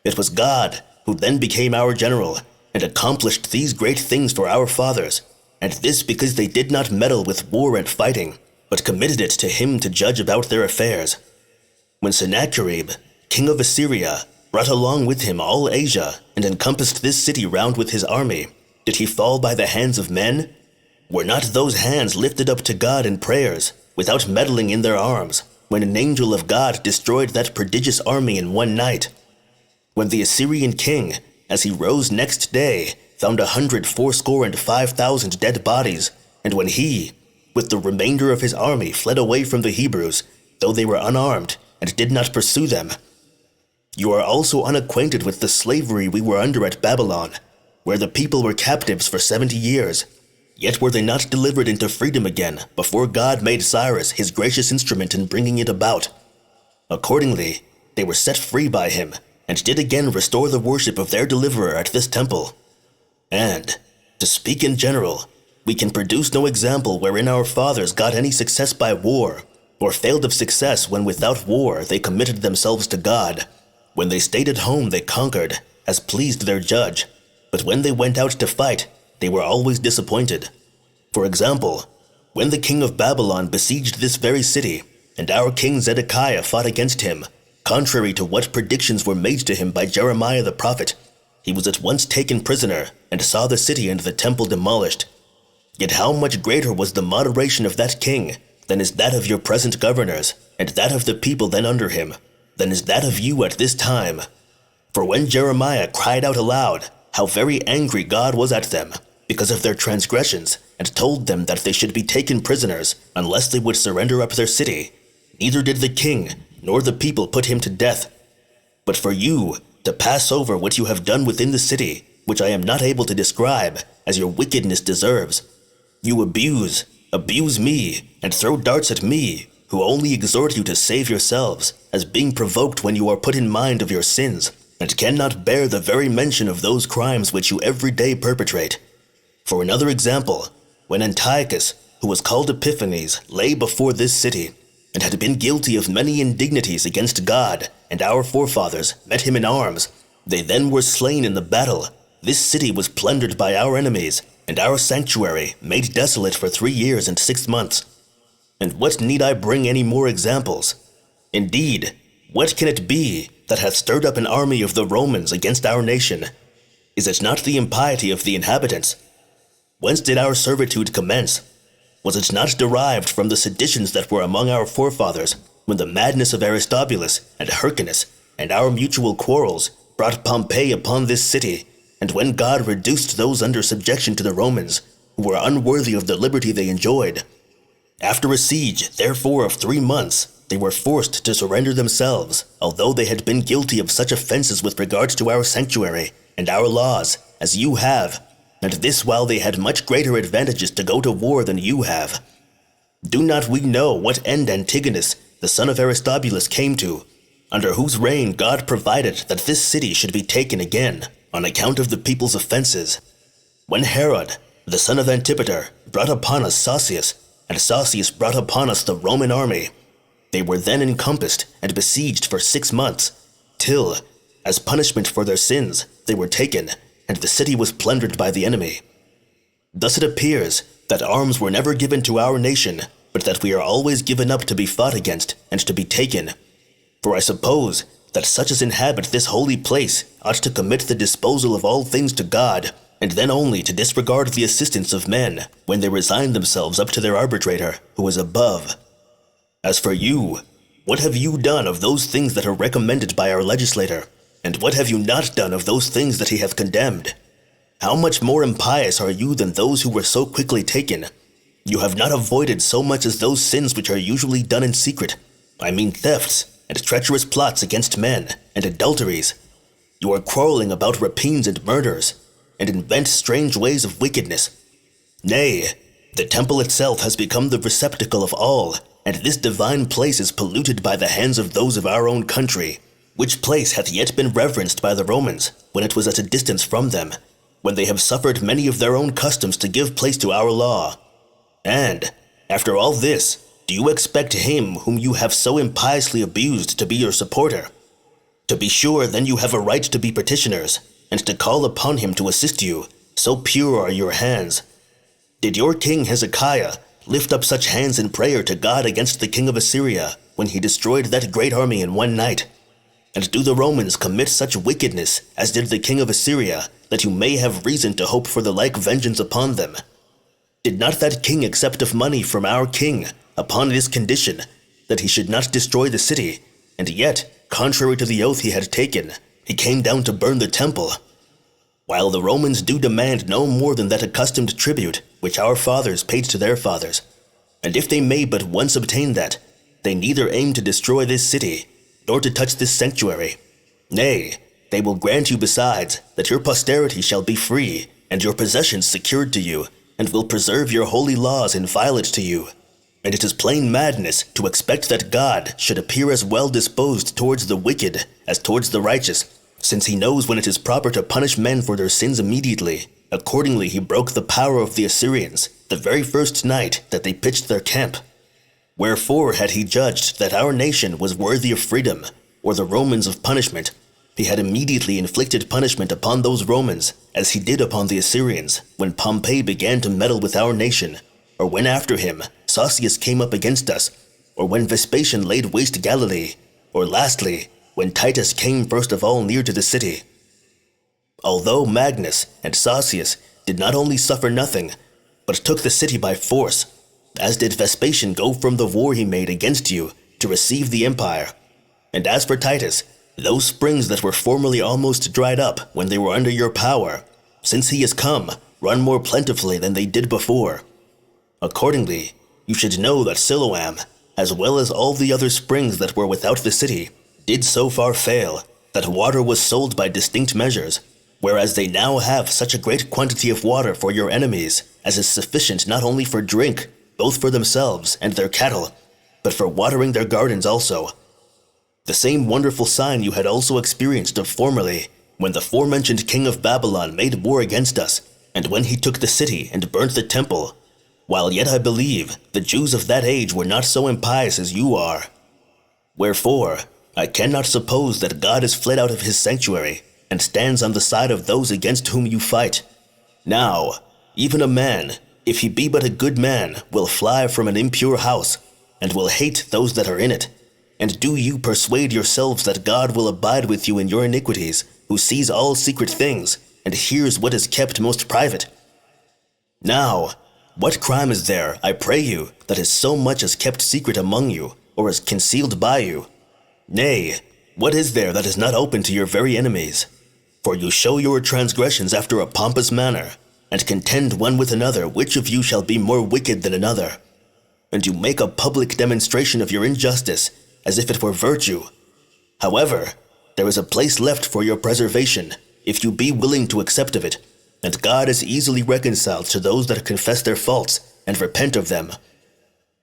It was God who then became our general, and accomplished these great things for our fathers, and this because they did not meddle with war and fighting, but committed it to him to judge about their affairs. When Sennacherib, king of Assyria, brought along with him all Asia, and encompassed this city round with his army, did he fall by the hands of men? Were not those hands lifted up to God in prayers, without meddling in their arms, when an angel of God destroyed that prodigious army in one night. When the Assyrian king, as he rose next day, found 185,000 dead bodies, and when he, with the remainder of his army, fled away from the Hebrews, though they were unarmed, and did not pursue them. You are also unacquainted with the slavery we were under at Babylon, where the people were captives for 70 years. Yet were they not delivered into freedom again before God made Cyrus his gracious instrument in bringing it about. Accordingly, they were set free by him, and did again restore the worship of their deliverer at this temple. And, to speak in general, we can produce no example wherein our fathers got any success by war, or failed of success when without war they committed themselves to God. When they stayed at home they conquered, as pleased their judge, but when they went out to fight, they were always disappointed. For example, when the king of Babylon besieged this very city, and our king Zedekiah fought against him, contrary to what predictions were made to him by Jeremiah the prophet, he was at once taken prisoner, and saw the city and the temple demolished. Yet how much greater was the moderation of that king than is that of your present governors, and that of the people then under him, than is that of you at this time. For when Jeremiah cried out aloud, how very angry God was at them, because of their transgressions, and told them that they should be taken prisoners, unless they would surrender up their city, neither did the king nor the people put him to death. But for you to pass over what you have done within the city, which I am not able to describe, as your wickedness deserves, you abuse me, and throw darts at me, who only exhort you to save yourselves, as being provoked when you are put in mind of your sins, and cannot bear the very mention of those crimes which you every day perpetrate. For another example, when Antiochus, who was called Epiphanes, lay before this city, and had been guilty of many indignities against God, and our forefathers met him in arms, they then were slain in the battle. This city was plundered by our enemies, and our sanctuary made desolate for 3 years and 6 months. And what need I bring any more examples? Indeed, what can it be that hath stirred up an army of the Romans against our nation? Is it not the impiety of the inhabitants? Whence did our servitude commence? Was it not derived from the seditions that were among our forefathers, when the madness of Aristobulus and Hyrcanus and our mutual quarrels brought Pompey upon this city, and when God reduced those under subjection to the Romans, who were unworthy of the liberty they enjoyed? After a siege, therefore, of 3 months, they were forced to surrender themselves, although they had been guilty of such offenses with regard to our sanctuary and our laws, as you have, and this while they had much greater advantages to go to war than you have. Do not we know what end Antigonus, the son of Aristobulus, came to, under whose reign God provided that this city should be taken again, on account of the people's offenses? When Herod, the son of Antipater, brought upon us Sosius, and Sosius brought upon us the Roman army, they were then encompassed and besieged for 6 months, till, as punishment for their sins, they were taken, and the city was plundered by the enemy. Thus it appears that arms were never given to our nation, but that we are always given up to be fought against and to be taken. For I suppose that such as inhabit this holy place ought to commit the disposal of all things to God, and then only to disregard the assistance of men when they resign themselves up to their arbitrator, who is above. As for you, what have you done of those things that are recommended by our legislator? And what have you not done of those things that he hath condemned? How much more impious are you than those who were so quickly taken? You have not avoided so much as those sins which are usually done in secret. I mean thefts, and treacherous plots against men, and adulteries. You are quarreling about rapines and murders, and invent strange ways of wickedness. Nay, the temple itself has become the receptacle of all, and this divine place is polluted by the hands of those of our own country, which place hath yet been reverenced by the Romans, when it was at a distance from them, when they have suffered many of their own customs to give place to our law. And, after all this, do you expect him whom you have so impiously abused to be your supporter? To be sure, then you have a right to be petitioners, and to call upon him to assist you, so pure are your hands. Did your king Hezekiah lift up such hands in prayer to God against the king of Assyria, when he destroyed that great army in one night? And do the Romans commit such wickedness as did the king of Assyria, that you may have reason to hope for the like vengeance upon them? Did not that king accept of money from our king, upon this condition, that he should not destroy the city, and yet, contrary to the oath he had taken, he came down to burn the temple. While the Romans do demand no more than that accustomed tribute which our fathers paid to their fathers, and if they may but once obtain that, they neither aim to destroy this city, nor to touch this sanctuary. Nay, they will grant you besides that your posterity shall be free, and your possessions secured to you, and will preserve your holy laws inviolate to you. And it is plain madness to expect that God should appear as well disposed towards the wicked as towards the righteous, since he knows when it is proper to punish men for their sins immediately. Accordingly, he broke the power of the Assyrians the very first night that they pitched their camp. Wherefore, had he judged that our nation was worthy of freedom, or the Romans of punishment, he had immediately inflicted punishment upon those Romans, as he did upon the Assyrians, when Pompey began to meddle with our nation, or when after him Sosius came up against us, or when Vespasian laid waste Galilee, or lastly, when Titus came first of all near to the city. Although Magnus and Sosius did not only suffer nothing, but took the city by force, as did Vespasian go from the war he made against you to receive the empire. And as for Titus, those springs that were formerly almost dried up when they were under your power, since he has come, run more plentifully than they did before. Accordingly, you should know that Siloam, as well as all the other springs that were without the city, did so far fail that water was sold by distinct measures, whereas they now have such a great quantity of water for your enemies as is sufficient not only for drink, both for themselves and their cattle, but for watering their gardens also. The same wonderful sign you had also experienced of formerly, when the forementioned king of Babylon made war against us, and when he took the city and burnt the temple, while yet I believe the Jews of that age were not so impious as you are. Wherefore, I cannot suppose that God is fled out of his sanctuary, and stands on the side of those against whom you fight. Now, even a man, if he be but a good man, will fly from an impure house, and will hate those that are in it. And do you persuade yourselves that God will abide with you in your iniquities, who sees all secret things, and hears what is kept most private? Now, what crime is there, I pray you, that is so much as kept secret among you, or is concealed by you? Nay, what is there that is not open to your very enemies? For you show your transgressions after a pompous manner, and contend one with another which of you shall be more wicked than another. And you make a public demonstration of your injustice, as if it were virtue. However, there is a place left for your preservation, if you be willing to accept of it, and God is easily reconciled to those that confess their faults and repent of them.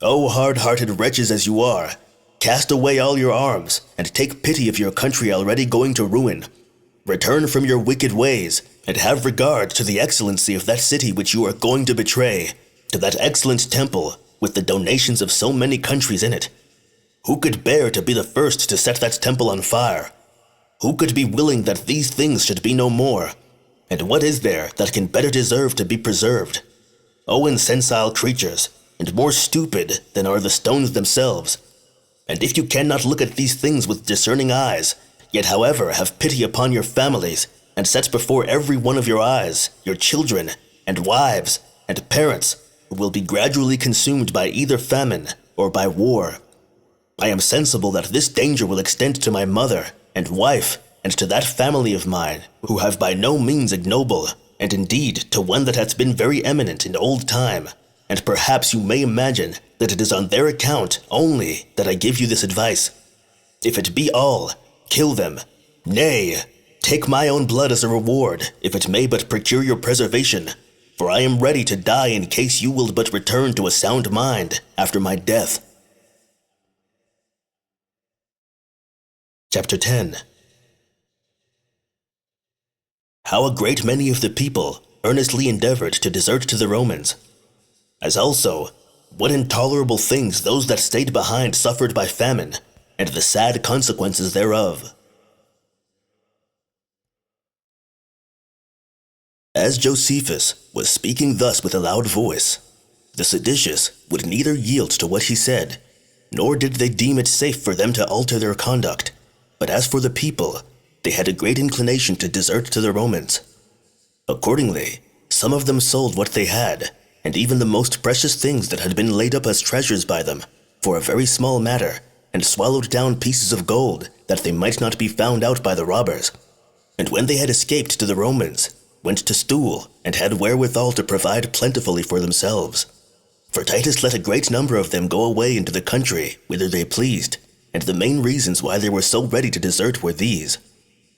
O hard-hearted wretches as you are, cast away all your arms, and take pity of your country already going to ruin. Return from your wicked ways, and have regard to the excellency of that city which you are going to betray, to that excellent temple, with the donations of so many countries in it. Who could bear to be the first to set that temple on fire? Who could be willing that these things should be no more? And what is there that can better deserve to be preserved? O insensile creatures, and more stupid than are the stones themselves. And if you cannot look at these things with discerning eyes, yet however have pity upon your families, and set before every one of your eyes your children, and wives, and parents, who will be gradually consumed by either famine or by war. I am sensible that this danger will extend to my mother and wife, and to that family of mine, who have by no means ignoble, and indeed to one that hath been very eminent in old time, and perhaps you may imagine that it is on their account only that I give you this advice. If it be all, kill them. Nay, take my own blood as a reward, if it may but procure your preservation, for I am ready to die in case you will but return to a sound mind after my death. Chapter 10. How a great many of the people earnestly endeavored to desert to the Romans, as also what intolerable things those that stayed behind suffered by famine, and the sad consequences thereof. As Josephus was speaking thus with a loud voice, the seditious would neither yield to what he said, nor did they deem it safe for them to alter their conduct. But as for the people, they had a great inclination to desert to the Romans. Accordingly, some of them sold what they had, and even the most precious things that had been laid up as treasures by them, for a very small matter, and swallowed down pieces of gold, that they might not be found out by the robbers. And when they had escaped to the Romans, went to stool, and had wherewithal to provide plentifully for themselves. For Titus let a great number of them go away into the country whither they pleased, and the main reasons why they were so ready to desert were these: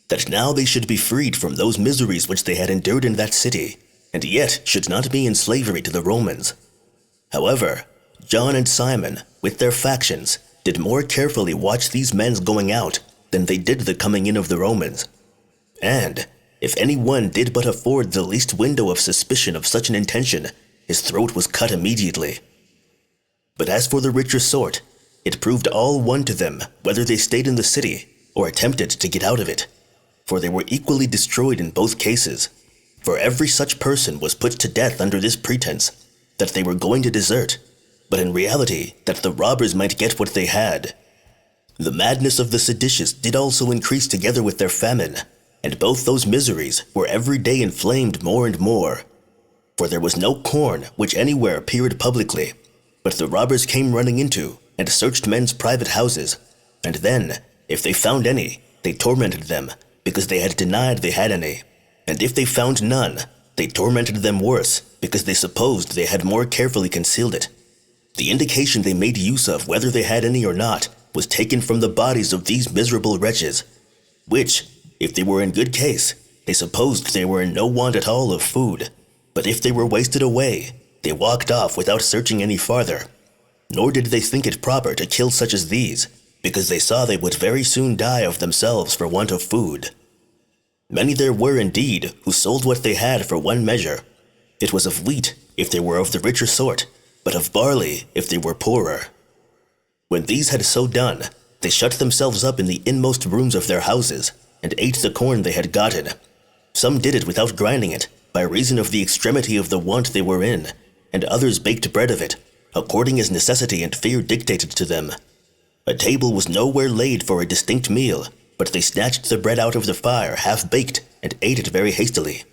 that now they should be freed from those miseries which they had endured in that city, and yet should not be in slavery to the Romans. However, John and Simon, with their factions, did more carefully watch these men's going out than they did the coming in of the Romans. And, if any one did but afford the least window of suspicion of such an intention, his throat was cut immediately. But as for the richer sort, it proved all one to them whether they stayed in the city or attempted to get out of it, for they were equally destroyed in both cases. For every such person was put to death under this pretense, that they were going to desert, but in reality that the robbers might get what they had. The madness of the seditious did also increase together with their famine, and both those miseries were every day inflamed more and more. For there was no corn which anywhere appeared publicly, but the robbers came running into, and searched men's private houses, and then, if they found any, they tormented them, because they had denied they had any, and if they found none, they tormented them worse, because they supposed they had more carefully concealed it. The indication they made use of whether they had any or not was taken from the bodies of these miserable wretches, which, if they were in good case, they supposed they were in no want at all of food, but if they were wasted away, they walked off without searching any farther. Nor did they think it proper to kill such as these, because they saw they would very soon die of themselves for want of food. Many there were indeed who sold what they had for one measure. It was of wheat, if they were of the richer sort, but of barley, if they were poorer. When these had so done, they shut themselves up in the inmost rooms of their houses, and ate the corn they had gotten. Some did it without grinding it, by reason of the extremity of the want they were in, and others baked bread of it, according as necessity and fear dictated to them. A table was nowhere laid for a distinct meal, but they snatched the bread out of the fire half-baked, and ate it very hastily.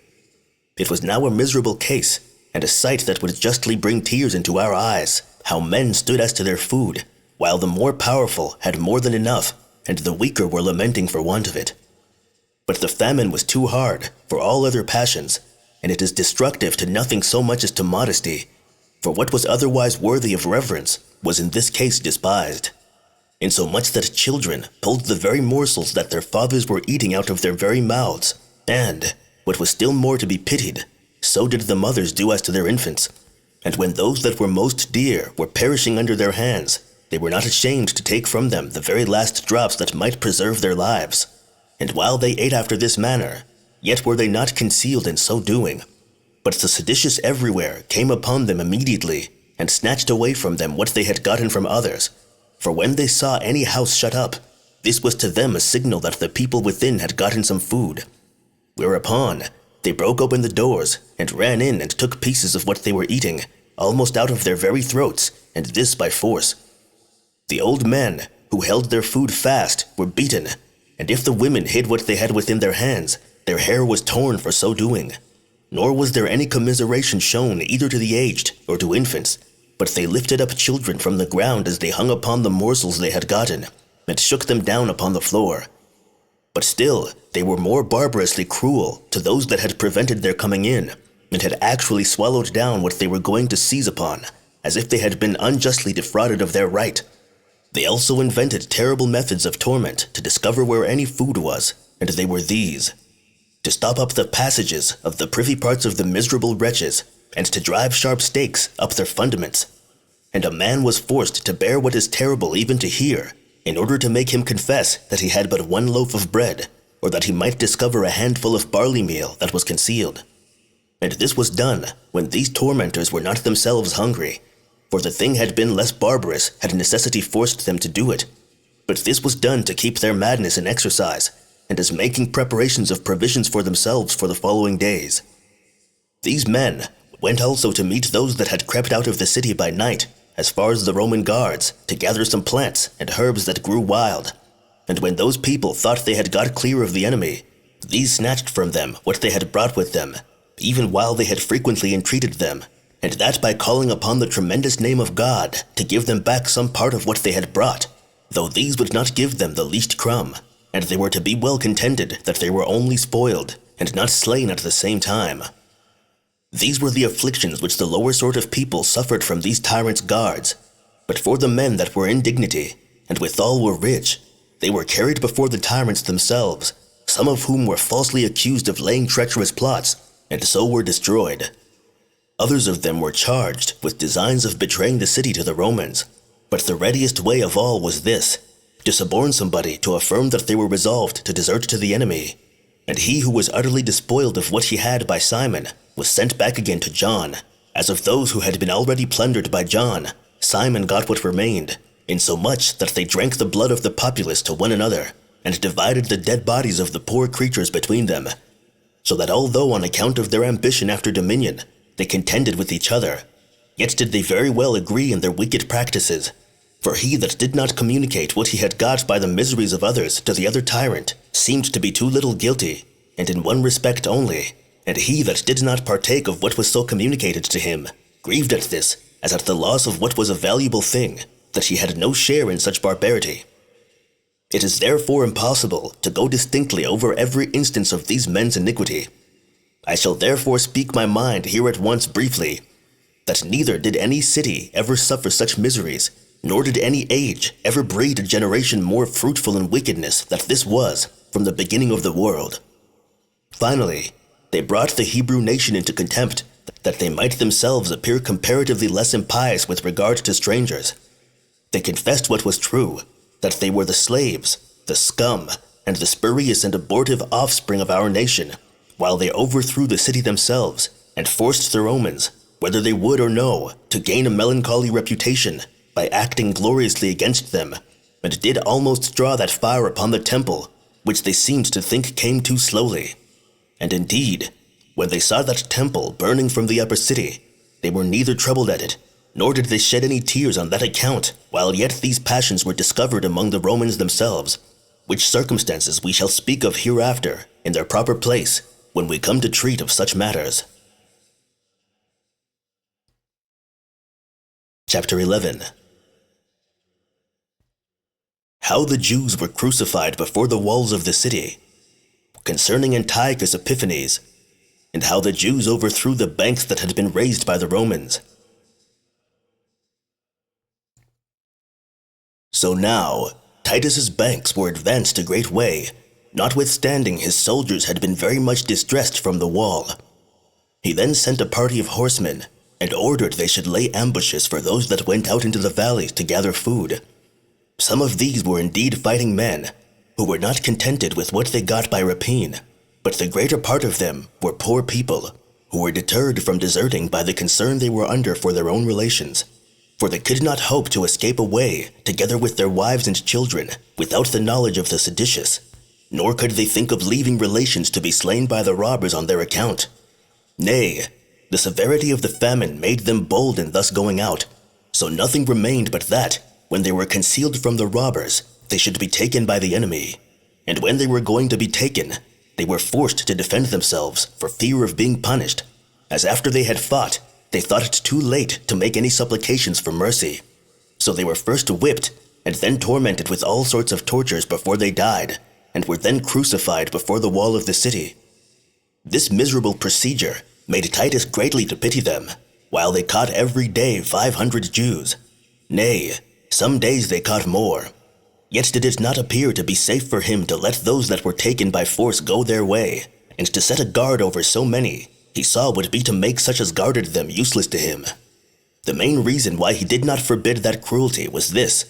It was now a miserable case, and a sight that would justly bring tears into our eyes, how men stood as to their food, while the more powerful had more than enough, and the weaker were lamenting for want of it. But the famine was too hard for all other passions, and it is destructive to nothing so much as to modesty, for what was otherwise worthy of reverence was in this case despised, insomuch that children pulled the very morsels that their fathers were eating out of their very mouths, and, what was still more to be pitied, so did the mothers do as to their infants. And when those that were most dear were perishing under their hands, they were not ashamed to take from them the very last drops that might preserve their lives. And while they ate after this manner, yet were they not concealed in so doing. But the seditious everywhere came upon them immediately, and snatched away from them what they had gotten from others. For when they saw any house shut up, this was to them a signal that the people within had gotten some food. Whereupon, they broke open the doors, and ran in and took pieces of what they were eating, almost out of their very throats, and this by force. The old men, who held their food fast, were beaten, and if the women hid what they had within their hands, their hair was torn for so doing. Nor was there any commiseration shown either to the aged or to infants, but they lifted up children from the ground as they hung upon the morsels they had gotten, and shook them down upon the floor. But still, they were more barbarously cruel to those that had prevented their coming in, and had actually swallowed down what they were going to seize upon, as if they had been unjustly defrauded of their right. They also invented terrible methods of torment to discover where any food was, and they were these: to stop up the passages of the privy parts of the miserable wretches, and to drive sharp stakes up their fundaments. And a man was forced to bear what is terrible even to hear, in order to make him confess that he had but one loaf of bread, or that he might discover a handful of barley meal that was concealed. And this was done when these tormentors were not themselves hungry, for the thing had been less barbarous had necessity forced them to do it. But this was done to keep their madness in exercise, and as making preparations of provisions for themselves for the following days. These men went also to meet those that had crept out of the city by night, as far as the Roman guards, to gather some plants and herbs that grew wild. And when those people thought they had got clear of the enemy, these snatched from them what they had brought with them, even while they had frequently entreated them, and that by calling upon the tremendous name of God to give them back some part of what they had brought, though these would not give them the least crumb, and they were to be well contented that they were only spoiled, and not slain at the same time. These were the afflictions which the lower sort of people suffered from these tyrants' guards. But for the men that were in dignity, and withal were rich, they were carried before the tyrants themselves, some of whom were falsely accused of laying treacherous plots, and so were destroyed. Others of them were charged with designs of betraying the city to the Romans. But the readiest way of all was this, to suborn somebody to affirm that they were resolved to desert to the enemy. And he who was utterly despoiled of what he had by Simon was sent back again to John. As of those who had been already plundered by John, Simon got what remained, insomuch that they drank the blood of the populace to one another, and divided the dead bodies of the poor creatures between them. So that although on account of their ambition after dominion, they contended with each other, yet did they very well agree in their wicked practices. For he that did not communicate what he had got by the miseries of others to the other tyrant seemed to be too little guilty, and in one respect only, and he that did not partake of what was so communicated to him grieved at this, as at the loss of what was a valuable thing, that he had no share in such barbarity. It is therefore impossible to go distinctly over every instance of these men's iniquity. I shall therefore speak my mind here at once briefly, that neither did any city ever suffer such miseries, nor did any age ever breed a generation more fruitful in wickedness than this was from the beginning of the world. Finally, they brought the Hebrew nation into contempt, that they might themselves appear comparatively less impious with regard to strangers. They confessed what was true, that they were the slaves, the scum, and the spurious and abortive offspring of our nation, while they overthrew the city themselves, and forced the Romans, whether they would or no, to gain a melancholy reputation, by acting gloriously against them, and did almost draw that fire upon the temple, which they seemed to think came too slowly. And indeed, when they saw that temple burning from the upper city, they were neither troubled at it, nor did they shed any tears on that account, while yet these passions were discovered among the Romans themselves, which circumstances we shall speak of hereafter in their proper place, when we come to treat of such matters. Chapter 11. How the Jews were crucified before the walls of the city, concerning Antiochus Epiphanes, and how the Jews overthrew the banks that had been raised by the Romans. So now, Titus's banks were advanced a great way, notwithstanding his soldiers had been very much distressed from the wall. He then sent a party of horsemen, and ordered they should lay ambushes for those that went out into the valleys to gather food. Some of these were indeed fighting men, who were not contented with what they got by rapine, but the greater part of them were poor people, who were deterred from deserting by the concern they were under for their own relations, for they could not hope to escape away together with their wives and children without the knowledge of the seditious, nor could they think of leaving relations to be slain by the robbers on their account. Nay, the severity of the famine made them bold in thus going out, so nothing remained but that, when they were concealed from the robbers, they should be taken by the enemy. And when they were going to be taken, they were forced to defend themselves for fear of being punished, as after they had fought, they thought it too late to make any supplications for mercy. So they were first whipped, and then tormented with all sorts of tortures before they died, and were then crucified before the wall of the city. This miserable procedure made Titus greatly to pity them, while they caught every day 500 Jews. Nay, some days they caught more. Yet did it not appear to be safe for him to let those that were taken by force go their way, and to set a guard over so many, he saw would be to make such as guarded them useless to him. The main reason why he did not forbid that cruelty was this,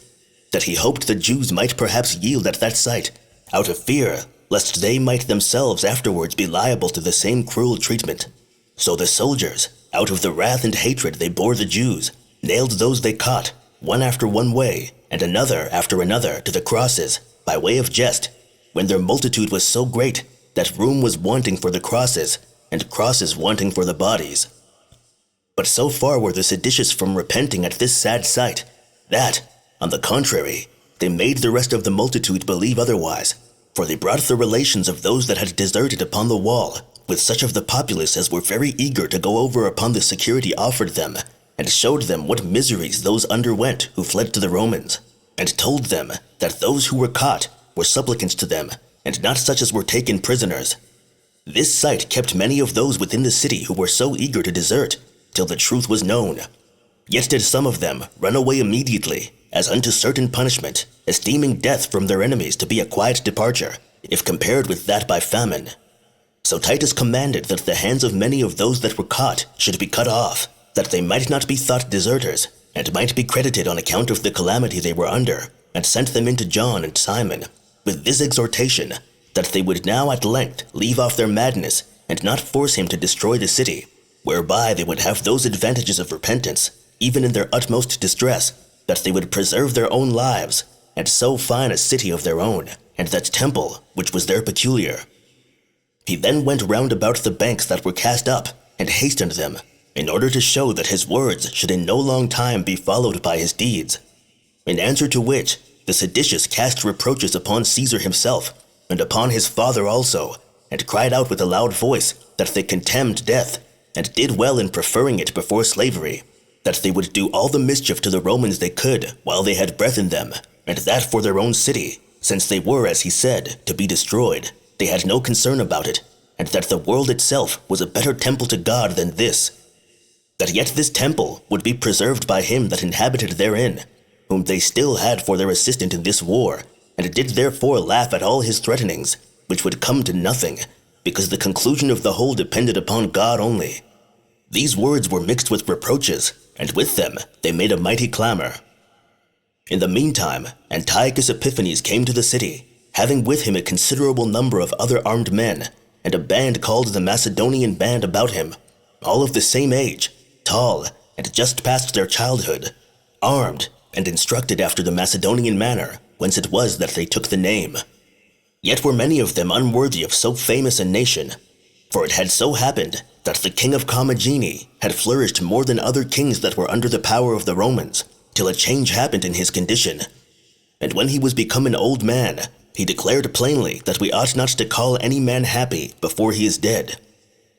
that he hoped the Jews might perhaps yield at that sight, out of fear, lest they might themselves afterwards be liable to the same cruel treatment. So the soldiers, out of the wrath and hatred they bore the Jews, nailed those they caught, one after one way, and another after another, to the crosses, by way of jest, when their multitude was so great that room was wanting for the crosses, and crosses wanting for the bodies. But so far were the seditious from repenting at this sad sight, that, on the contrary, they made the rest of the multitude believe otherwise, for they brought the relations of those that had deserted upon the wall, with such of the populace as were very eager to go over upon the security offered them, and showed them what miseries those underwent who fled to the Romans, and told them that those who were caught were supplicants to them, and not such as were taken prisoners. This sight kept many of those within the city who were so eager to desert, till the truth was known. Yet did some of them run away immediately, as unto certain punishment, esteeming death from their enemies to be a quiet departure, if compared with that by famine. So Titus commanded that the hands of many of those that were caught should be cut off, that they might not be thought deserters, and might be credited on account of the calamity they were under, and sent them into John and Simon, with this exhortation, that they would now at length leave off their madness, and not force him to destroy the city, whereby they would have those advantages of repentance, even in their utmost distress, that they would preserve their own lives, and so fine a city of their own, and that temple which was their peculiar. He then went round about the banks that were cast up, and hastened them, in order to show that his words should in no long time be followed by his deeds. In answer to which, the seditious cast reproaches upon Caesar himself, and upon his father also, and cried out with a loud voice that they contemned death, and did well in preferring it before slavery, that they would do all the mischief to the Romans they could while they had breath in them, and that for their own city, since they were, as he said, to be destroyed, they had no concern about it, and that the world itself was a better temple to God than this, that yet this temple would be preserved by him that inhabited therein, whom they still had for their assistant in this war, and did therefore laugh at all his threatenings, which would come to nothing, because the conclusion of the whole depended upon God only. These words were mixed with reproaches, and with them they made a mighty clamor. In the meantime, Antiochus Epiphanes came to the city, having with him a considerable number of other armed men, and a band called the Macedonian band about him, all of the same age, tall, and just past their childhood, armed, and instructed after the Macedonian manner, whence it was that they took the name. Yet were many of them unworthy of so famous a nation, for it had so happened that the king of Commagene had flourished more than other kings that were under the power of the Romans, till a change happened in his condition. And when he was become an old man, he declared plainly that we ought not to call any man happy before he is dead.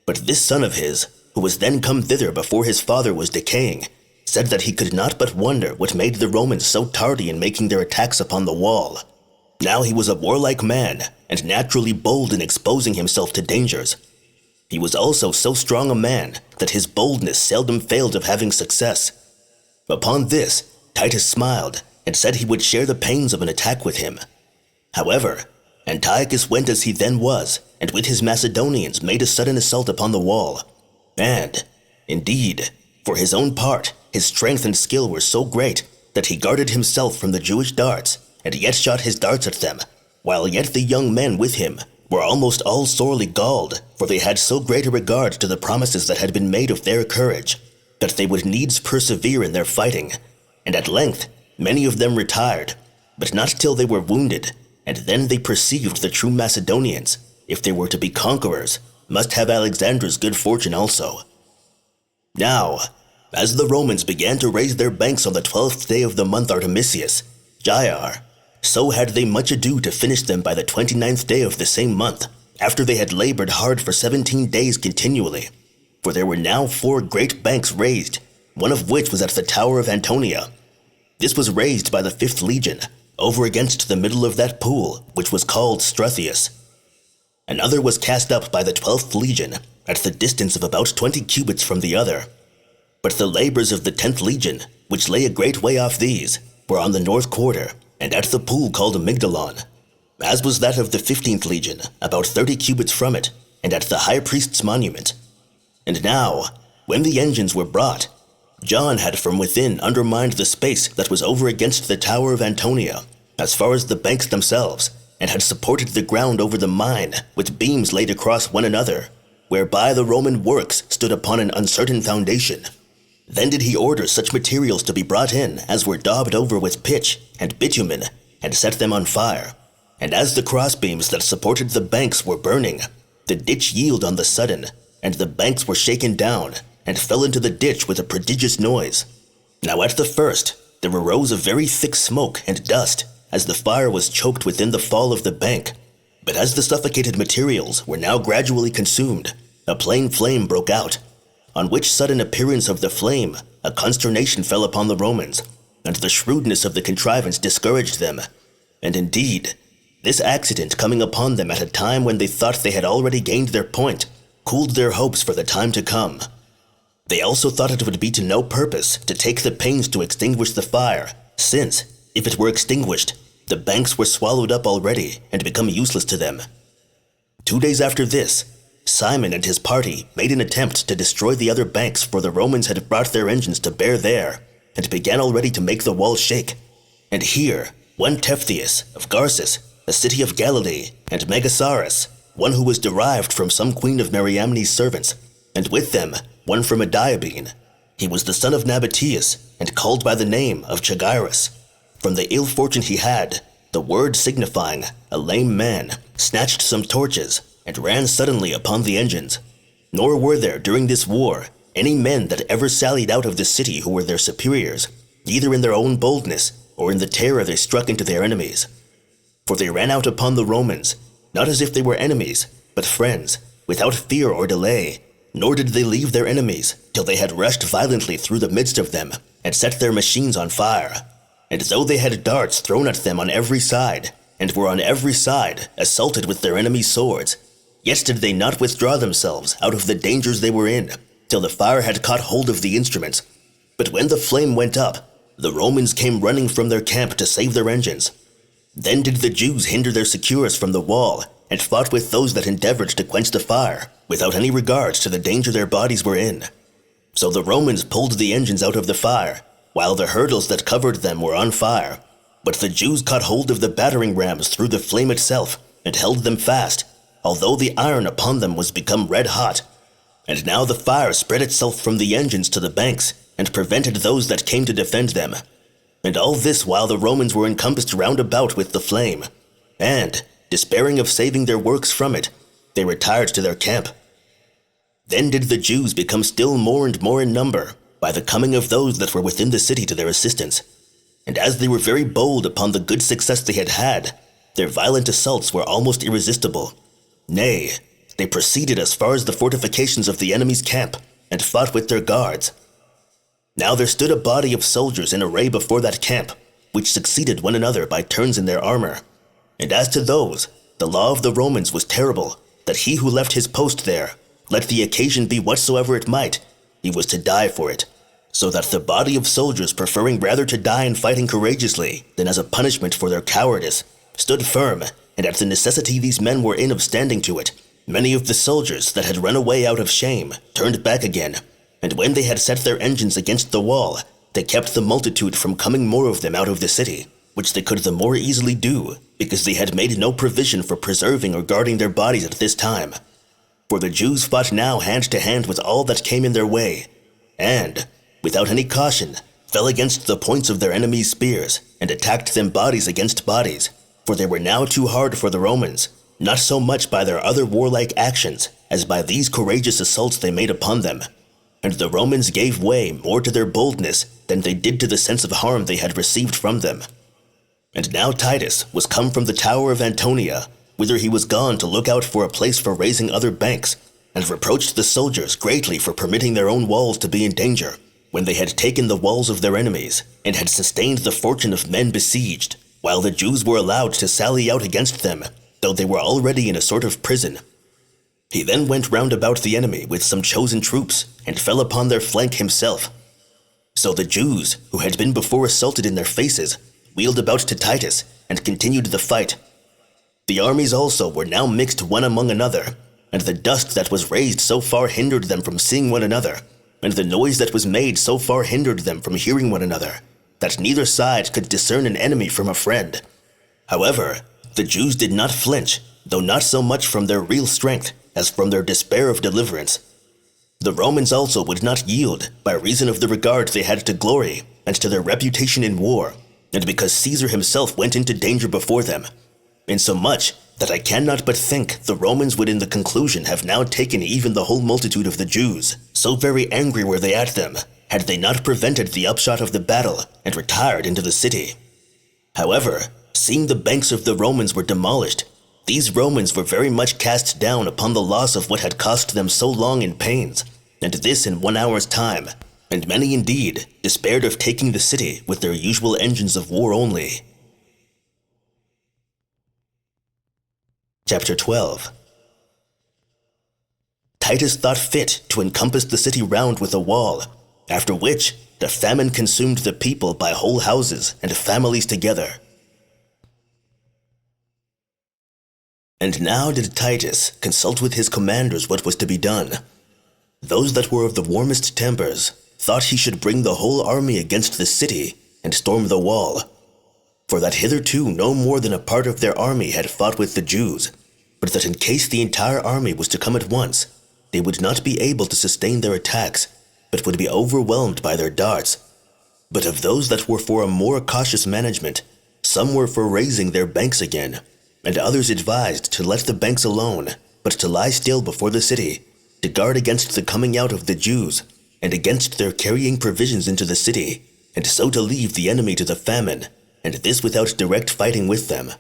But this son of his, who was then come thither before his father was decaying, said that he could not but wonder what made the Romans so tardy in making their attacks upon the wall. Now he was a warlike man, and naturally bold in exposing himself to dangers. He was also so strong a man that his boldness seldom failed of having success. Upon this, Titus smiled, and said he would share the pains of an attack with him. However, Antiochus went as he then was, and with his Macedonians made a sudden assault upon the wall. And, indeed, for his own part, his strength and skill were so great that he guarded himself from the Jewish darts, and yet shot his darts at them, while yet the young men with him were almost all sorely galled, for they had so great a regard to the promises that had been made of their courage, that they would needs persevere in their fighting, and at length many of them retired, but not till they were wounded, and then they perceived the true Macedonians, if they were to be conquerors, must have Alexander's good fortune also. Now, as the Romans began to raise their banks on the 12th day of the month Artemisius, Jair, so had they much ado to finish them by the 29th day of the same month, after they had labored hard for 17 days continually. For there were now 4 great banks raised, one of which was at the tower of Antonia. This was raised by the 5th legion, over against the middle of that pool, which was called Struthius. Another was cast up by the 12th legion, at the distance of about 20 cubits from the other. But the labors of the 10th legion, which lay a great way off these, were on the north quarter, and at the pool called Amygdalon, as was that of the 15th legion, about 30 cubits from it, and at the high priest's monument. And now, when the engines were brought, John had from within undermined the space that was over against the tower of Antonia, as far as the banks themselves, and had supported the ground over the mine, with beams laid across one another, whereby the Roman works stood upon an uncertain foundation. Then did he order such materials to be brought in as were daubed over with pitch and bitumen, and set them on fire. And as the crossbeams that supported the banks were burning, the ditch yielded on the sudden, and the banks were shaken down, and fell into the ditch with a prodigious noise. Now at the first there arose a very thick smoke and dust, as the fire was choked within the fall of the bank. But as the suffocated materials were now gradually consumed, a plain flame broke out, on which sudden appearance of the flame, a consternation fell upon the Romans, and the shrewdness of the contrivance discouraged them. And indeed, this accident coming upon them at a time when they thought they had already gained their point, cooled their hopes for the time to come. They also thought it would be to no purpose to take the pains to extinguish the fire, since, if it were extinguished, the banks were swallowed up already and become useless to them. 2 days after this, Simon and his party made an attempt to destroy the other banks, for the Romans had brought their engines to bear there, and began already to make the walls shake. And here, one Tephthius of Garsus, a city of Galilee, and Megasaurus, one who was derived from some queen of Mariamne's servants, and with them one from Diabene. He was the son of Nabateus, and called by the name of Chagirus. From the ill fortune he had, the word signifying a lame man, snatched some torches, and ran suddenly upon the engines. Nor were there during this war any men that ever sallied out of the city who were their superiors, either in their own boldness or in the terror they struck into their enemies. For they ran out upon the Romans, not as if they were enemies, but friends, without fear or delay, nor did they leave their enemies till they had rushed violently through the midst of them, and set their machines on fire. And though they had darts thrown at them on every side, and were on every side assaulted with their enemies' swords, yet did they not withdraw themselves out of the dangers they were in, till the fire had caught hold of the instruments. But when the flame went up, the Romans came running from their camp to save their engines. Then did the Jews hinder their securers from the wall, and fought with those that endeavored to quench the fire, without any regard to the danger their bodies were in. So the Romans pulled the engines out of the fire, while the hurdles that covered them were on fire. But the Jews caught hold of the battering rams through the flame itself, and held them fast, although the iron upon them was become red hot. And now the fire spread itself from the engines to the banks, and prevented those that came to defend them. And all this while the Romans were encompassed round about with the flame. And, despairing of saving their works from it, they retired to their camp. Then did the Jews become still more and more in number, by the coming of those that were within the city to their assistance. And as they were very bold upon the good success they had had, their violent assaults were almost irresistible. Nay, they proceeded as far as the fortifications of the enemy's camp, and fought with their guards. Now there stood a body of soldiers in array before that camp, which succeeded one another by turns in their armor. And as to those, the law of the Romans was terrible, that he who left his post there, let the occasion be whatsoever it might, he was to die for it. So that the body of soldiers, preferring rather to die in fighting courageously than as a punishment for their cowardice, stood firm, and at the necessity these men were in of standing to it, many of the soldiers that had run away out of shame turned back again, and when they had set their engines against the wall, they kept the multitude from coming more of them out of the city, which they could the more easily do, because they had made no provision for preserving or guarding their bodies at this time. For the Jews fought now hand to hand with all that came in their way, and, without any caution, fell against the points of their enemies' spears, and attacked them bodies against bodies, for they were now too hard for the Romans, not so much by their other warlike actions, as by these courageous assaults they made upon them. And the Romans gave way more to their boldness than they did to the sense of harm they had received from them. And now Titus was come from the tower of Antonia, whither he was gone to look out for a place for raising other banks, and reproached the soldiers greatly for permitting their own walls to be in danger, when they had taken the walls of their enemies, and had sustained the fortune of men besieged, while the Jews were allowed to sally out against them, though they were already in a sort of prison. He then went round about the enemy with some chosen troops, and fell upon their flank himself. So the Jews, who had been before assaulted in their faces, wheeled about to Titus, and continued the fight. The armies also were now mixed one among another, and the dust that was raised so far hindered them from seeing one another, and the noise that was made so far hindered them from hearing one another, that neither side could discern an enemy from a friend. However, the Jews did not flinch, though not so much from their real strength as from their despair of deliverance. The Romans also would not yield by reason of the regard they had to glory and to their reputation in war, and because Caesar himself went into danger before them, insomuch that I cannot but think the Romans would in the conclusion have now taken even the whole multitude of the Jews, so very angry were they at them, had they not prevented the upshot of the battle and retired into the city. However, seeing the banks of the Romans were demolished, These Romans were very much cast down upon the loss of what had cost them so long in pains, and this in 1 hour's time, and many indeed despaired of taking the city with their usual engines of war only. Chapter 12. Titus thought fit to encompass the city round with a wall, after which the famine consumed the people by whole houses and families together. And now did Titus consult with his commanders what was to be done. Those that were of the warmest tempers thought he should bring the whole army against the city and storm the wall, for that hitherto no more than a part of their army had fought with the Jews, but that in case the entire army was to come at once, they would not be able to sustain their attacks, but would be overwhelmed by their darts. But of those that were for a more cautious management, some were for raising their banks again, and others advised to let the banks alone, but to lie still before the city, to guard against the coming out of the Jews, and against their carrying provisions into the city, and so to leave the enemy to the famine, and this without direct fighting with them.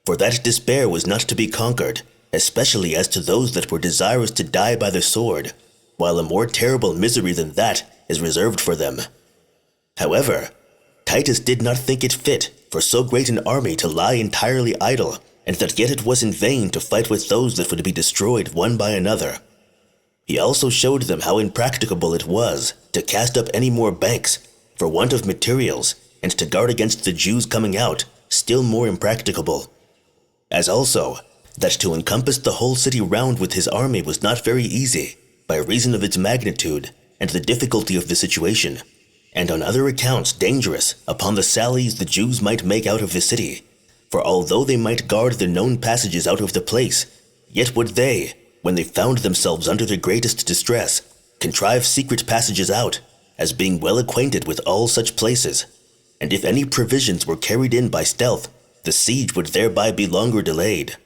For that despair was not to be conquered, especially as to those that were desirous to die by the sword, while a more terrible misery than that is reserved for them. However, Titus did not think it fit for so great an army to lie entirely idle, and that yet it was in vain to fight with those that would be destroyed one by another. He also showed them how impracticable it was to cast up any more banks for want of materials, and to guard against the Jews coming out, still more impracticable. As also, that to encompass the whole city round with his army was not very easy, by reason of its magnitude and the difficulty of the situation, and on other accounts dangerous upon the sallies the Jews might make out of the city. For although they might guard the known passages out of the place, yet would they, when they found themselves under the greatest distress, contrive secret passages out, as being well acquainted with all such places. And if any provisions were carried in by stealth, the siege would thereby be longer delayed.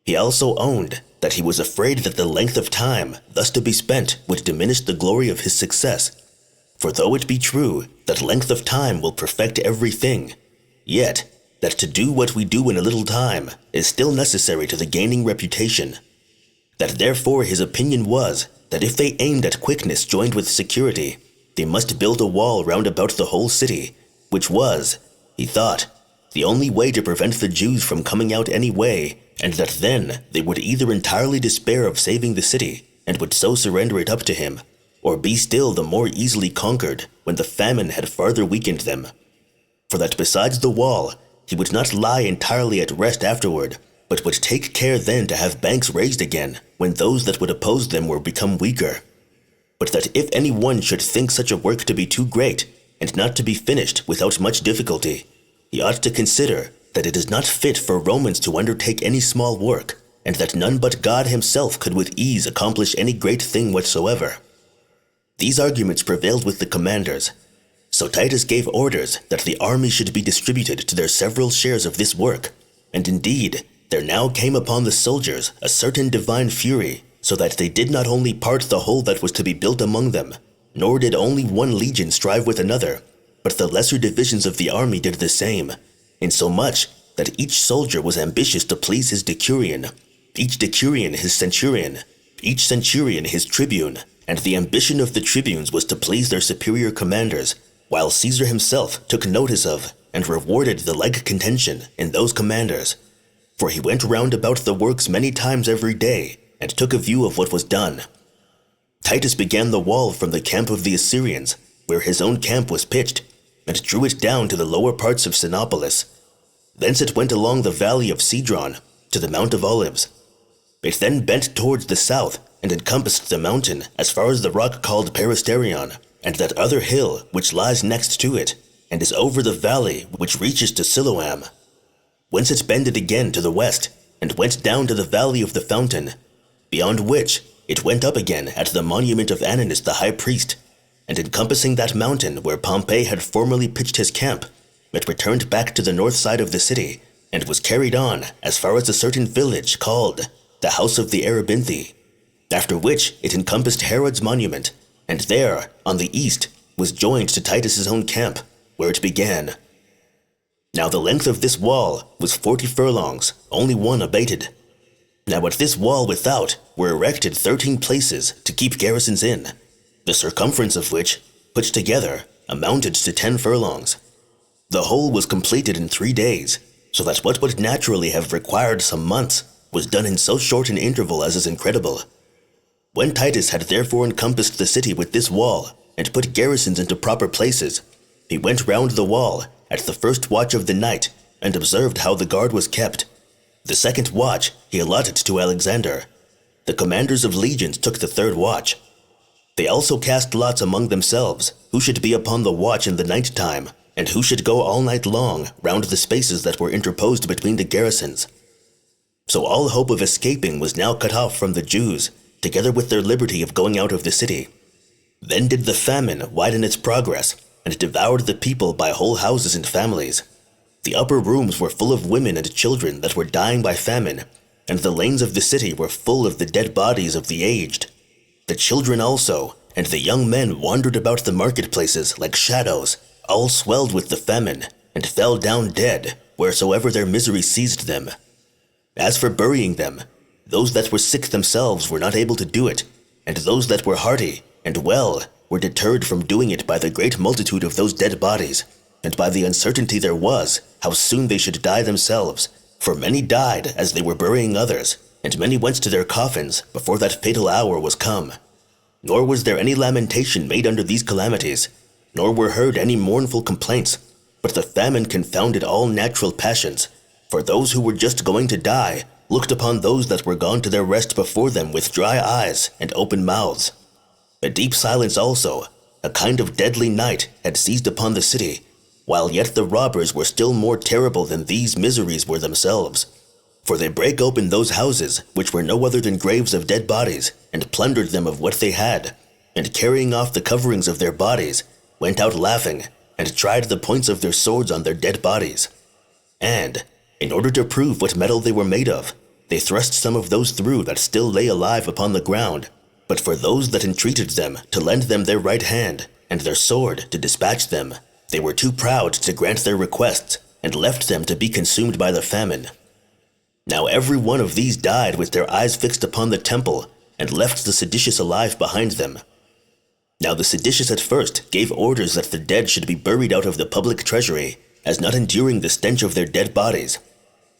He also owned that he was afraid that the length of time thus to be spent would diminish the glory of his success. For though it be true that length of time will perfect everything, yet that to do what we do in a little time is still necessary to the gaining reputation. That therefore his opinion was that if they aimed at quickness joined with security, they must build a wall round about the whole city, which was, he thought, the only way to prevent the Jews from coming out any way, and that then they would either entirely despair of saving the city, and would so surrender it up to him, or be still the more easily conquered when the famine had farther weakened them. For that besides the wall, he would not lie entirely at rest afterward, but would take care then to have banks raised again when those that would oppose them were become weaker. But that if any one should think such a work to be too great, and not to be finished without much difficulty, he ought to consider that it is not fit for Romans to undertake any small work, and that none but God himself could with ease accomplish any great thing whatsoever. These arguments prevailed with the commanders. So Titus gave orders that the army should be distributed to their several shares of this work, and indeed there now came upon the soldiers a certain divine fury, so that they did not only part the whole that was to be built among them, nor did only one legion strive with another, but the lesser divisions of the army did the same, insomuch that each soldier was ambitious to please his decurion, each decurion his centurion, each centurion his tribune, and the ambition of the tribunes was to please their superior commanders, while Caesar himself took notice of and rewarded the like contention in those commanders. For he went round about the works many times every day, and took a view of what was done. Titus began the wall from the camp of the Assyrians, where his own camp was pitched, and drew it down to the lower parts of Sinopolis. Thence it went along the valley of Cedron to the Mount of Olives. It then bent towards the south, and encompassed the mountain as far as the rock called Peristerion, and that other hill which lies next to it, and is over the valley which reaches to Siloam. Whence it bended again to the west, and went down to the valley of the fountain, beyond which it went up again at the monument of Ananus the high priest, and encompassing that mountain where Pompey had formerly pitched his camp, it returned back to the north side of the city, and was carried on as far as a certain village called the House of the Arabinthi, after which it encompassed Herod's monument, and there, on the east, was joined to Titus's own camp, where it began. Now the length of this wall was 40 furlongs, only one abated. Now at this wall without were erected 13 places to keep garrisons in, the circumference of which, put together, amounted to 10 furlongs. The whole was completed in 3 days, so that what would naturally have required some months was done in so short an interval as is incredible. When Titus had therefore encompassed the city with this wall, and put garrisons into proper places, he went round the wall at the first watch of the night, and observed how the guard was kept. The second watch he allotted to Alexander. The commanders of legions took the third watch. They also cast lots among themselves, who should be upon the watch in the night time, and who should go all night long round the spaces that were interposed between the garrisons. So all hope of escaping was now cut off from the Jews, together with their liberty of going out of the city. Then did the famine widen its progress, and devoured the people by whole houses and families. The upper rooms were full of women and children that were dying by famine, and the lanes of the city were full of the dead bodies of the aged. The children also, and the young men wandered about the marketplaces like shadows, all swelled with the famine, and fell down dead wheresoever their misery seized them. As for burying them, those that were sick themselves were not able to do it, and those that were hearty and well were deterred from doing it by the great multitude of those dead bodies, and by the uncertainty there was how soon they should die themselves, for many died as they were burying others, and many went to their coffins before that fatal hour was come. Nor was there any lamentation made under these calamities, nor were heard any mournful complaints, but the famine confounded all natural passions, for those who were just going to die looked upon those that were gone to their rest before them with dry eyes and open mouths. A deep silence also, a kind of deadly night, had seized upon the city, while yet the robbers were still more terrible than these miseries were themselves. For they brake open those houses, which were no other than graves of dead bodies, and plundered them of what they had, and carrying off the coverings of their bodies, went out laughing, and tried the points of their swords on their dead bodies. And, in order to prove what metal they were made of, they thrust some of those through that still lay alive upon the ground, but for those that entreated them to lend them their right hand, and their sword to dispatch them, they were too proud to grant their requests, and left them to be consumed by the famine. Now every one of these died with their eyes fixed upon the temple, and left the seditious alive behind them. Now the seditious at first gave orders that the dead should be buried out of the public treasury, as not enduring the stench of their dead bodies.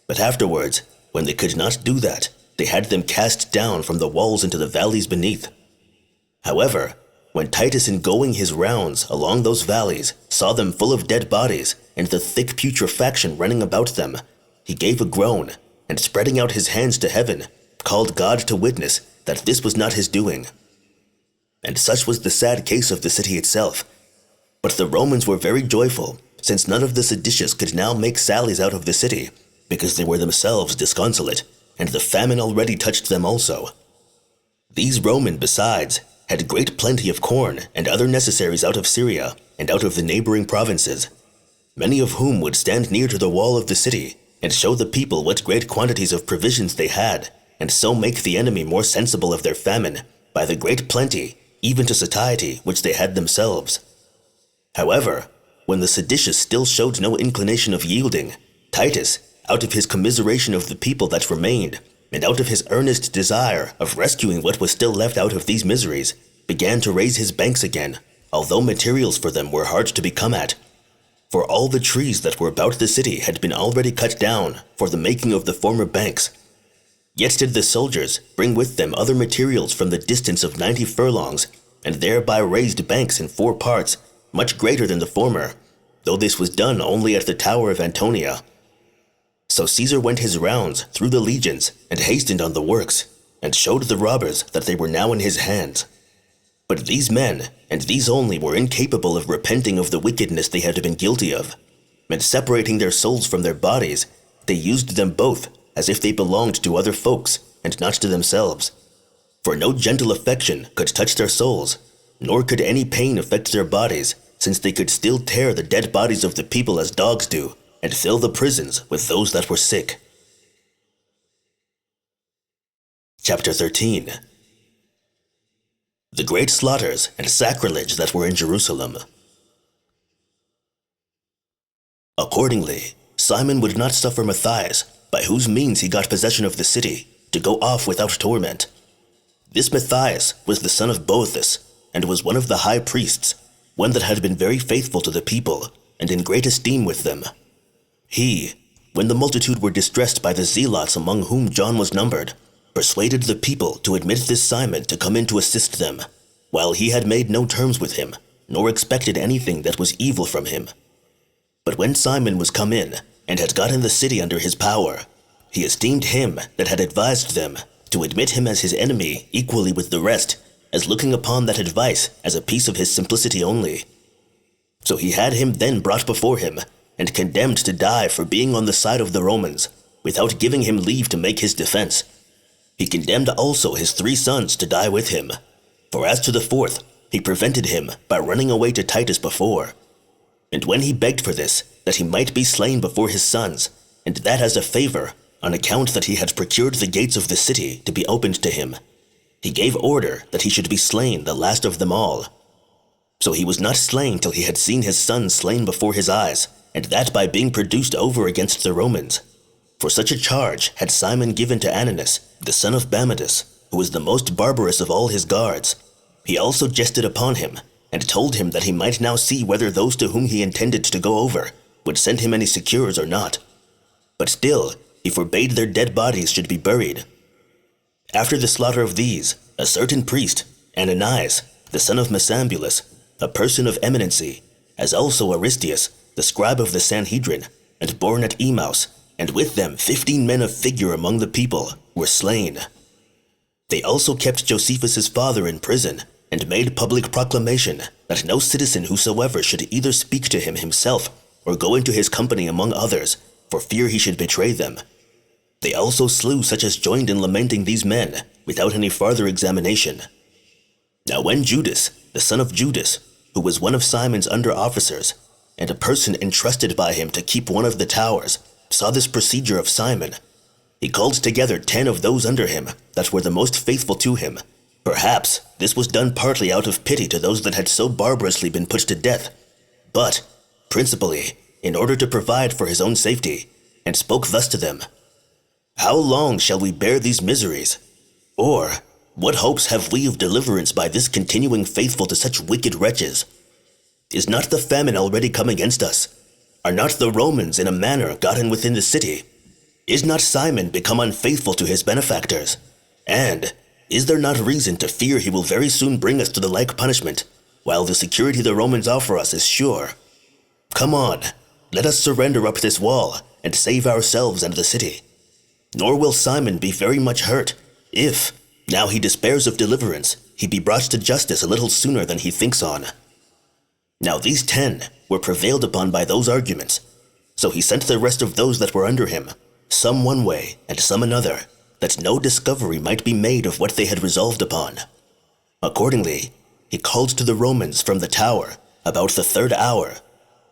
But afterwards, when they could not do that, they had them cast down from the walls into the valleys beneath. However, when Titus, in going his rounds along those valleys, saw them full of dead bodies, and the thick putrefaction running about them, he gave a groan, and spreading out his hands to heaven, called God to witness that this was not his doing. And such was the sad case of the city itself. But the Romans were very joyful, since none of the seditious could now make sallies out of the city, because they were themselves disconsolate, and the famine already touched them also. These Roman, besides, had great plenty of corn and other necessaries out of Syria and out of the neighboring provinces, many of whom would stand near to the wall of the city, and show the people what great quantities of provisions they had, and so make the enemy more sensible of their famine, by the great plenty, even to satiety, which they had themselves. However, when the seditious still showed no inclination of yielding, Titus, out of his commiseration of the people that remained, and out of his earnest desire of rescuing what was still left out of these miseries, began to raise his banks again, although materials for them were hard to be come at. For all the trees that were about the city had been already cut down for the making of the former banks. Yet did the soldiers bring with them other materials from the distance of 90 furlongs, and thereby raised banks in 4 parts, much greater than the former, though this was done only at the tower of Antonia. So Caesar went his rounds through the legions, and hastened on the works, and showed the robbers that they were now in his hands. But these men, and these only, were incapable of repenting of the wickedness they had been guilty of, and separating their souls from their bodies, they used them both as if they belonged to other folks, and not to themselves. For no gentle affection could touch their souls, nor could any pain affect their bodies, since they could still tear the dead bodies of the people as dogs do, and fill the prisons with those that were sick. Chapter 13. The great slaughters and sacrilege that were in Jerusalem. Accordingly, Simon would not suffer Matthias, by whose means he got possession of the city, to go off without torment. This Matthias was the son of Boethus, and was one of the high priests, one that had been very faithful to the people, and in great esteem with them. He, when the multitude were distressed by the zealots among whom John was numbered, persuaded the people to admit this Simon to come in to assist them, while he had made no terms with him, nor expected anything that was evil from him. But when Simon was come in, and had gotten the city under his power, he esteemed him that had advised them to admit him as his enemy equally with the rest, as looking upon that advice as a piece of his simplicity only. So he had him then brought before him, and condemned to die for being on the side of the Romans, without giving him leave to make his defense. He condemned also his 3 sons to die with him, for as to the 4th, he prevented him by running away to Titus before. And when he begged for this, that he might be slain before his sons, and that as a favor, on account that he had procured the gates of the city to be opened to him, he gave order that he should be slain the last of them all. So he was not slain till he had seen his sons slain before his eyes, and that by being produced over against the Romans. For such a charge had Simon given to Ananus, the son of Bamidus, who was the most barbarous of all his guards. He also jested upon him, and told him that he might now see whether those to whom he intended to go over would send him any succors or not. But still, he forbade their dead bodies should be buried. After the slaughter of these, a certain priest, Ananias, the son of Masambulus, a person of eminency, as also Aristeus, the scribe of the Sanhedrin, and born at Emmaus, and with them 15 men of figure among the people, were slain. They also kept Josephus' father in prison, and made public proclamation that no citizen whosoever should either speak to him himself, or go into his company among others, for fear he should betray them. They also slew such as joined in lamenting these men, without any farther examination. Now when Judas, the son of Judas, who was one of Simon's under-officers, and a person entrusted by him to keep one of the towers, saw this procedure of Simon, he called together 10 of those under him that were the most faithful to him. Perhaps this was done partly out of pity to those that had so barbarously been put to death, but principally in order to provide for his own safety, and spoke thus to them: How long shall we bear these miseries? Or what hopes have we of deliverance by this continuing faithful to such wicked wretches? Is not the famine already come against us? Are not the Romans in a manner gotten within the city? Is not Simon become unfaithful to his benefactors? And is there not reason to fear he will very soon bring us to the like punishment, while the security the Romans offer us is sure? Come on, let us surrender up this wall, and save ourselves and the city. Nor will Simon be very much hurt, if, now he despairs of deliverance, he be brought to justice a little sooner than he thinks on. Now these 10 were prevailed upon by those arguments, so he sent the rest of those that were under him, some one way and some another, that no discovery might be made of what they had resolved upon. Accordingly, he called to the Romans from the tower about the 3rd hour,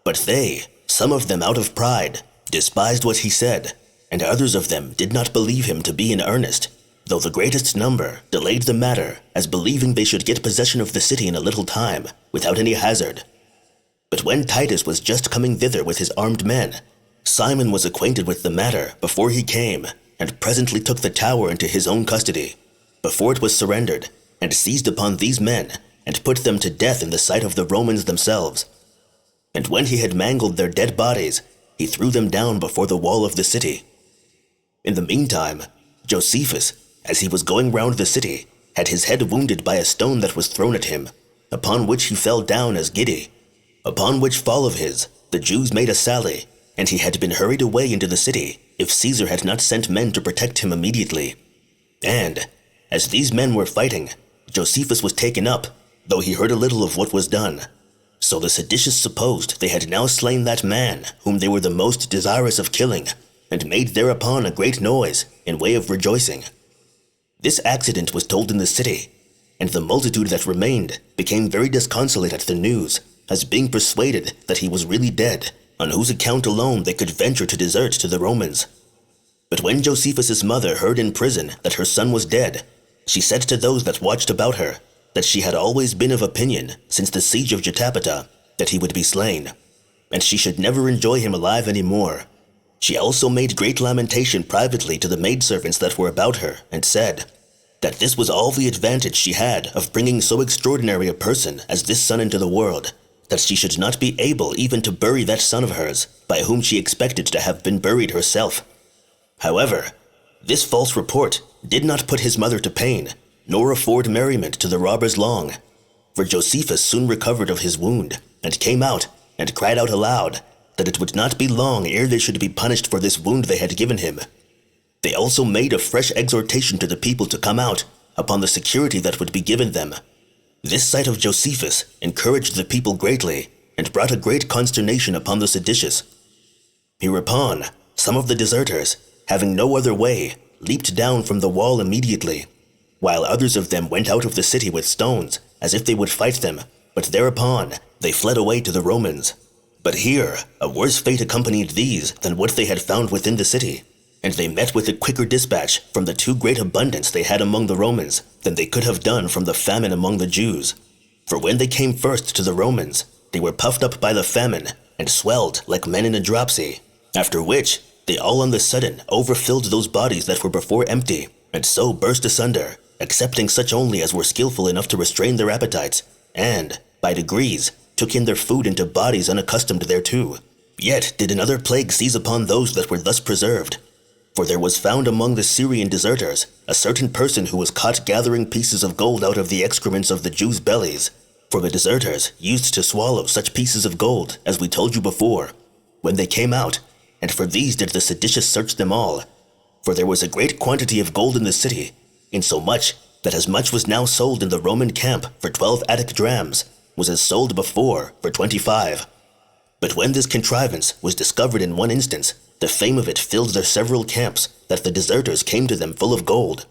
but they, some of them out of pride, despised what he said, and others of them did not believe him to be in earnest, though the greatest number delayed the matter, as believing they should get possession of the city in a little time, without any hazard. But when Titus was just coming thither with his armed men, Simon was acquainted with the matter before he came, and presently took the tower into his own custody, before it was surrendered, and seized upon these men, and put them to death in the sight of the Romans themselves. And when he had mangled their dead bodies, he threw them down before the wall of the city. In the meantime, Josephus, as he was going round the city, had his head wounded by a stone that was thrown at him, upon which he fell down as giddy. Upon which fall of his, the Jews made a sally, and he had been hurried away into the city, if Caesar had not sent men to protect him immediately. And, as these men were fighting, Josephus was taken up, though he heard a little of what was done. So the seditious supposed they had now slain that man whom they were the most desirous of killing, and made thereupon a great noise, in way of rejoicing. This accident was told in the city, and the multitude that remained became very disconsolate at the news, as being persuaded that he was really dead, on whose account alone they could venture to desert to the Romans. But when Josephus' mother heard in prison that her son was dead, she said to those that watched about her, that she had always been of opinion, since the siege of Jotapata, that he would be slain, and she should never enjoy him alive any more. She also made great lamentation privately to the maidservants that were about her, and said, that this was all the advantage she had of bringing so extraordinary a person as this son into the world, that she should not be able even to bury that son of hers, by whom she expected to have been buried herself. However, this false report did not put his mother to pain, nor afford merriment to the robbers long. For Josephus soon recovered of his wound, and came out, and cried out aloud, that it would not be long ere they should be punished for this wound they had given him. They also made a fresh exhortation to the people to come out, upon the security that would be given them. This sight of Josephus encouraged the people greatly, and brought a great consternation upon the seditious. Hereupon, some of the deserters, having no other way, leaped down from the wall immediately, while others of them went out of the city with stones, as if they would fight them, but thereupon they fled away to the Romans. But here a worse fate accompanied these than what they had found within the city, and they met with a quicker dispatch from the too great abundance they had among the Romans than they could have done from the famine among the Jews. For when they came first to the Romans, they were puffed up by the famine, and swelled like men in a dropsy, after which they all on the sudden overfilled those bodies that were before empty, and so burst asunder, excepting such only as were skillful enough to restrain their appetites, and, by degrees, took in their food into bodies unaccustomed thereto. Yet did another plague seize upon those that were thus preserved. For there was found among the Syrian deserters a certain person who was caught gathering pieces of gold out of the excrements of the Jews' bellies. For the deserters used to swallow such pieces of gold, as we told you before, when they came out, and for these did the seditious search them all. For there was a great quantity of gold in the city, insomuch that as much was now sold in the Roman camp for 12 Attic drams, was as sold before for 25. But when this contrivance was discovered in one instance, the fame of it filled their several camps, that the deserters came to them full of gold.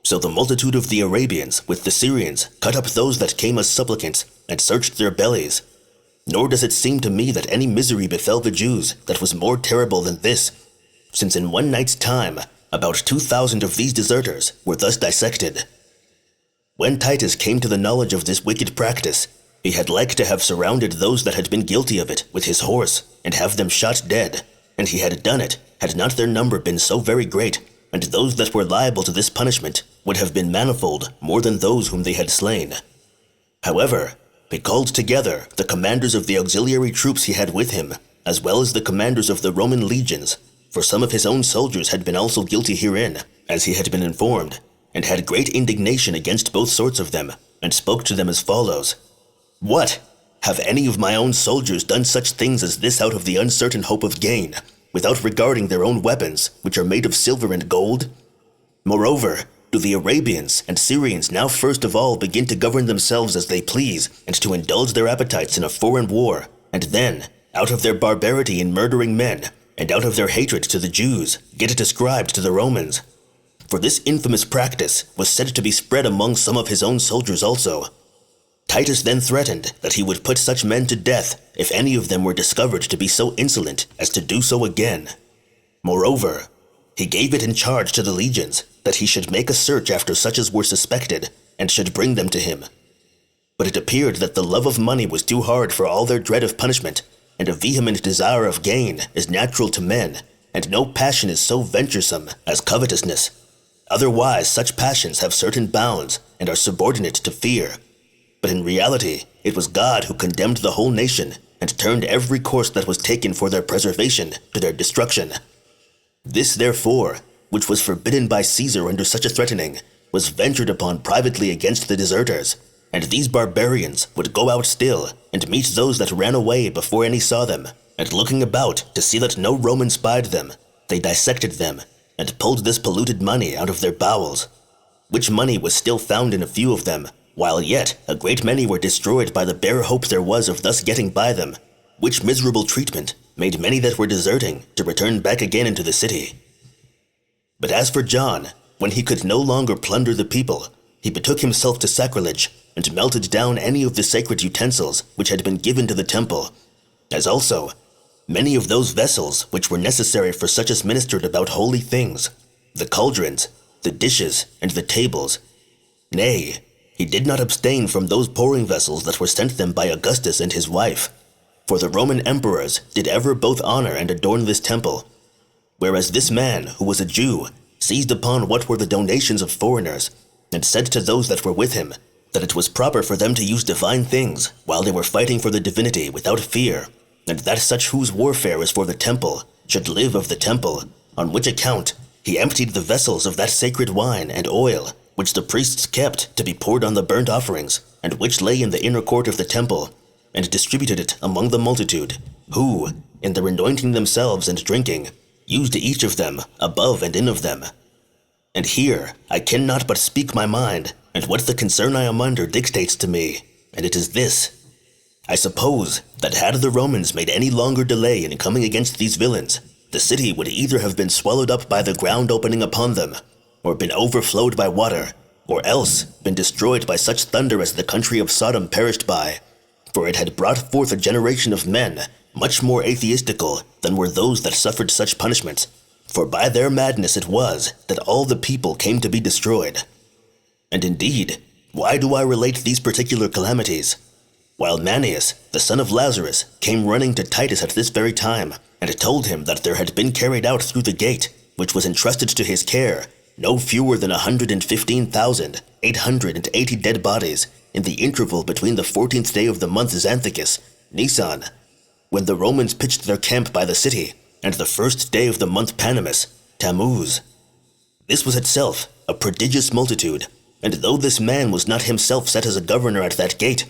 So the multitude of the Arabians with the Syrians cut up those that came as supplicants, and searched their bellies. Nor does it seem to me that any misery befell the Jews that was more terrible than this, since in one night's time about 2,000 of these deserters were thus dissected. When Titus came to the knowledge of this wicked practice, he had like to have surrounded those that had been guilty of it with his horse, and have them shot dead. And he had done it, had not their number been so very great, and those that were liable to this punishment would have been manifold more than those whom they had slain. However, he called together the commanders of the auxiliary troops he had with him, as well as the commanders of the Roman legions, for some of his own soldiers had been also guilty herein, as he had been informed, and had great indignation against both sorts of them, and spoke to them as follows. What? Have any of my own soldiers done such things as this out of the uncertain hope of gain, without regarding their own weapons, which are made of silver and gold? Moreover, do the Arabians and Syrians now first of all begin to govern themselves as they please, and to indulge their appetites in a foreign war, and then, out of their barbarity in murdering men, and out of their hatred to the Jews, get it ascribed to the Romans? For this infamous practice was said to be spread among some of his own soldiers also. Titus then threatened that he would put such men to death if any of them were discovered to be so insolent as to do so again. Moreover, he gave it in charge to the legions that he should make a search after such as were suspected, and should bring them to him. But it appeared that the love of money was too hard for all their dread of punishment, and a vehement desire of gain is natural to men, and no passion is so venturesome as covetousness. Otherwise such passions have certain bounds, and are subordinate to fear. But in reality, it was God who condemned the whole nation, and turned every course that was taken for their preservation to their destruction. This, therefore, which was forbidden by Caesar under such a threatening, was ventured upon privately against the deserters, and these barbarians would go out still, and meet those that ran away before any saw them, and looking about to see that no Roman spied them, they dissected them, and pulled this polluted money out of their bowels, which money was still found in a few of them, while yet a great many were destroyed by the bare hope there was of thus getting by them, which miserable treatment made many that were deserting to return back again into the city. But as for John, when he could no longer plunder the people, he betook himself to sacrilege, and melted down any of the sacred utensils which had been given to the temple, as also many of those vessels which were necessary for such as ministered about holy things, the cauldrons, the dishes, and the tables. Nay, he did not abstain from those pouring vessels that were sent them by Augustus and his wife. For the Roman emperors did ever both honor and adorn this temple, Whereas this man, who was a Jew, seized upon what were the donations of foreigners, and said to those that were with him that it was proper for them to use divine things while they were fighting for the divinity without fear, and that such whose warfare is for the temple should live of the temple, on which account he emptied the vessels of that sacred wine and oil which the priests kept to be poured on the burnt offerings, and which lay in the inner court of the temple, and distributed it among the multitude, who, in their anointing themselves and drinking, used each of them above and in of them. And here I cannot but speak my mind, and what the concern I am under dictates to me, and it is this. I suppose that had the Romans made any longer delay in coming against these villains, the city would either have been swallowed up by the ground opening upon them, or been overflowed by water, or else been destroyed by such thunder as the country of Sodom perished by, for it had brought forth a generation of men much more atheistical than were those that suffered such punishments, for by their madness it was that all the people came to be destroyed. And indeed, why do I relate these particular calamities? While Manius, the son of Lazarus, came running to Titus at this very time, and told him that there had been carried out through the gate, which was entrusted to his care, no fewer than 115,880 dead bodies, in the interval between the 14th day of the month Xanthicus, Nisan, when the Romans pitched their camp by the city, and the first day of the month Panemus, Tammuz. This was itself a prodigious multitude, and though this man was not himself set as a governor at that gate,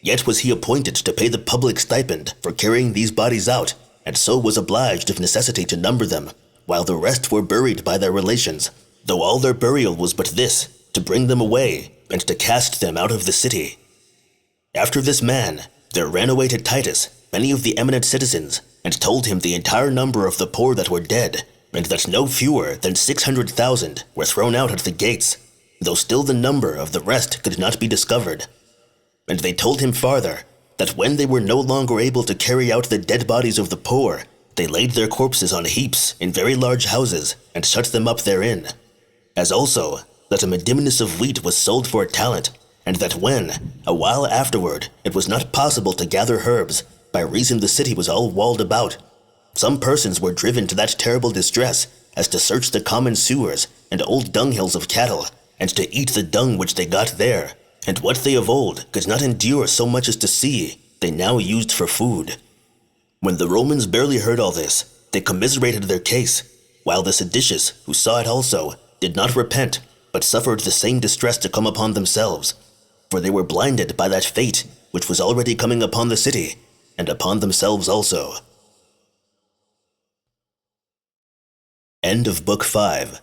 yet was he appointed to pay the public stipend for carrying these bodies out, and so was obliged of necessity to number them, while the rest were buried by their relations, though all their burial was but this, to bring them away, and to cast them out of the city. After this man, there ran away to Titus many of the eminent citizens, and told him the entire number of the poor that were dead, and that no fewer than 600,000 were thrown out at the gates, though still the number of the rest could not be discovered. And they told him farther, that when they were no longer able to carry out the dead bodies of the poor, they laid their corpses on heaps in very large houses, and shut them up therein. As also, that a medimnus of wheat was sold for a talent, and that when, a while afterward, it was not possible to gather herbs, by reason the city was all walled about, some persons were driven to that terrible distress as to search the common sewers and old dunghills of cattle, and to eat the dung which they got there, and what they of old could not endure so much as to see, they now used for food. When the Romans barely heard all this, they commiserated their case, while the seditious, who saw it also, did not repent, but suffered the same distress to come upon themselves, for they were blinded by that fate which was already coming upon the city, and upon themselves also. End of Book 5.